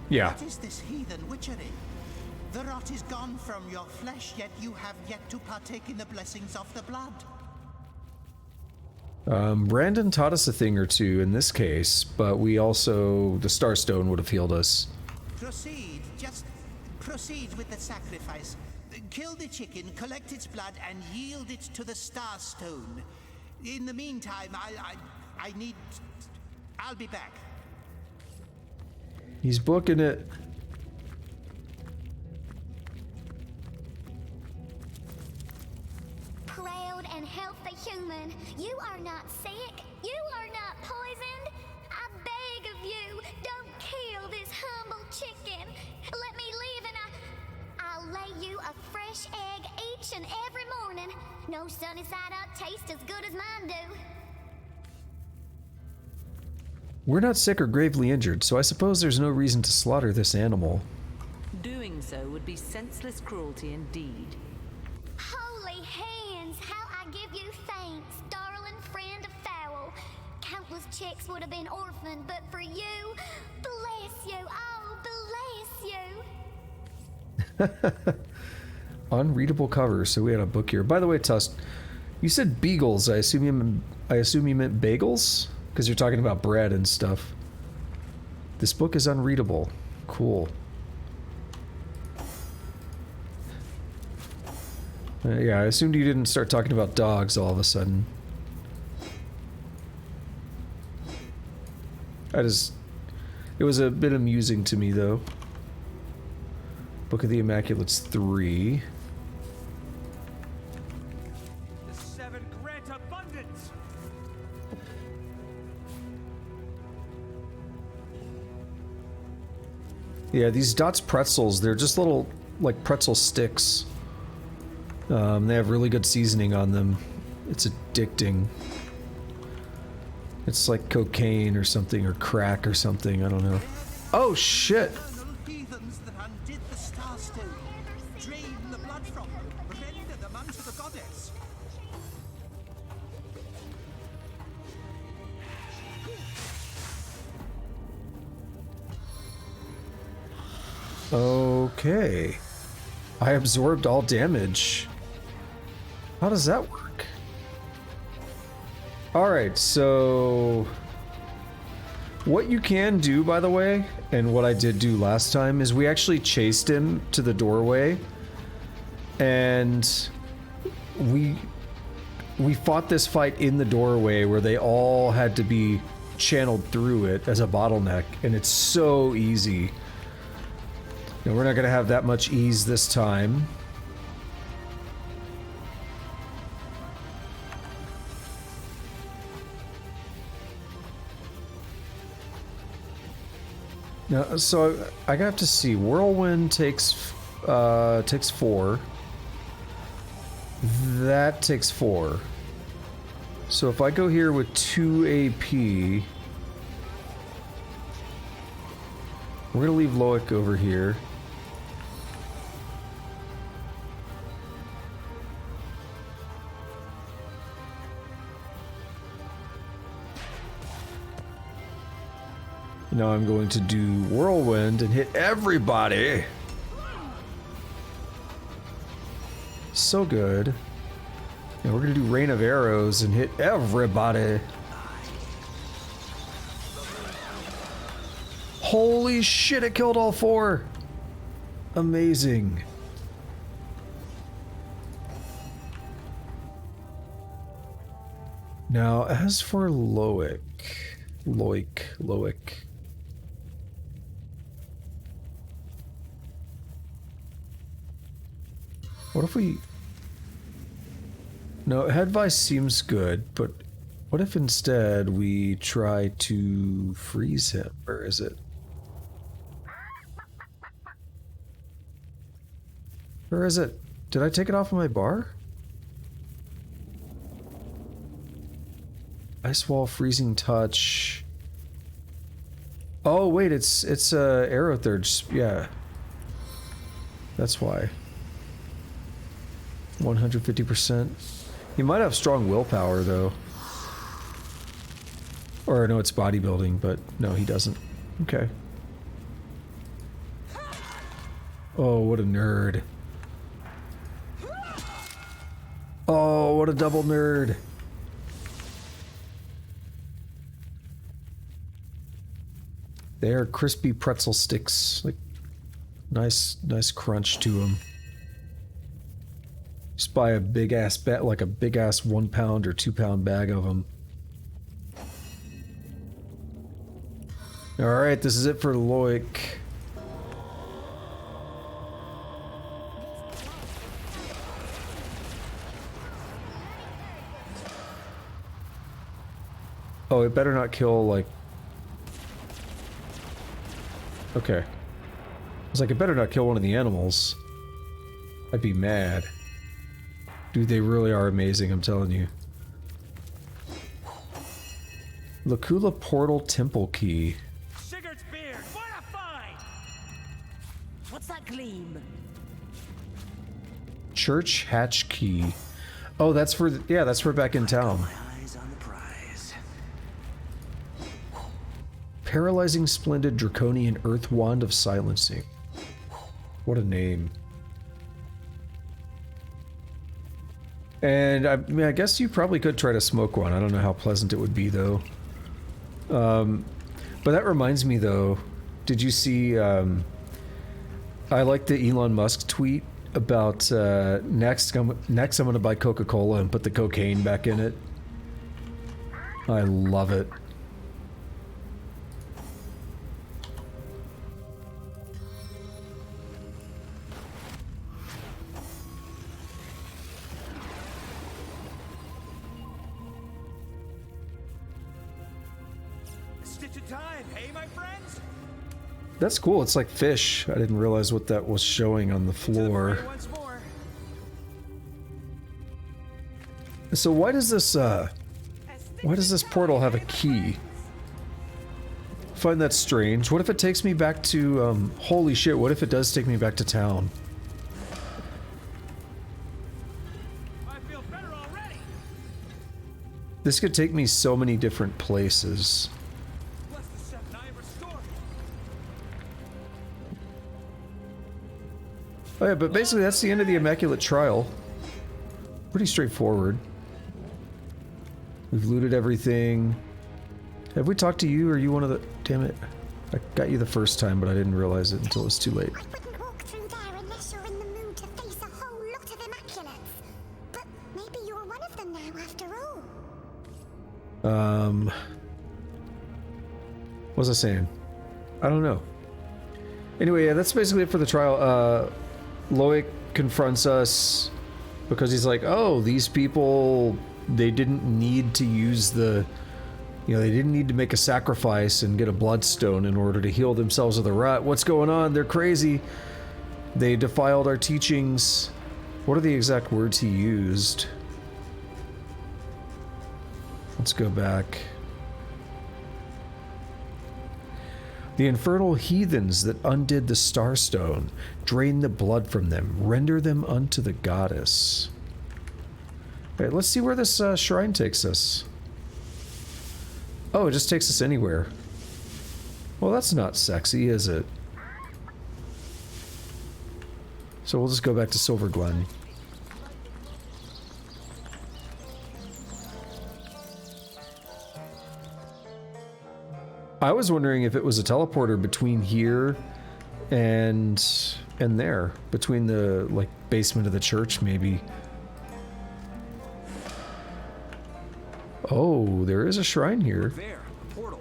Yeah. What is this heathen witchery? The rot is gone from your flesh, yet you have yet to partake in the blessings of the blood. Brandon taught us a thing or two in this case, but we also... The Starstone would have healed us. Proceed, just proceed with the sacrifice. Kill the chicken, collect its blood, and yield it to the Star Stone. In the meantime, I'll be back. He's booking it. Proud and healthy human, you are not sick, you are not poisoned. I beg of you, don't kill this humble chicken. Let me live and I'll lay you a fresh egg each and every morning. No sunny side up taste as good as mine do. We're not sick or gravely injured, so I suppose there's no reason to slaughter this animal. Doing so would be senseless cruelty indeed. Holy hands, how I give you thanks, darling friend of fowl. Countless chicks would have been orphaned, but for you, bless you, oh, bless you. Unreadable cover, so we had a book here. By the way, Tusk, you said beagles. I assume you meant bagels? Because you're talking about bread and stuff. This book is unreadable. Cool. Yeah, I assumed you didn't start talking about dogs all of a sudden. It was a bit amusing to me, though. Book of the Immaculates 3. The seven grant abundance. Yeah, these Dots pretzels, they're just little, like, pretzel sticks. They have really good seasoning on them. It's addicting. It's like cocaine or something, or crack or something, I don't know. Oh, shit! Heathens that undid the Star Stone, drain the blood from them, render them unto the goddess. Okay. I absorbed all damage. How does that work? Alright, so... what you can do, by the way, and what I did do last time, is we actually chased him to the doorway, and we fought this fight in the doorway where they all had to be channeled through it as a bottleneck, and it's so easy. Now, we're not going to have that much ease this time. Now, so I have to see. Whirlwind takes 4. That takes 4. So if I go here with 2 AP, we're gonna leave Loic over here. Now I'm going to do Whirlwind and hit everybody. So good. And we're gonna do Rain of Arrows and hit everybody. Holy shit, it killed all 4. Amazing. Now, as for Loic. What if we... No, Headvice seems good, but what if instead we try to freeze him? Where is it? Where is it? Did I take it off of my bar? Ice Wall, Freezing Touch. Oh wait, it's Arrow Third. Yeah, that's why. 150%. He might have strong willpower though. Or no, it's bodybuilding, but no, he doesn't. Okay. Oh, what a nerd. Oh, what a double nerd. They are crispy pretzel sticks. Like, nice crunch to them. Just buy a big ass bet, like a big ass 1 pound or 2 pound bag of them. All right, this is it for Loic. Oh, it better not kill, like... Okay. I was like, it better not kill one of the animals. I'd be mad. Dude, they really are amazing, I'm telling you. Lacula Portal Temple Key. Sigurd's beard, what a find! What's that gleam? Church Hatch Key. Oh, that's for... Yeah, that's for back in town. Paralyzing Splendid Draconian Earth Wand of Silencing. What a name. And I mean, I guess you probably could try to smoke one. I don't know how pleasant it would be, though. But that reminds me, though. Did you see... I like the Elon Musk tweet about next I'm going to buy Coca-Cola and put the cocaine back in it. I love it. That's cool. It's like fish. I didn't realize what that was showing on the floor. So why does this portal have a key? I find that strange. What if it takes me back to, holy shit, what if it does take me back to town? I feel better already. This could take me so many different places. Oh yeah, but basically that's the end of the Immaculate trial. Pretty straightforward. We've looted everything. Have we talked to you? Or are you one of the... Damn it. I got you the first time, but I didn't realize it until it was too late. I wouldn't walk through there unless you're in the mood to face a whole lot of Immaculates. But maybe you're one of them now after all. What was I saying? I don't know. Anyway, yeah, that's basically it for the trial. Loic confronts us because he's like, oh, these people, they didn't need to use the... You know, they didn't need to make a sacrifice and get a bloodstone in order to heal themselves of the rut. What's going on? They're crazy. They defiled our teachings. What are the exact words he used? Let's go back. The infernal heathens that undid the Starstone, drain the blood from them, render them unto the goddess. Alright, let's see where this shrine takes us. Oh, it just takes us anywhere. Well, that's not sexy, is it? So we'll just go back to Silver Glen. I was wondering if it was a teleporter between here and there, between the like basement of the church, maybe. Oh, there is a shrine here. There, a portal.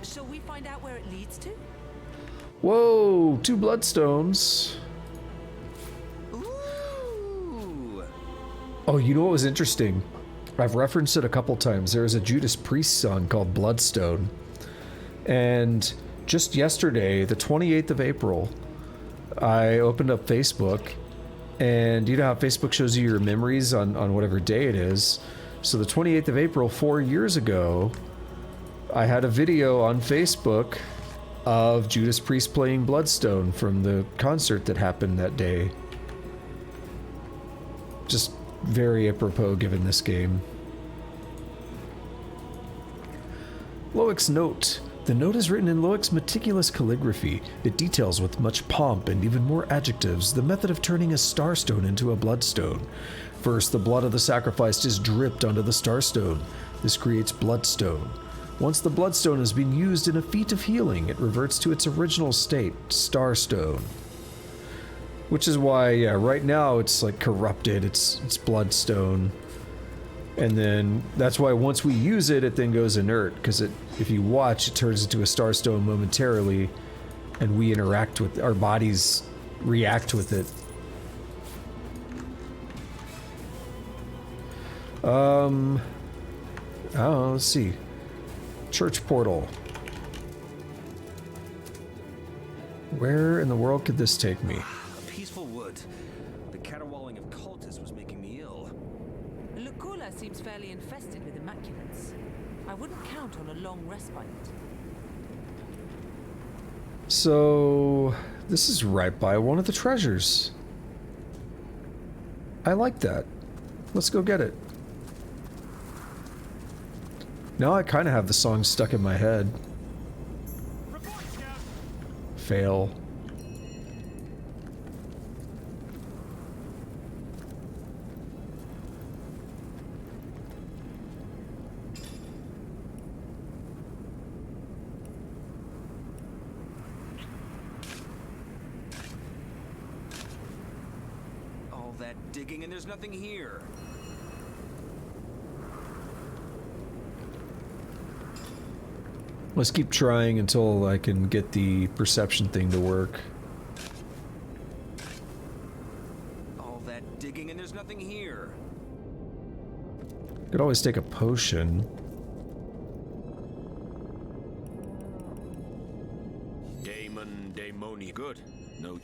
Shall we find out where it leads to? Whoa, 2 bloodstones. Ooh. Oh, you know what was interesting? I've referenced it a couple times. There's a Judas Priest song called Bloodstone. And just yesterday, the 28th of April, I opened up Facebook, and you know how Facebook shows you your memories on whatever day it is. So the 28th of April, 4 years ago, I had a video on Facebook of Judas Priest playing Bloodstone from the concert that happened that day. Just very apropos given this game. Loic's note. The note is written in Loic's meticulous calligraphy. It details with much pomp and even more adjectives the method of turning a starstone into a bloodstone. First, the blood of the sacrificed is dripped onto the starstone. This creates bloodstone. Once the bloodstone has been used in a feat of healing, it reverts to its original state, starstone. Which is why, yeah, right now it's like corrupted, it's bloodstone. And then that's why once we use it, it then goes inert, because if you watch, it turns into a starstone momentarily, and we interact with, our bodies react with it. I don't know, let's see. Church portal. Where in the world could this take me? A peaceful wood. The caterwauling of cultists was making me ill. Lucula seems fairly infested with Immaculates. I wouldn't count on a long respite. So, this is right by one of the treasures. I like that. Let's go get it. Now I kind of have the song stuck in my head. Fail. All that digging and there's nothing here. Let's keep trying until I can get the perception thing to work. All that digging and there's nothing here. Could always take a potion. Daemon, daemoni. Good. No.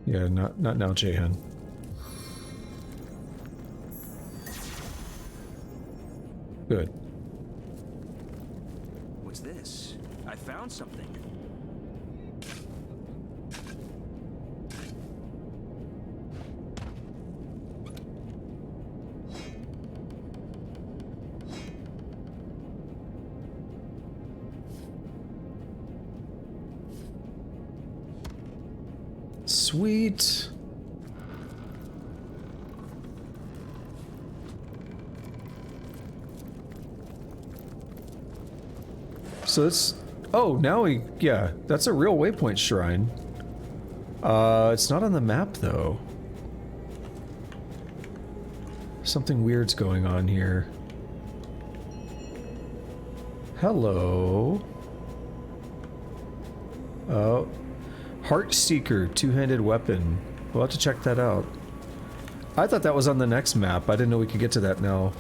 Yeah, not now, Jahan. Good. What's this? I found something. Sweet. So it's... Oh, now we... Yeah, that's a real waypoint shrine. It's not on the map, though. Something weird's going on here. Hello. Oh. Heart Seeker, two-handed weapon. We'll have to check that out. I thought that was on the next map. I didn't know we could get to that now.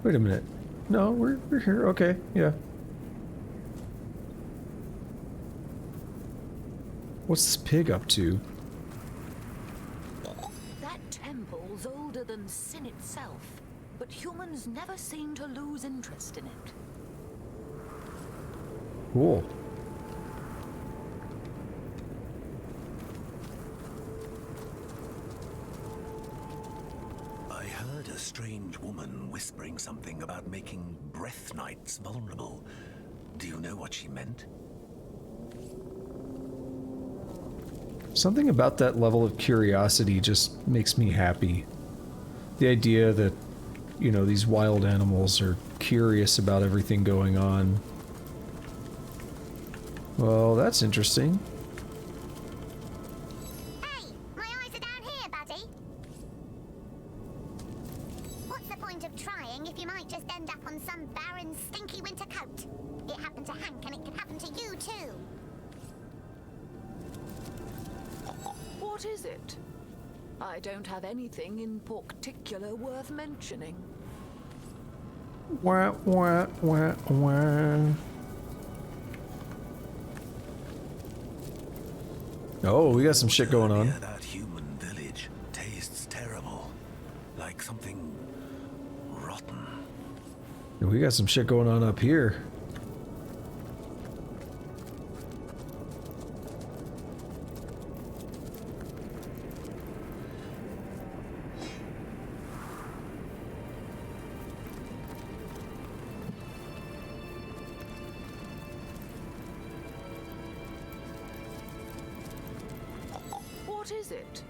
Wait a minute. No, we're here. Okay, yeah. What's this pig up to? That temple's older than sin itself, but humans never seem to lose interest in it. Cool. I heard a strange woman whispering something about making breath knights vulnerable. Do you know what she meant? Something about that level of curiosity just makes me happy. The idea that, you know, these wild animals are curious about everything going on. Well, that's interesting. Hey, my eyes are down here, buddy. What's the point of trying if you might just end up on some barren, stinky winter coat? It happened to Hank and it could happen to you too. What is it? I don't have anything in particular worth mentioning. Wah, wah, wah, wah. Oh, we got some shit going on. Yeah, that human village tastes terrible. Like something rotten. We got some shit going on up here. What is it?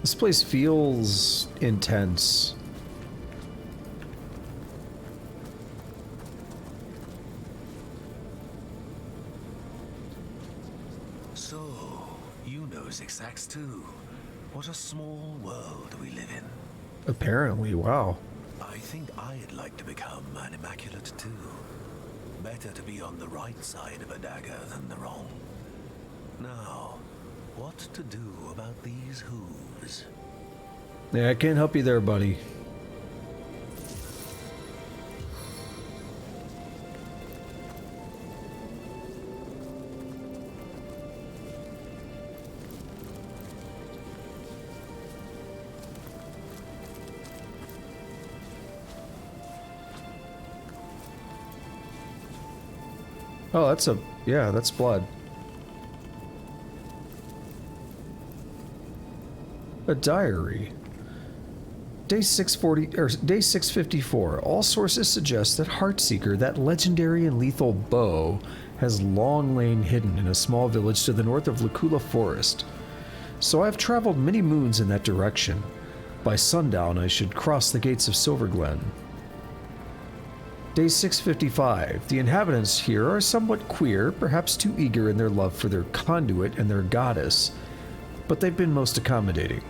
This place feels intense. So, you know Zigzags too. What a small world we live in. Apparently, wow. I think I'd like to become an Immaculate too. Better to be on the right side of a dagger than the wrong. Now, what to do about these hooves? Yeah, I can't help you there, buddy. Oh, that's a... yeah, that's blood. A diary. Day 640, or day 654. All sources suggest that Heartseeker, that legendary and lethal bow, has long lain hidden in a small village to the north of Lacula Forest. So I've traveled many moons in that direction. By sundown, I should cross the gates of Silverglen. Day 655. The inhabitants here are somewhat queer, perhaps too eager in their love for their conduit and their goddess, but they've been most accommodating.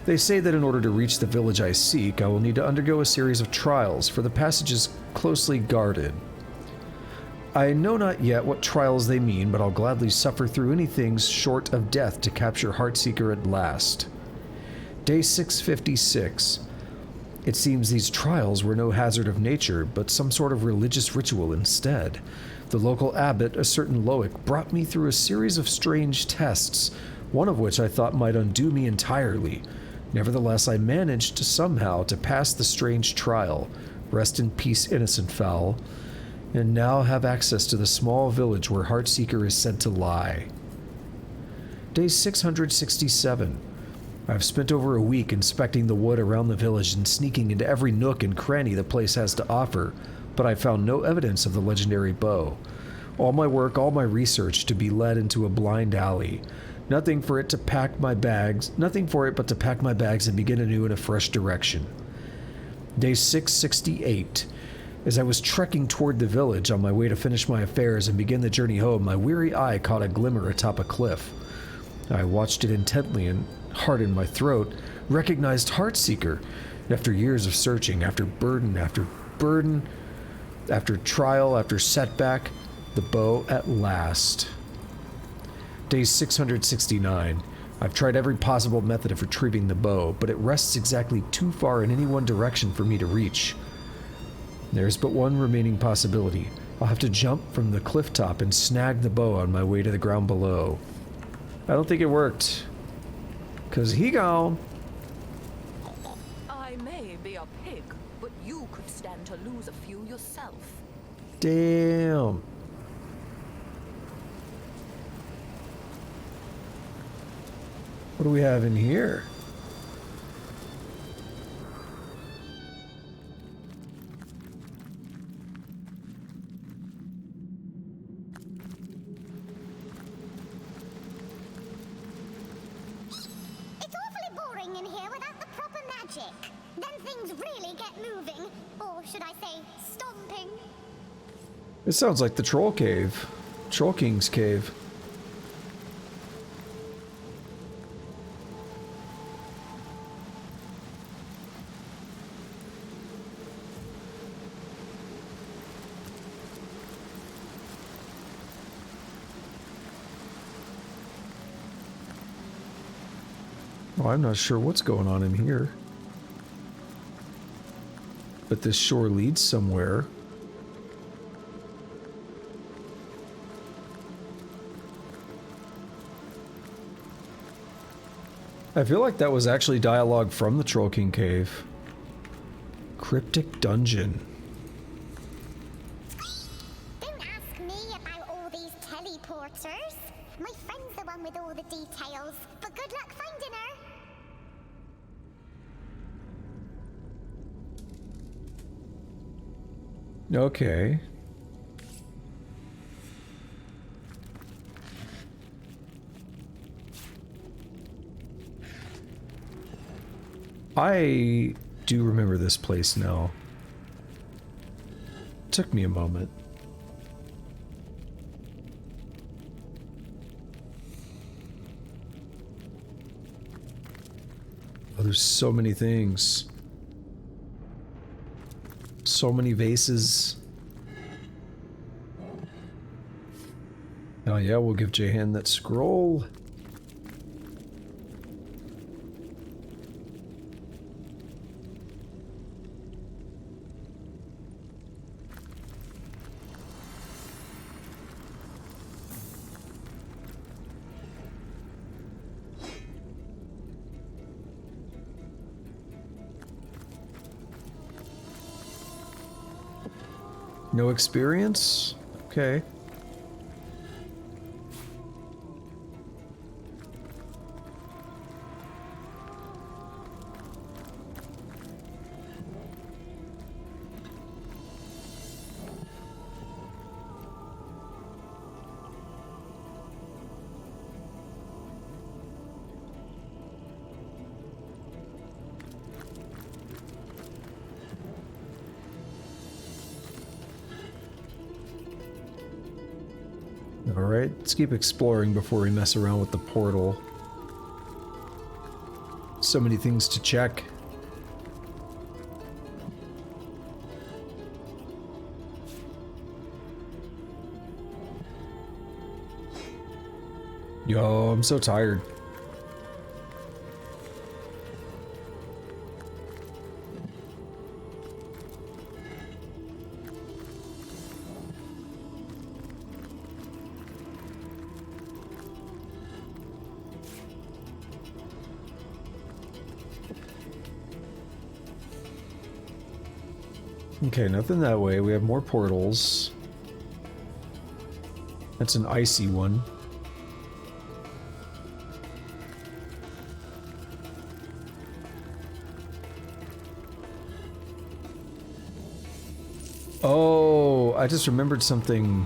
They say that in order to reach the village I seek, I will need to undergo a series of trials, for the passage is closely guarded. I know not yet what trials they mean, but I'll gladly suffer through anything short of death to capture Heartseeker at last. Day 656. It seems these trials were no hazard of nature, but some sort of religious ritual instead. The local abbot, a certain Loic, brought me through a series of strange tests, one of which I thought might undo me entirely. Nevertheless, I managed somehow to pass the strange trial, rest in peace, innocent fowl, and now have access to the small village where Heartseeker is said to lie. Day 667. I've spent over a week inspecting the wood around the village and sneaking into every nook and cranny the place has to offer, but I found no evidence of the legendary bow. All my work, all my research to be led into a blind alley. Nothing for it but to pack my bags and begin anew in a fresh direction. Day 668. As I was trekking toward the village on my way to finish my affairs and begin the journey home, my weary eye caught a glimmer atop a cliff. I watched it intently and, heart in my throat, recognized Heartseeker. After years of searching, after burden, after trial, after setback, the bow at last. Day 669. I've tried every possible method of retrieving the bow, but it rests exactly too far in any one direction for me to reach. There's but one remaining possibility. I'll have to jump from the cliff top and snag the bow on my way to the ground below. I don't think it worked. 'Cause he gone. I may be a pig, but you could stand to lose a few yourself. Damn. What do we have in here? It's awfully boring in here without the proper magic. Then things really get moving. Or should I say, stomping? It sounds like the Troll Cave. Troll King's Cave. Oh, I'm not sure what's going on in here. But this shore leads somewhere. I feel like that was actually dialogue from the Troll King Cave. Cryptic Dungeon. Don't ask me about all these teleporters. My friend's the one with all the details. But good luck finding her. Okay. I do remember this place now. Took me a moment. Oh, there's so many things. So many vases. Oh yeah, we'll give Jehan that scroll. No experience? Okay. Alright, let's keep exploring before we mess around with the portal. So many things to check. Yo, I'm so tired. Okay, nothing that way. We have more portals. That's an icy one. Oh, I just remembered something.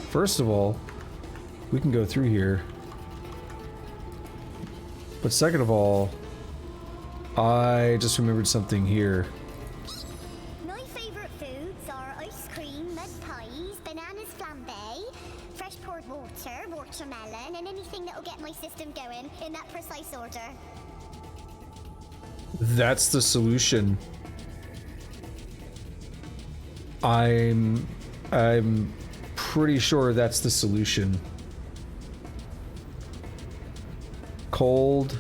First of all, we can go through here. But second of all, I just remembered something here. My favourite foods are ice cream, mud pies, bananas flambe, fresh poured water, watermelon, and anything that'll get my system going in that precise order. That's the solution. I'm pretty sure that's the solution. Cold,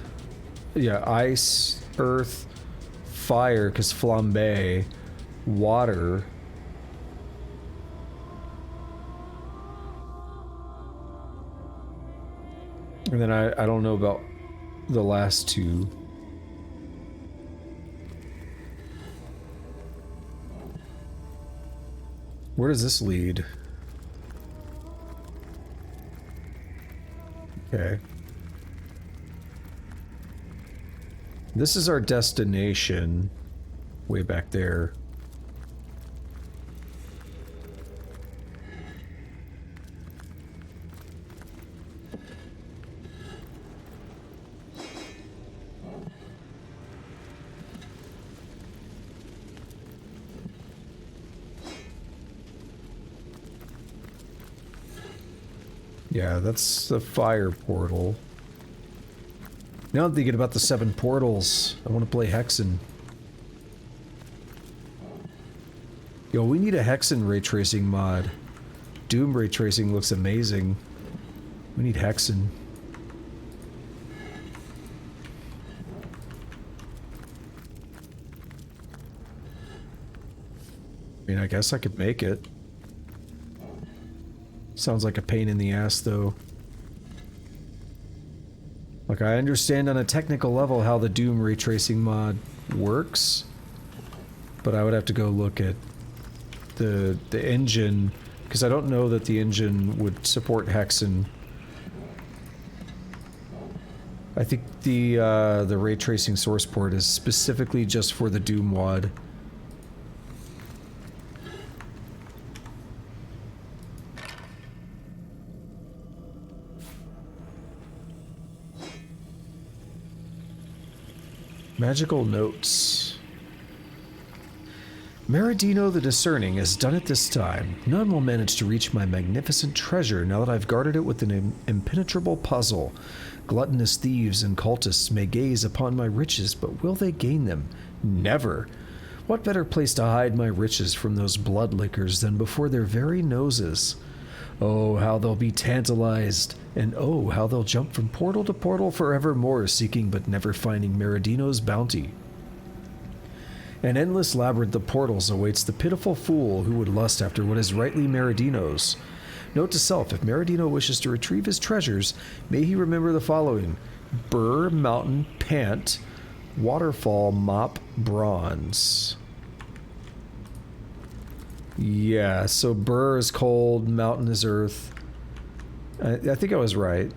yeah, ice, earth, fire, because flambe, water. And then I don't know about the last two. Where does this lead? Okay. This is our destination. Way back there. Yeah, that's the fire portal. Now I'm thinking about the 7 portals. I want to play Hexen. Yo, we need a Hexen ray tracing mod. Doom ray tracing looks amazing. We need Hexen. I mean, I guess I could make it. Sounds like a pain in the ass, though. Like, I understand on a technical level how the Doom ray tracing mod works, but I would have to go look at the engine, because I don't know that the engine would support Hexen. I think the ray tracing source port is specifically just for the Doom mod. Magical notes. Maradino the Discerning has done it this time. None will manage to reach my magnificent treasure now that I've guarded it with an impenetrable puzzle. Gluttonous thieves and cultists may gaze upon my riches, but will they gain them? Never. What better place to hide my riches from those blood lickers than before their very noses? Oh, how they'll be tantalized, and oh, how they'll jump from portal to portal forevermore, seeking but never finding Maradino's bounty. An endless labyrinth of portals awaits the pitiful fool who would lust after what is rightly Maradino's. Note to self, if Maradino wishes to retrieve his treasures, may he remember the following: Burr, Mountain, Pant, Waterfall, Mop, Bronze. Yeah, so Burr is cold, Mountain is earth. I think I was right.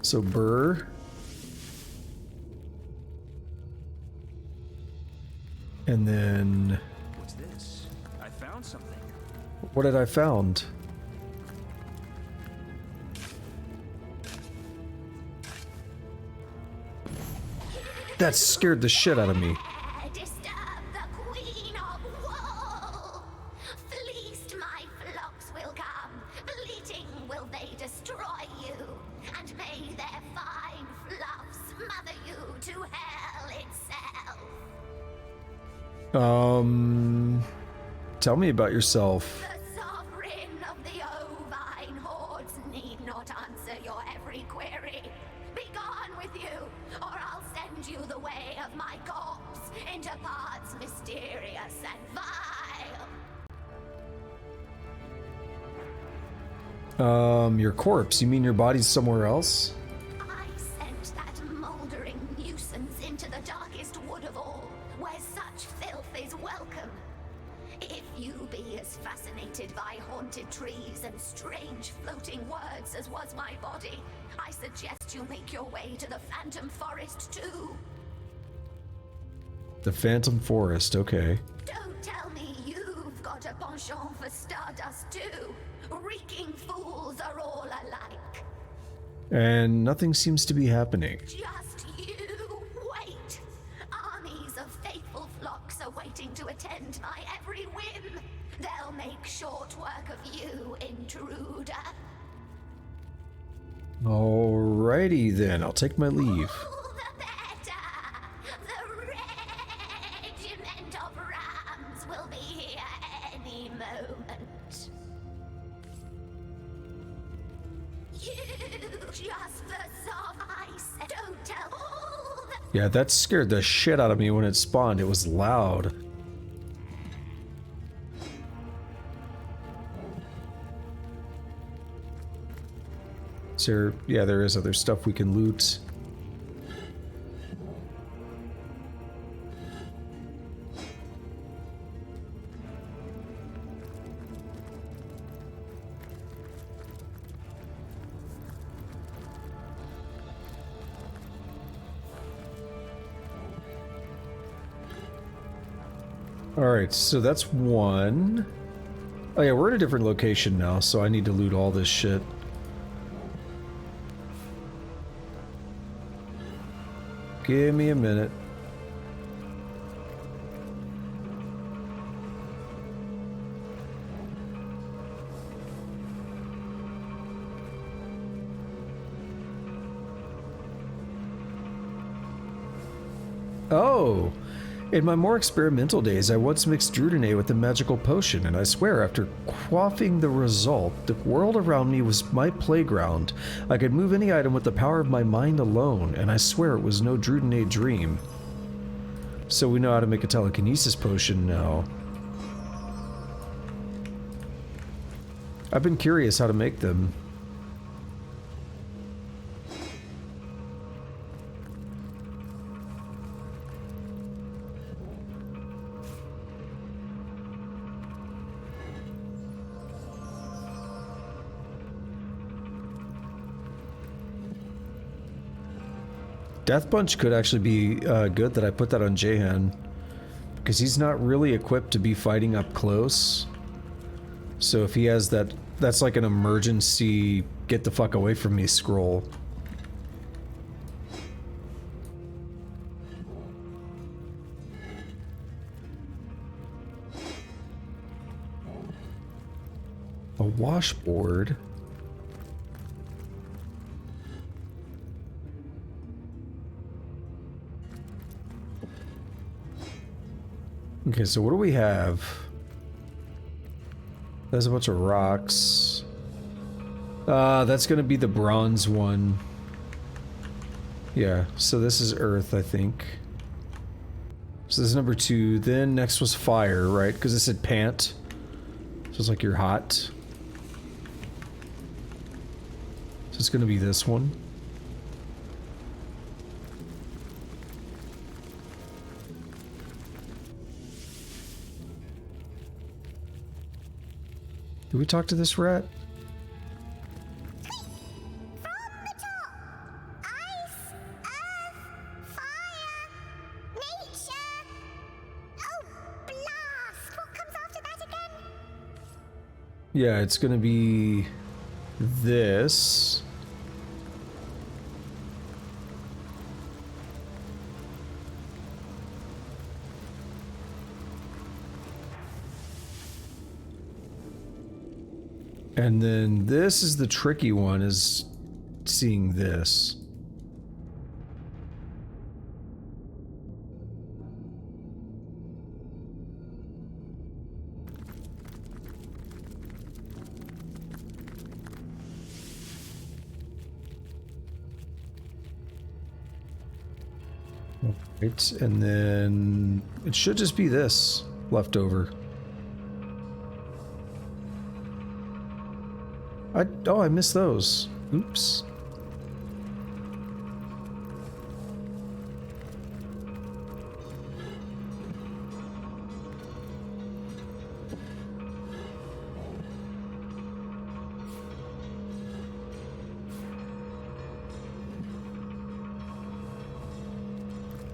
So Burr. And then... What's this? I found something. What did I found? That scared the shit out of me. Disturb the Queen of Wool. Fleeced my flocks will come. Bleating will they destroy you. And may their fine fluff smother you to hell itself. Tell me about yourself. The sovereign of the ovine hordes need not answer your every query. Be gone with you, or I'll send you the way of my corpse into parts mysterious and vile. Your corpse? You mean your body's somewhere else? I sent that mouldering nuisance into the darkest wood of all, where such filth is welcome. If you be as fascinated by haunted trees and strange floating words as was my body, I suggest you make your way to the Phantom Forest too. The Phantom Forest, okay. Don't tell me you've got a penchant for stardust too. Reeking fools are all alike. And nothing seems to be happening. Just you wait. Armies of faithful flocks are waiting to attend my every whim. They'll make short work of you, intruder. Alrighty then, I'll take my leave. The regiment of rams will be here any moment. You just the soft ice. Don't tell all the... Yeah, that scared the shit out of me when it spawned. It was loud. Is there... Yeah, there is other stuff we can loot. Alright, so that's one. Oh yeah, we're in a different location now, so I need to loot all this shit. Give me a minute. Oh! In my more experimental days, I once mixed Drudene with a magical potion, and I swear, after quaffing the result, the world around me was my playground. I could move any item with the power of my mind alone, and I swear it was no Drudene dream. So we know how to make a telekinesis potion now. I've been curious how to make them. Death Punch could actually be good that I put that on Jahan. Because he's not really equipped to be fighting up close. So if he has that, that's like an emergency get the fuck away from me scroll. A washboard. Okay, so what do we have? There's a bunch of rocks. That's gonna be the bronze one. Yeah, so this is earth, I think. So this is number 2. Then next was fire, right? Because it said pant. So it's like you're hot. So it's gonna be this one. Did we talk to this rat? Yeah, it's gonna be this. And then this is the tricky one, is seeing this. Right, and then it should just be this left over. Oh, I missed those. Oops.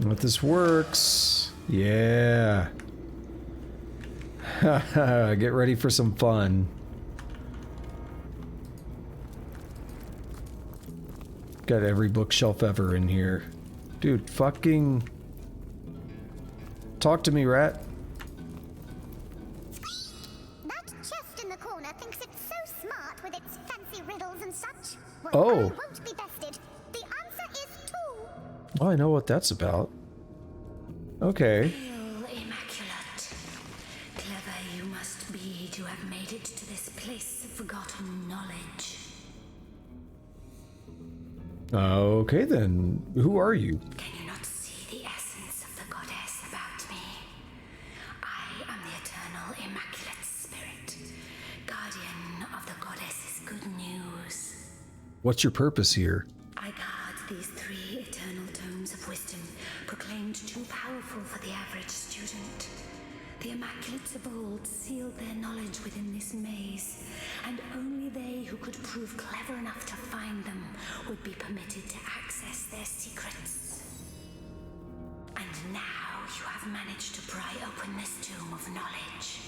If this works, yeah. Get ready for some fun. Got every bookshelf ever in here. Dude, fucking... Talk to me, rat. That chest in the corner thinks it's so smart with its fancy riddles and such. Well, Oh. I won't be bested. The answer is 2. Oh, I know what that's about. Okay. Hail, Immaculate. Clever you must be to have made it to this place of forgotten knowledge. Okay then. Who are you? Can you not see the essence of the goddess about me? I am the eternal Immaculate Spirit, guardian of the goddess's good news. What's your purpose here? I guard these 3 eternal tomes of wisdom, proclaimed too powerful for the average student. The Immaculates of old sealed their knowledge within this maze, and only they who could prove clever enough to find them would be permitted to access their secrets. And now you have managed to pry open this tomb of knowledge.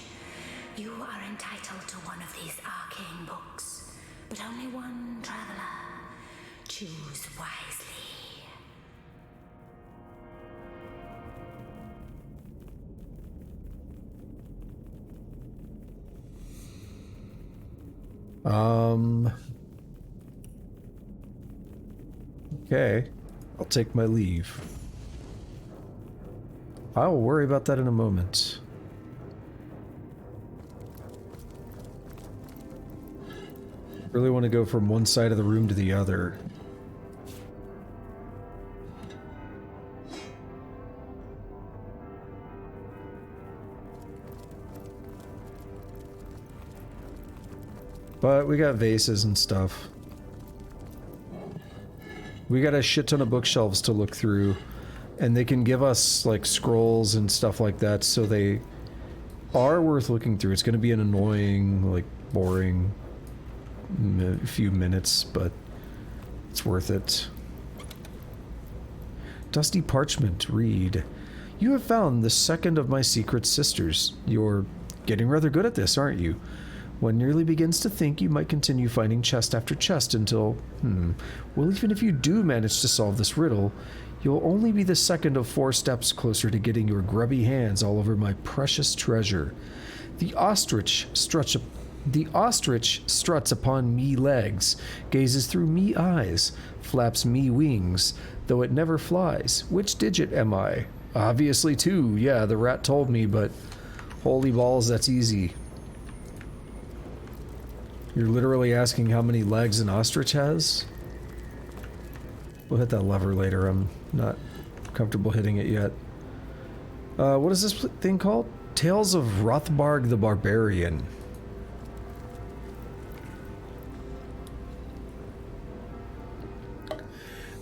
You are entitled to one of these arcane books, but only one, traveler. Choose wisely. Okay. I'll take my leave. I'll worry about that in a moment. Really want to go from one side of the room to the other. But we got vases and stuff. We got a shit ton of bookshelves to look through. And they can give us, like, scrolls and stuff like that, so they are worth looking through. It's going to be an annoying, like, boring few minutes, but it's worth it. Dusty parchment. Read. You have found the second of my secret sisters. You're getting rather good at this, aren't you? One nearly begins to think you might continue finding chest after chest until, well, even if you do manage to solve this riddle, you'll only be the second of 4 steps closer to getting your grubby hands all over my precious treasure. The ostrich struts upon me legs, gazes through me eyes, flaps me wings, though it never flies. Which digit am I? Obviously 2. Yeah, the rat told me, but holy balls, that's easy. You're literally asking how many legs an ostrich has? We'll hit that lever later. I'm not comfortable hitting it yet. What is this thing called? Tales of Rothbarg the Barbarian.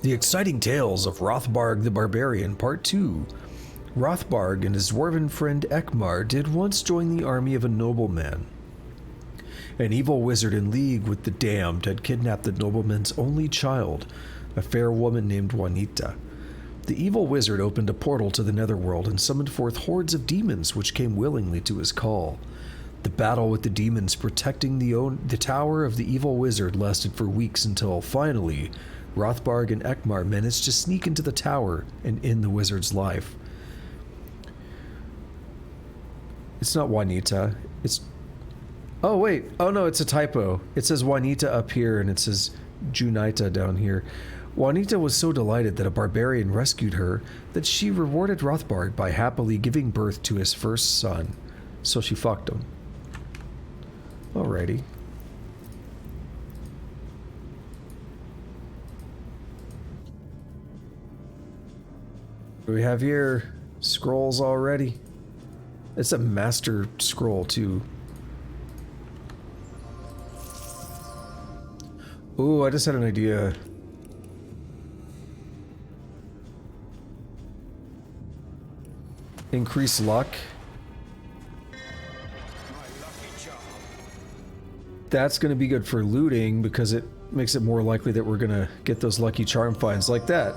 The exciting tales of Rothbarg the Barbarian, Part 2. Rothbarg and his dwarven friend Ekmar did once join the army of a nobleman. An evil wizard in league with the damned had kidnapped the nobleman's only child, a fair woman named Juanita. The evil wizard opened a portal to the netherworld and summoned forth hordes of demons which came willingly to his call. The battle with the demons protecting the tower of the evil wizard lasted for weeks until, finally, Rothbarg and Ekmar managed to sneak into the tower and end the wizard's life. It's not Juanita, it's... Oh, wait. Oh, no, it's a typo. It says Juanita up here, and it says Junita down here. Juanita was so delighted that a barbarian rescued her that she rewarded Rothbarg by happily giving birth to his first son. So she fucked him. Alrighty. What do we have here? Scrolls already. It's a master scroll, too. Ooh, I just had an idea. Increase luck. That's going to be good for looting because it makes it more likely that we're going to get those lucky charm finds like that.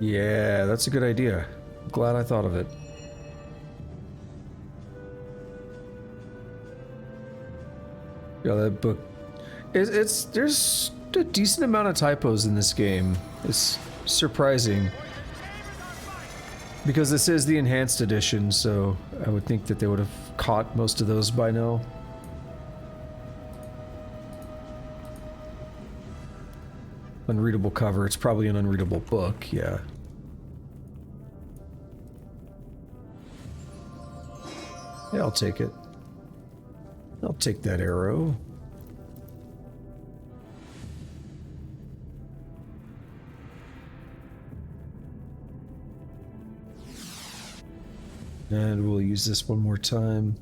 Yeah, that's a good idea. I'm glad I thought of it. Yeah, that book. There's a decent amount of typos in this game. It's surprising. Because this is the enhanced edition, so I would think that they would have caught most of those by now. Unreadable cover. It's probably an unreadable book, yeah. Yeah, I'll take it. I'll take that arrow. And we'll use this one more time.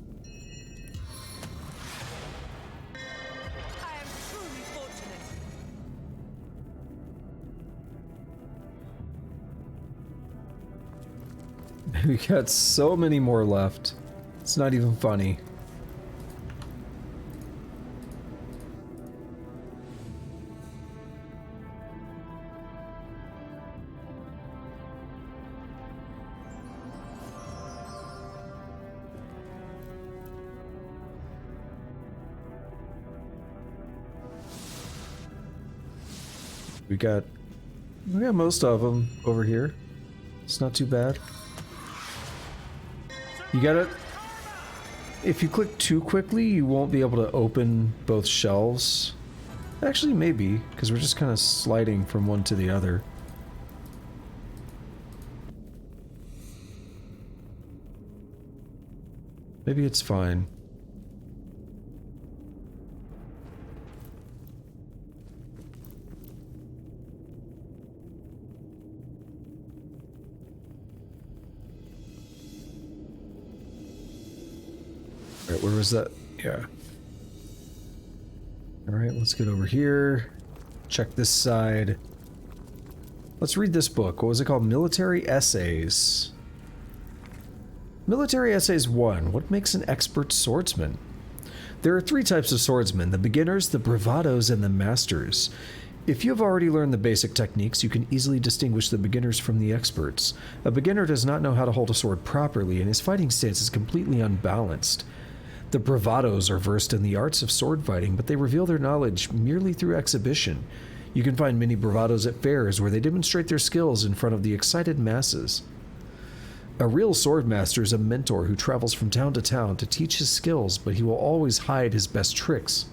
We got so many more left. It's not even funny. We got most of them over here. It's not too bad. You gotta... If you click too quickly, you won't be able to open both shelves. Actually, maybe, because we're just kind of sliding from one to the other. Maybe it's fine. Alright, where was that? Yeah. Alright, let's get over here. Check this side. Let's read this book. What was it called? Military Essays. Military Essays 1. What makes an expert swordsman? There are 3 types of swordsmen: the beginners, the bravados, and the masters. If you have already learned the basic techniques, you can easily distinguish the beginners from the experts. A beginner does not know how to hold a sword properly, and his fighting stance is completely unbalanced. The bravados are versed in the arts of sword fighting, but they reveal their knowledge merely through exhibition. You can find many bravados at fairs where they demonstrate their skills in front of the excited masses. A real swordmaster is a mentor who travels from town to town to teach his skills, but he will always hide his best tricks.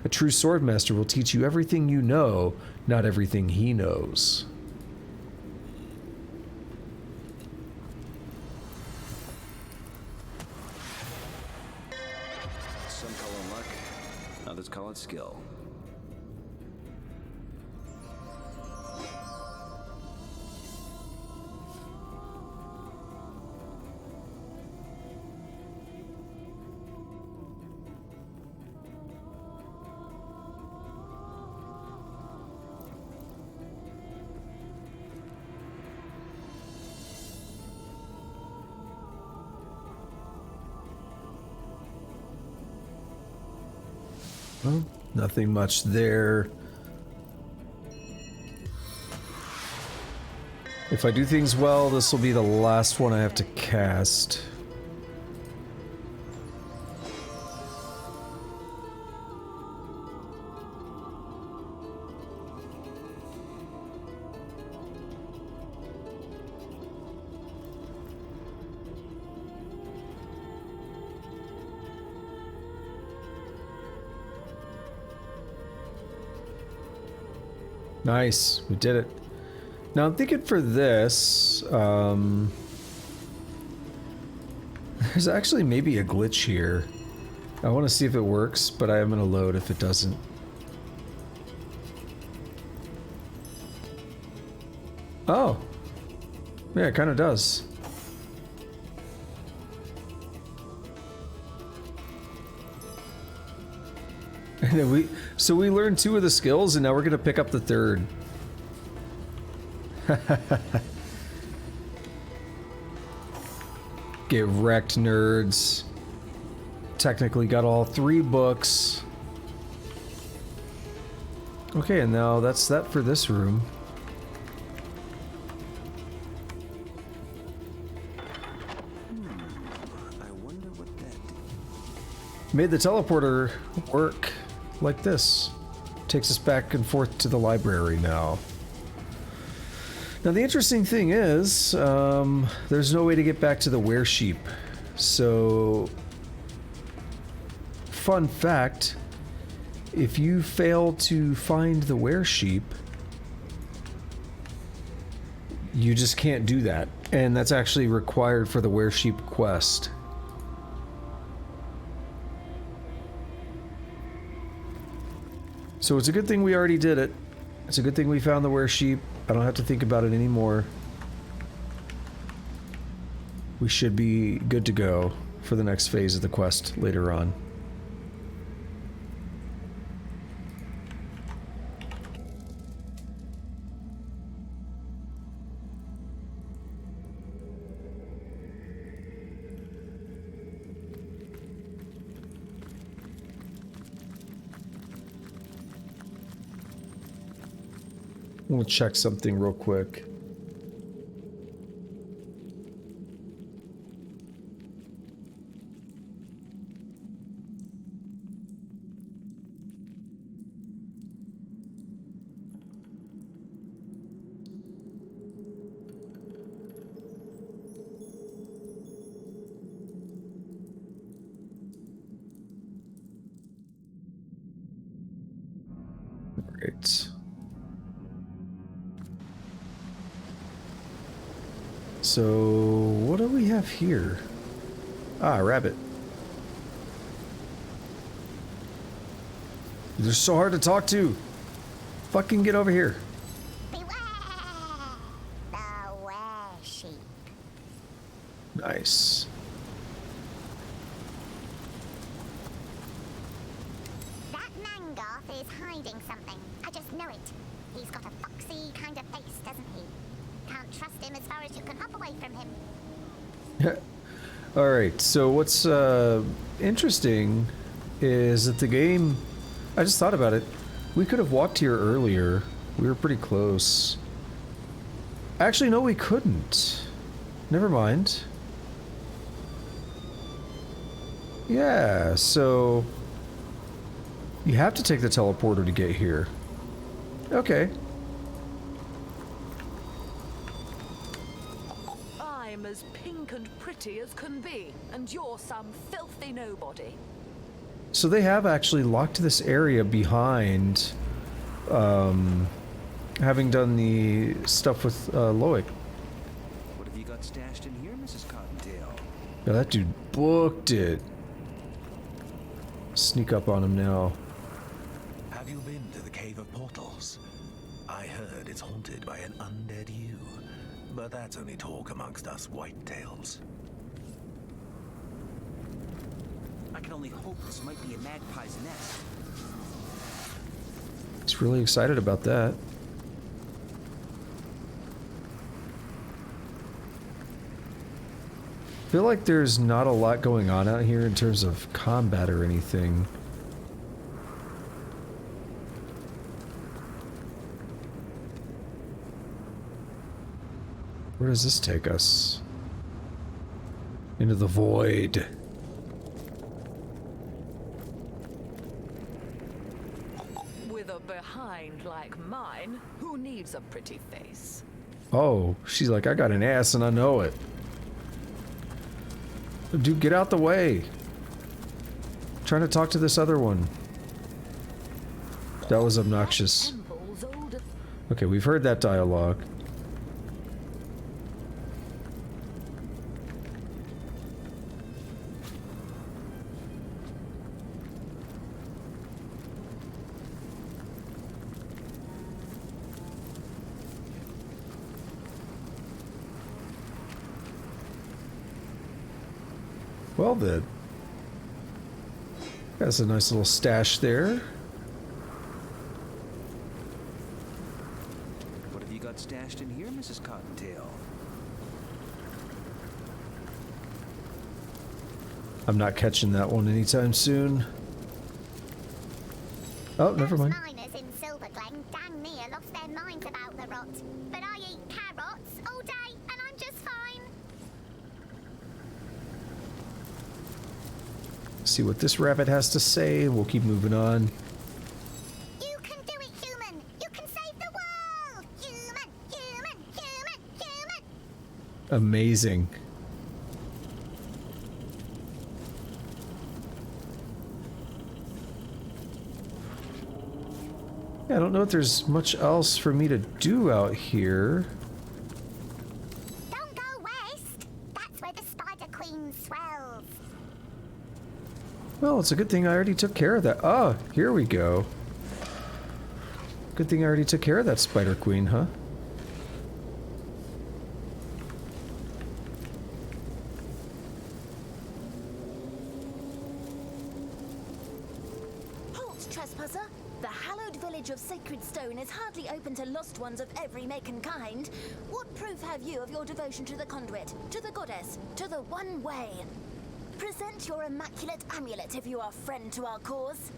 A true swordmaster will teach you everything you know, not everything he knows. Some call it luck, others call it skill. Well, nothing much there. If I do things well, this will be the last one I have to cast. Nice, we did it. Now I'm thinking for this, there's actually maybe a glitch here. I want to see if it works, but I am going to load if it doesn't. Oh, yeah, it kind of does. And then we learned 2 of the skills, and now we're gonna pick up the 3rd. Get wrecked, nerds. Technically got all 3 books. Okay, and now that's that for this room. I wonder what that did. Made the teleporter work like this. Takes us back and forth to the library now. Now the interesting thing is, there's no way to get back to the weresheep. So, fun fact, if you fail to find the weresheep, you just can't do that. And that's actually required for the weresheep quest. So it's a good thing we already did it. It's a good thing we found the weresheep. I don't have to think about it anymore. We should be good to go for the next phase of the quest later on. We'll check something real quick. Great. So, what do we have here? Ah, rabbit. They're so hard to talk to. Fucking get over here. Nice. know it. He's got a foxy kind of face, doesn't he? Can't trust him as far as you can hop away from him. Alright, so what's interesting is that the game... I just thought about it. We could have walked here earlier. We were pretty close. Actually, no, we couldn't. Never mind. Yeah, so... You have to take the teleporter to get here. Okay. I'm as pink and pretty as can be, and you're some filthy nobody. So they have actually locked this area behind, having done the stuff with Loic. What have you got stashed in here, Mrs. Cottontail? Yeah, that dude booked it. Sneak up on him now. Have you been to the Cave of Portals? I heard it's haunted by an undead ewe, but that's only talk amongst us whitetails. I can only hope this might be a magpie's nest. He's really excited about that. I feel like there's not a lot going on out here in terms of combat or anything. Where does this take us? Into the void. With a behind like mine, who needs a pretty face? Oh, she's like, I got an ass and I know it. Dude, get out the way. I'm trying to talk to this other one. That was obnoxious. Okay, we've heard that dialogue. Well then. That's a nice little stash there. What have you got stashed in here, Mrs. Cottontail? I'm not catching that one anytime soon. Oh, never mind. Miners in Silver Glen dang near lost their minds about the rot. But I eat carrots all day and I'm just fine. See what this rabbit has to say. We'll keep moving on. You can do it, human! You can save the world! Human! Human! Human! Human! Amazing. Yeah, I don't know if there's much else for me to do out here. Don't go west! That's where the Spider Queen swells. Well, it's a good thing I already took care of that. Oh, here we go. Good thing I already took care of that Spider Queen, huh? Halt, trespasser! The hallowed village of Sacred Stone is hardly open to lost ones of every make and kind. What proof have you of your devotion to the conduit, to the goddess, to the one way? Present your Immaculate amulet if you are friend to our cause.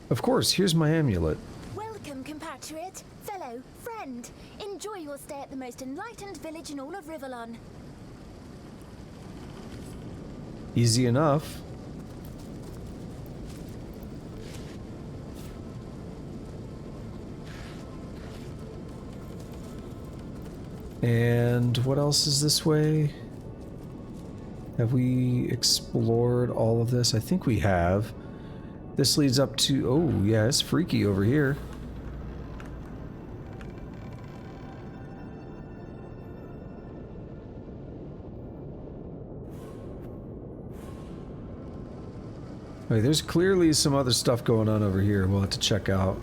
Of course, here's my amulet. Welcome, compatriot, fellow, friend. Enjoy your stay at the most enlightened village in all of Rivalon. Easy enough. And what else is this way? Have we explored all of this? I think we have. This leads up to... Oh, yeah, it's freaky over here. Okay, there's clearly some other stuff going on over here we'll have to check out.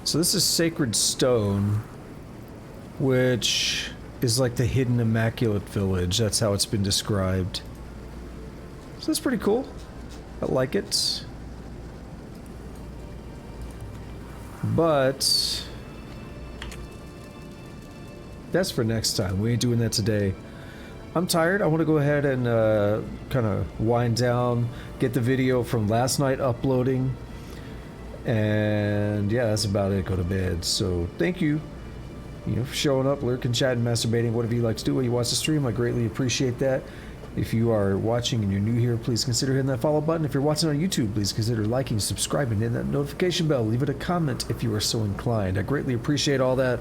So this is Sacred Stone, which is like the hidden Immaculate village. That's how it's been described. So that's pretty cool. I like it. But that's for next time. We ain't doing that today. I'm tired. I want to go ahead and kind of wind down, get the video from last night uploading, and yeah, that's about it. Go to bed. So thank you, for showing up, lurking, chatting, masturbating, whatever you like to do while you watch the stream. I greatly appreciate that. If you are watching and you're new here, please consider hitting that follow button. If you're watching on YouTube, please consider liking, subscribing, hitting that notification bell. Leave it a comment if you are so inclined. I greatly appreciate all that.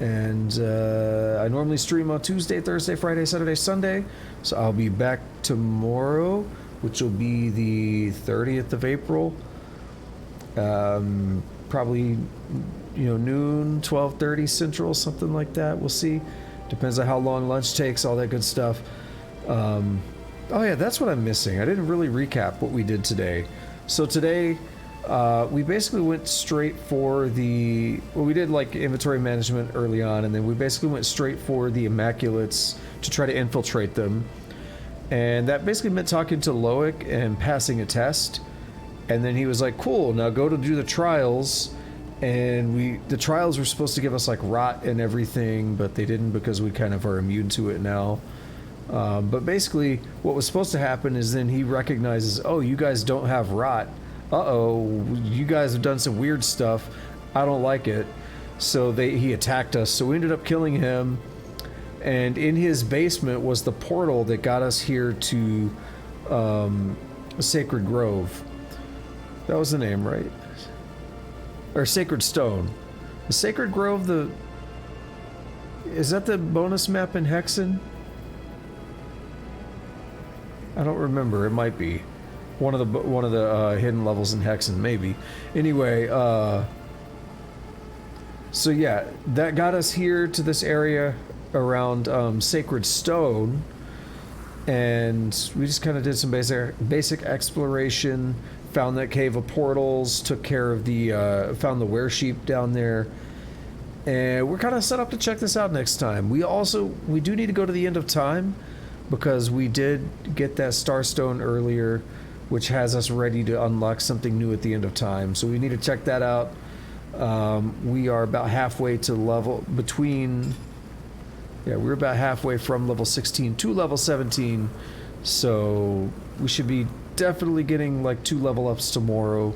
And I normally stream on Tuesday, Thursday, Friday, Saturday, Sunday. So I'll be back tomorrow, which will be the 30th of April. Probably, noon, 12:30 Central, something like that. We'll see. Depends on how long lunch takes, all that good stuff. Oh yeah, that's what I'm missing. I didn't really recap what we did today. So today, we basically went straight for we did like inventory management early on, and then we basically went straight for the Immaculates to try to infiltrate them. And that basically meant talking to Loic and passing a test. And then he was like, cool, now go to do the trials. And the trials were supposed to give us like rot and everything, but they didn't because we kind of are immune to it now. But basically what was supposed to happen is then he recognizes, oh, you guys don't have rot. Uh-oh, you guys have done some weird stuff. I don't like it. So he attacked us. So we ended up killing him. And in his basement was the portal that got us here to Sacred Grove. That was the name, right? Or Sacred Stone. The Sacred Grove, is that the bonus map in Hexen? I don't remember. It might be one of the hidden levels in Hexen, maybe. Anyway, so yeah, that got us here to this area around Sacred Stone, and we just kind of did some basic exploration. Found that cave of portals, took care of found the were-sheep down there, and we're kind of set up to check this out next time. We do need to go to the end of time, because we did get that Starstone earlier, which has us ready to unlock something new at the end of time. So we need to check that out. We are about halfway to we're about halfway from level 16 to level 17. So we should be definitely getting like 2 level ups tomorrow,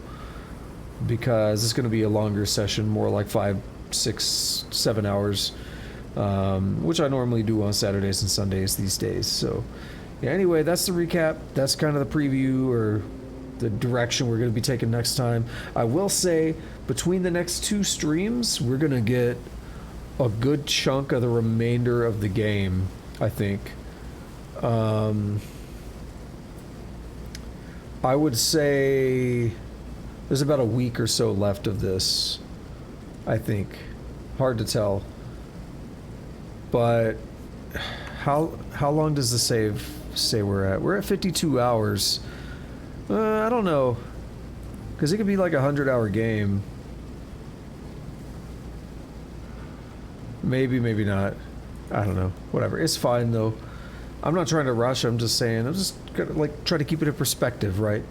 because it's going to be a longer session, more like 5, 6, 7 hours. Which I normally do on Saturdays and Sundays these days. So yeah, anyway, that's the recap. That's kind of the preview, or the direction we're going to be taking next time. I will say, between the next 2 streams, we're going to get a good chunk of the remainder of the game, I think. I would say there's about a week or so left of this, I think. Hard to tell. But how long does the save say we're at? We're at 52 hours. I don't know, because it could be like a 100-hour game. Maybe not. I don't know. Whatever. It's fine though. I'm not trying to rush. I'm just saying. I'm just gonna like try to keep it in perspective, right?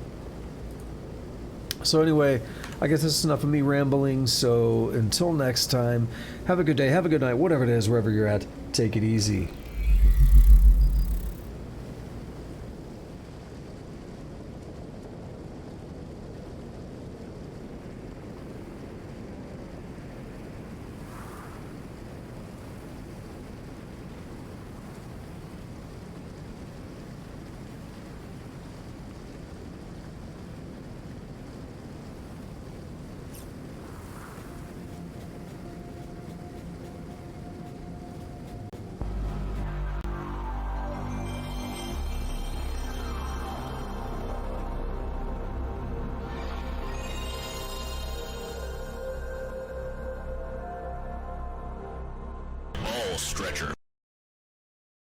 So anyway, I guess this is enough of me rambling. So until next time, have a good day, have a good night, whatever it is, wherever you're at. Take it easy. Stretcher.